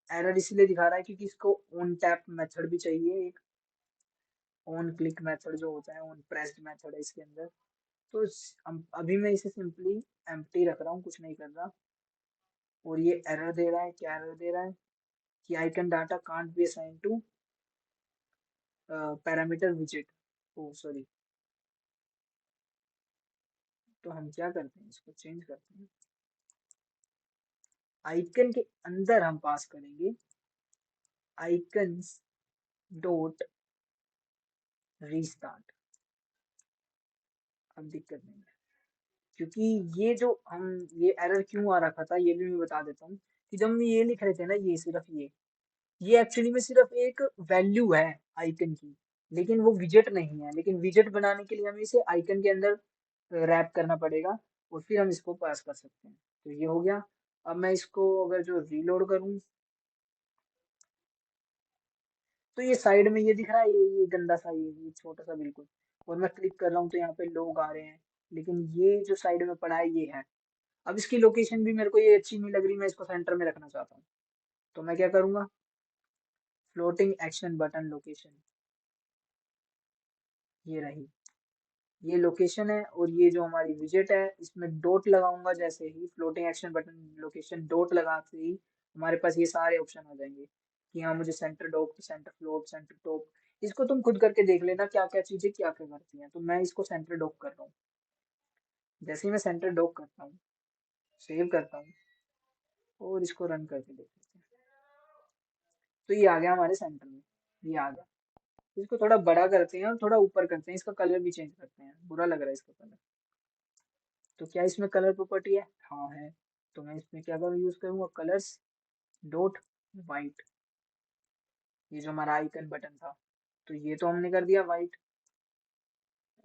[SPEAKER 1] एरर इसलिए दिखा रहा है क्योंकि इसको ऑन टैप मेथड भी चाहिए, एक ऑन क्लिक मेथड जो होता है, ऑन प्रेस्ड मेथड है इसके अंदर। तो अभी मैं इसे सिंपली एम्प्टी रख रहा हूँ, कुछ नहीं कर रहा। और ये एरर दे रहा है, क्या एरर दे रहा है, कि icon data can't be assign to parameter विजेट। ओ सॉरी, तो हम क्या करते हैं, इसको चेंज करते हैं। आइकन के अंदर हम पास करेंगे आइकन्स डॉट रीस्टार्ट। अब दिक्कत नहीं है, क्योंकि ये जो हम, ये एरर क्यों आ रखा था ये भी मैं बता देता हूँ। कि जब हम ये लिख रहे थे ना, ये सिर्फ ये एक्चुअली में सिर्फ एक वैल्यू है आइकन की, लेकिन वो विजेट नहीं है। लेकिन विजेट बनाने के लिए हमें इसे आइकन के अंदर रैप करना पड़ेगा, और फिर हम इसको पास कर सकते हैं। तो ये हो गया। अब मैं इसको अगर जो रीलोड करूँ, तो ये साइड में ये दिख रहा है, ये गंदा सा, ये छोटा सा बिल्कुल। और मैं क्लिक कर रहा हूँ तो यहाँ पे लोग आ रहे हैं, लेकिन ये जो साइड में पड़ा है ये है। अब इसकी लोकेशन भी मेरे को ये अच्छी नहीं लग रही, मैं इसको सेंटर में रखना चाहता हूँ। तो मैं क्या करूंगा, फ्लोटिंग एक्शन बटन लोकेशन, ये रही, ये लोकेशन है। और ये जो हमारी विजेट है इसमें डॉट लगाऊंगा, जैसे ही floating action button location dot लगाते ही हमारे पास ये सारे ऑप्शन आ जाएंगे, कि हाँ मुझे centre dot, centre float, centre top. इसको तुम खुद करके देख लेना क्या क्या चीजें क्या क्या करती हैं। तो मैं इसको सेंटर डॉक कर रहा हूँ। जैसे ही मैं सेंटर डॉक करता हूँ, सेव करता हूँ, और इसको रन करके देख लेते हैं, तो ये आ गया हमारे सेंटर में, ये आ गया। इसको थोड़ा बड़ा करते हैं और थोड़ा ऊपर करते हैं, इसका कलर भी चेंज करते हैं, बुरा लग रहा है इसका कलर। तो क्या इसमें कलर प्रॉपर्टी है, हाँ है। तो मैं इसमें क्या करूँ, यूज करूंगा कलर्स डॉट वाइट, ये जो हमारा आइकन बटन था, तो ये तो हमने कर दिया वाइट।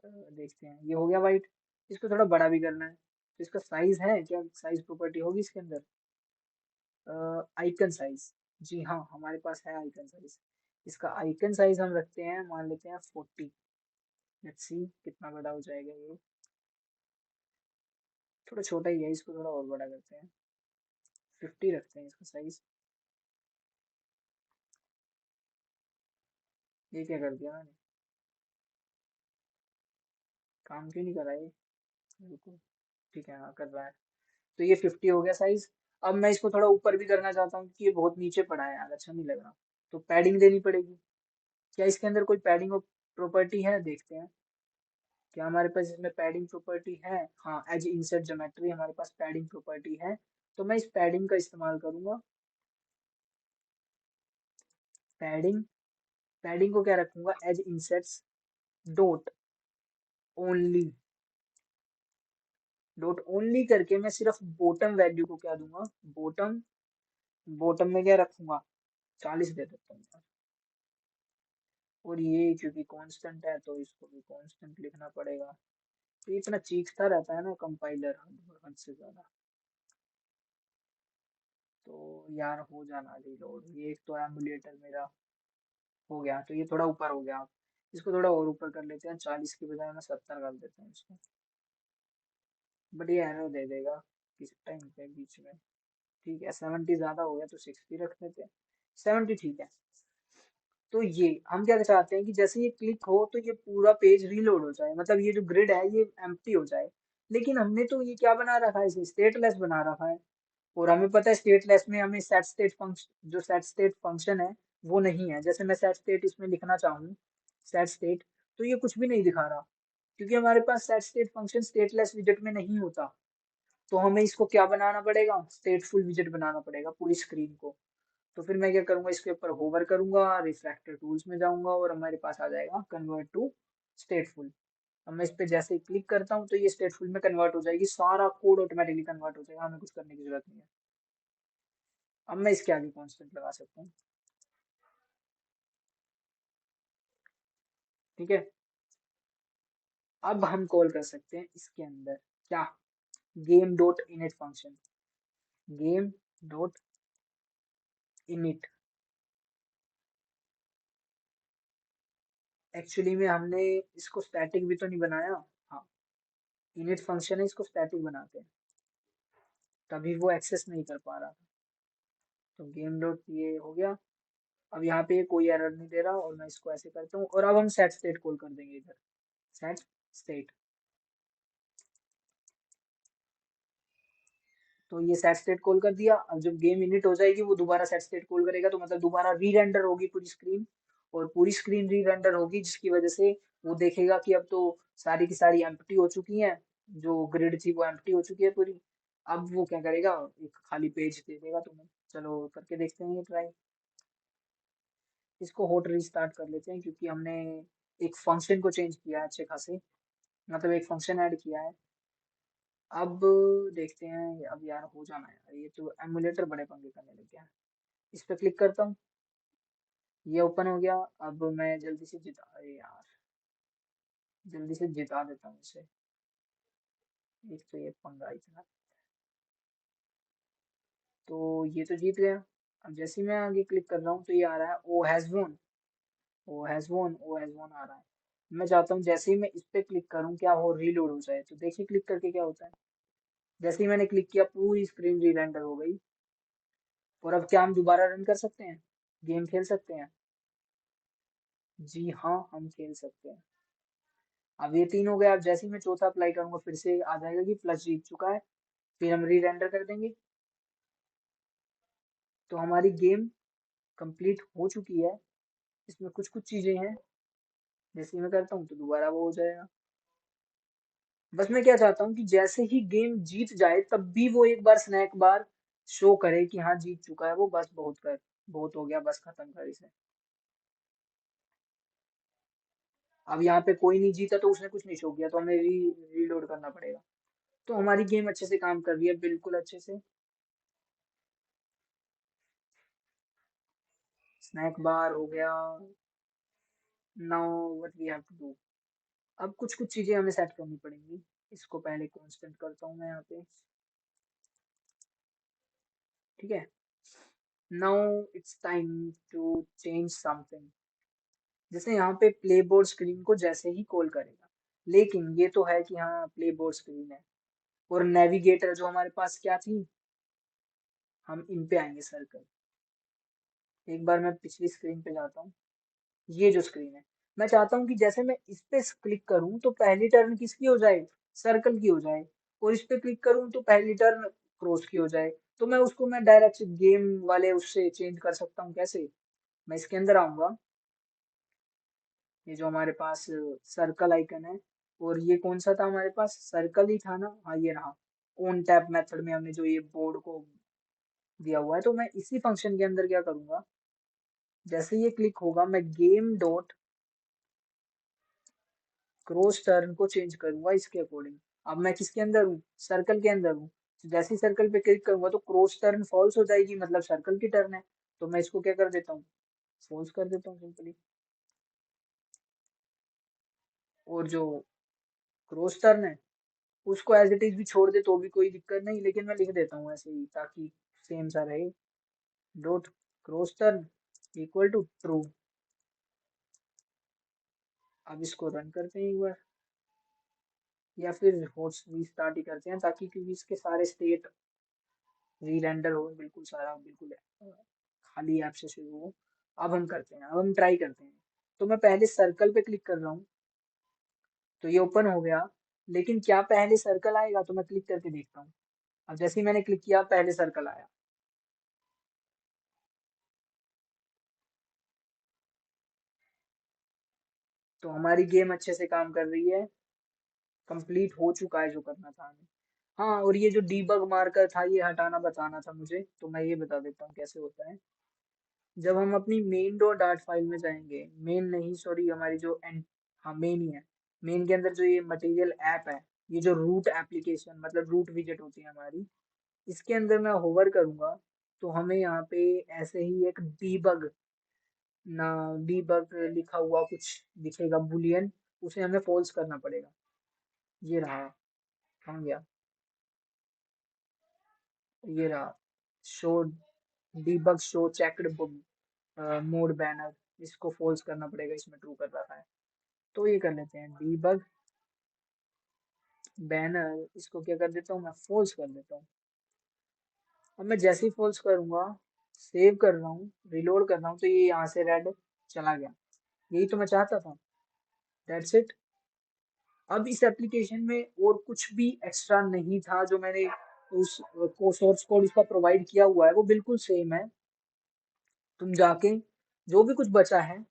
[SPEAKER 1] देखते हैं, ये हो गया वाइट। इसको थोड़ा बड़ा भी करना है, तो इसका साइज है क्या, साइज प्रॉपर्टी होगी इसके अंदर, आइकन साइज। जी हाँ, हमारे पास है आइकन साइज। इसका आइकन साइज हम रखते हैं, मान लेते हैं 40। लेट्स सी कितना बड़ा हो जाएगा ये, थोड़ा छोटा ही है, इसको थोड़ा और बड़ा करते हैं। 50 रखते हैं इसका साइज। ये क्या कर दिया मैंने, काम क्यों नहीं कर रहा ये, रुको। ठीक है हाँ कर रहा है। तो ये 50 हो गया साइज। अब मैं इसको थोड़ा ऊपर भी करना चाहता हूँ क्योंकि ये बहुत नीचे पड़ा है यार, अच्छा नहीं लग रहा। तो पैडिंग देनी पड़ेगी। क्या इसके अंदर कोई पैडिंग प्रॉपर्टी है, देखते हैं। क्या हमारे पास इसमें पैडिंग प्रॉपर्टी है? हाँ, एज इंसर्ट ज्योमेट्री हमारे पास पैडिंग प्रॉपर्टी है। तो मैं इस पैडिंग का इस्तेमाल करूंगा। पैडिंग, पैडिंग को क्या रखूंगा, edge insets dot only. Dot only करके मैं सिर्फ बॉटम वैल्यू को क्या दूंगा, बॉटम। बॉटम में क्या रखूंगा, 40 दे देता हूँ यार। और ये क्योंकि कांस्टेंट है तो इसको भी कांस्टेंट लिखना पड़ेगा। तो ये इतना चीखता रहता है ना कंपाइलर, हद से ज्यादा। तो यार हो जाना रीलोड, ये एक तो एमुलेटर मेरा हो गया। तो ये थोड़ा ऊपर हो गया। आप इसको थोड़ा और ऊपर कर लेते हैं, 40 की बजाय मैं 70 कर देता हूँ इसको। बट ये एरर दे देगा किस टाइम पे बीच में। ठीक है 70 ज्यादा हो गया तो 60 रख देते हैं। 70 ठीक है। तो ये हम क्या चाहते हैं कि जैसे ये क्लिक हो तो ये पूरा पेज रीलोड हो जाए, मतलब ये जो ग्रिड है ये एम्प्टी हो जाए। लेकिन हमने तो ये क्या बना रखा है, इसे स्टेटलेस बना रखा है। और हमें पता है स्टेटलेस में हमें सेट स्टेट फंक्शन, जो सेट स्टेट फंक्शन है वो नहीं है। जैसे मैं सेट स्टेट इसमें लिखना चाहूँ, सेट स्टेट, तो ये कुछ भी नहीं दिखा रहा क्योंकि हमारे पास सेट स्टेट फंक्शन स्टेटलेस विजेट में नहीं होता। तो हमें इसको क्या बनाना पड़ेगा, स्टेटफुल विजेट बनाना पड़ेगा पूरी स्क्रीन को। तो फिर मैं क्या करूंगा, इसके ऊपर होवर करूंगा, रिफ्रैक्टर टूल्स में जाऊंगा और हमारे पास आ जाएगा कन्वर्ट टू स्टेटफुल। अब मैं इस पे जैसे ही क्लिक करता हूँ तो ये स्टेटफुल में कन्वर्ट हो जाएगी, सारा कोड ऑटोमेटिकली कन्वर्ट हो जाएगा, हमें कुछ करने की जरूरत नहीं है। अब मैं इसके आगे कांस्टेंट लगा सकता हूँ। ठीक है, अब हम कॉल कर सकते हैं इसके अंदर क्या, game dot init function. Game dot init, actually में हमने इसको स्टैटिक भी तो नहीं बनाया। हाँ, इनिट फंक्शन है, इसको स्टैटिक बनाते हैं, तभी वो एक्सेस नहीं कर पा रहा था। तो गेम डॉट ये हो गया। अब यहाँ पे कोई एरर नहीं दे रहा और मैं इसको ऐसे करता हूँ और अब हम सेट स्टेट कॉल कर देंगे इधर, सेट स्टेट। तो ये सेट स्टेट कॉल कर दिया। अब जब गेम इनिट हो जाएगी वो दोबारा सेट स्टेट कॉल करेगा, तो मतलब दोबारा री रेंडर होगी पूरी स्क्रीन। और पूरी स्क्रीन री रेंडर होगी जिसकी वजह से वो देखेगा कि अब तो सारी की सारी एम्प्टी हो चुकी हैं, जो ग्रिड थी वो एम्प्टी हो चुकी है पूरी। अब वो क्या करेगा, एक खाली पेज दे देगा तुम्हें। चलो करके देखते हैं ये ट्राई। इसको हॉट रीस्टार्ट कर लेते हैं क्योंकि हमने एक फंक्शन को चेंज किया है अच्छे खासे, मतलब एक फंक्शन ऐड किया है। अब देखते हैं, अब यार हो जाना है यार, ये तो एमुलेटर बड़े पंगे करने लग गया। इस पे क्लिक करता हूँ, ये ओपन हो गया। अब मैं जल्दी से जिता, अरे यार जल्दी से जिता देता हूँ इसे। एक तो ये पंगा इतना, तो ये तो जीत गया। अब जैसे ही मैं आगे क्लिक कर रहा हूँ तो ये आ रहा है ओ हैज वोन, ओ हैज वोन, ओ हैज वोन आ रहा है। मैं चाहता हूँ जैसे ही मैं इस पे क्लिक करूँ क्या वो रीलोड हो जाए, तो देखिए क्लिक करके क्या होता है। जैसे ही मैंने क्लिक किया पूरी स्क्रीन री रेंडर हो गई। और अब क्या हम दोबारा रन कर सकते हैं, गेम खेल सकते हैं? जी हाँ हम खेल सकते हैं। अब ये तीन हो गया, अब जैसे ही मैं चौथा अप्लाई करूंगा फिर से आ जाएगा कि प्लस जीत चुका है। फिर हम री रेंडर कर देंगे। तो हमारी गेम कंप्लीट हो चुकी है। इसमें कुछ कुछ चीजें हैं, जैसे ही मैं करता हूँ तो दोबारा वो हो जाएगा। बस मैं क्या चाहता हूँ कि जैसे ही गेम जीत जाए तब भी वो एक बार स्नैक बार शो करे कि हाँ जीत चुका है वो, बस बहुत कर, बहुत हो गया, बस खत्म कर इसे। अब यहाँ पे कोई नहीं जीता तो उसने कुछ नहीं शो किया, तो हमें रीलोड करना पड़ेगा। तो हमारी गेम अच्छे से काम कर रही है, बिल्कुल अच्छे से। स्नैक बार हो गया। Now what we have to do, अब कुछ कुछ चीजें हमें सेट करनी पड़ेंगी। इसको पहले कांस्टेंट करता हूँ मैं यहाँ पे। ठीक है, now it's time to change something. जैसे यहाँ पे प्ले बोर्ड स्क्रीन को जैसे ही कॉल करेगा, लेकिन ये तो है कि हाँ प्ले बोर्ड स्क्रीन है। और नेविगेटर जो हमारे पास क्या थी, हम इन पे आएंगे सर्कल। एक बार मैं पिछली स्क्रीन पे जाता हूँ। ये जो स्क्रीन है, मैं चाहता हूँ कि जैसे मैं इस पे क्लिक करूँ तो पहली टर्न किसकी हो जाए, सर्कल की हो जाए, और इस पे क्लिक करूँ तो पहली टर्न क्रॉस की हो जाए। तो मैं उसको मैं डायरेक्ट गेम वाले उससे चेंज कर सकता हूँ कैसे। मैं इसके अंदर आऊंगा, ये जो हमारे पास सर्कल आइकन है, और ये कौन सा था हमारे पास, सर्कल ही था ना, हाँ ये रहा। ऑन टैप मेथड में हमने जो ये बोर्ड को दिया हुआ है, तो मैं इसी फंक्शन के अंदर क्या करूंगा, जैसे ये क्लिक होगा मैं गेम डॉट क्रॉस टर्न को चेंज करूंगा इसके अकॉर्डिंग। अब मैं किसके अंदर हूँ, सर्कल के अंदर हूँ। तो जैसे ही सर्कल पे क्लिक करूंगा तो क्रॉस टर्न फॉल्स हो जाएगी, मतलब सर्कल की टर्न है। तो मैं इसको क्या कर देता हूँ, फॉल्स कर देता हूँ सिंपली। और जो क्रॉस टर्न है उसको एज इट इज भी छोड़ दे तो भी कोई दिक्कत नहीं, लेकिन मैं लिख देता हूँ ऐसे ही ताकि सेम सा रहे। Dot cross turn equal to true. अब इसको रन करते हैं एक बार, या फिर हॉट स्टार्ट ही करते हैं ताकि, क्योंकि इसके सारे स्टेट री रेंडर हो, बिल्कुल सारा बिल्कुल खाली ऐप से शुरू हो। अब हम करते हैं, अब हम ट्राई करते हैं। तो मैं पहले सर्कल पे क्लिक कर रहा हूँ, तो ये ओपन हो गया। लेकिन क्या पहले सर्कल आएगा, तो मैं क्लिक करके देखता हूँ। अब जैसे ही मैंने क्लिक किया पहले सर्कल आया। तो हमारी गेम अच्छे से काम कर रही है, कंप्लीट हो चुका है जो करना था हमें। हाँ, और ये जो डीबग मार्कर था ये हटाना बताना था मुझे, तो मैं ये बता देता हूँ कैसे होता है। जब हम अपनी मेन डॉट डार्ट फाइल में जाएंगे, मेन नहीं सॉरी, हमारी जो एंड, हाँ मेन ही है। मेन के अंदर जो ये मटेरियल ऐप है, ये जो रूट एप्लीकेशन मतलब रूट विजेट होती है हमारी, इसके अंदर मैं होवर करूंगा तो हमें यहाँ पे ऐसे ही एक डीबग ना, डीबग लिखा हुआ कुछ दिखेगा बुलियन, उसे हमें फॉल्स करना पड़ेगा। ये रहा, कहाँ गया, ये रहा, show debug show checked mode banner, इसको फॉल्स करना पड़ेगा, इसमें ट्रू कर रखा है। तो ये कर लेते हैं डीबग बैनर, इसको क्या कर देता हूँ मैं, फॉल्स कर देता हूँ। अब मैं जैसे ही फॉल्स करूंगा, सेव कर रहा हूँ, रिलोड कर रहा हूँ, तो ये यहाँ से रेड चला गया। यही तो मैं चाहता था, दैट्स इट। अब इस एप्लीकेशन में और कुछ भी एक्स्ट्रा नहीं था, जो मैंने उस को सोर्स कोड उसका प्रोवाइड किया हुआ है वो बिल्कुल सेम है। तुम जाके जो भी कुछ बचा है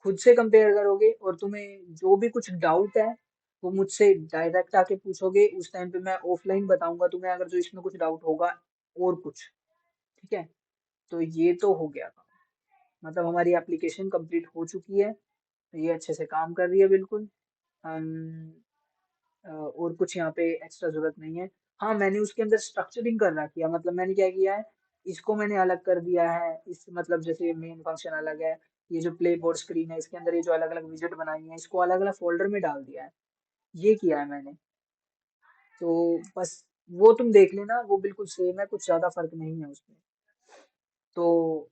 [SPEAKER 1] खुद से कंपेयर करोगे, और तुम्हें जो भी कुछ डाउट है वो मुझसे डायरेक्ट आके पूछोगे, उस टाइम पे मैं ऑफलाइन बताऊंगा तुम्हें अगर जो इसमें कुछ डाउट होगा और कुछ। ठीक है, तो ये तो हो गया था, मतलब हमारी एप्लीकेशन कंप्लीट हो चुकी है। ये अच्छे से काम कर रही है बिल्कुल। हम और कुछ यहाँ पे एक्स्ट्रा जरूरत नहीं है। हाँ, मैंने उसके अंदर स्ट्रक्चरिंग कर रखी है, मतलब मैंने क्या किया है, इसको मैंने अलग कर दिया है, इस मतलब जैसे मेन फंक्शन अलग है, ये जो प्ले बोर्ड स्क्रीन है इसके अंदर ये जो अलग अलग विजेट बनाई है इसको अलग अलग फोल्डर में डाल दिया है। ये किया है मैंने। तो बस वो तुम देख लेना, वो बिल्कुल सेम है, कुछ ज्यादा फर्क नहीं है उसमें। तो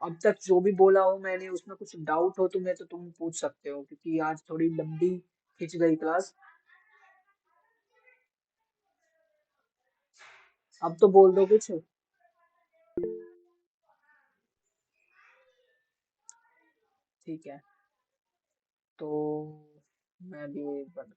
[SPEAKER 1] अब तक जो भी बोला हो मैंने उसमें कुछ डाउट हो तुम्हें तो तुम पूछ सकते हो, क्योंकि आज थोड़ी लंबी खिंच गई क्लास। अब तो बोल दो कुछ। ठीक है, तो मैं भी बंद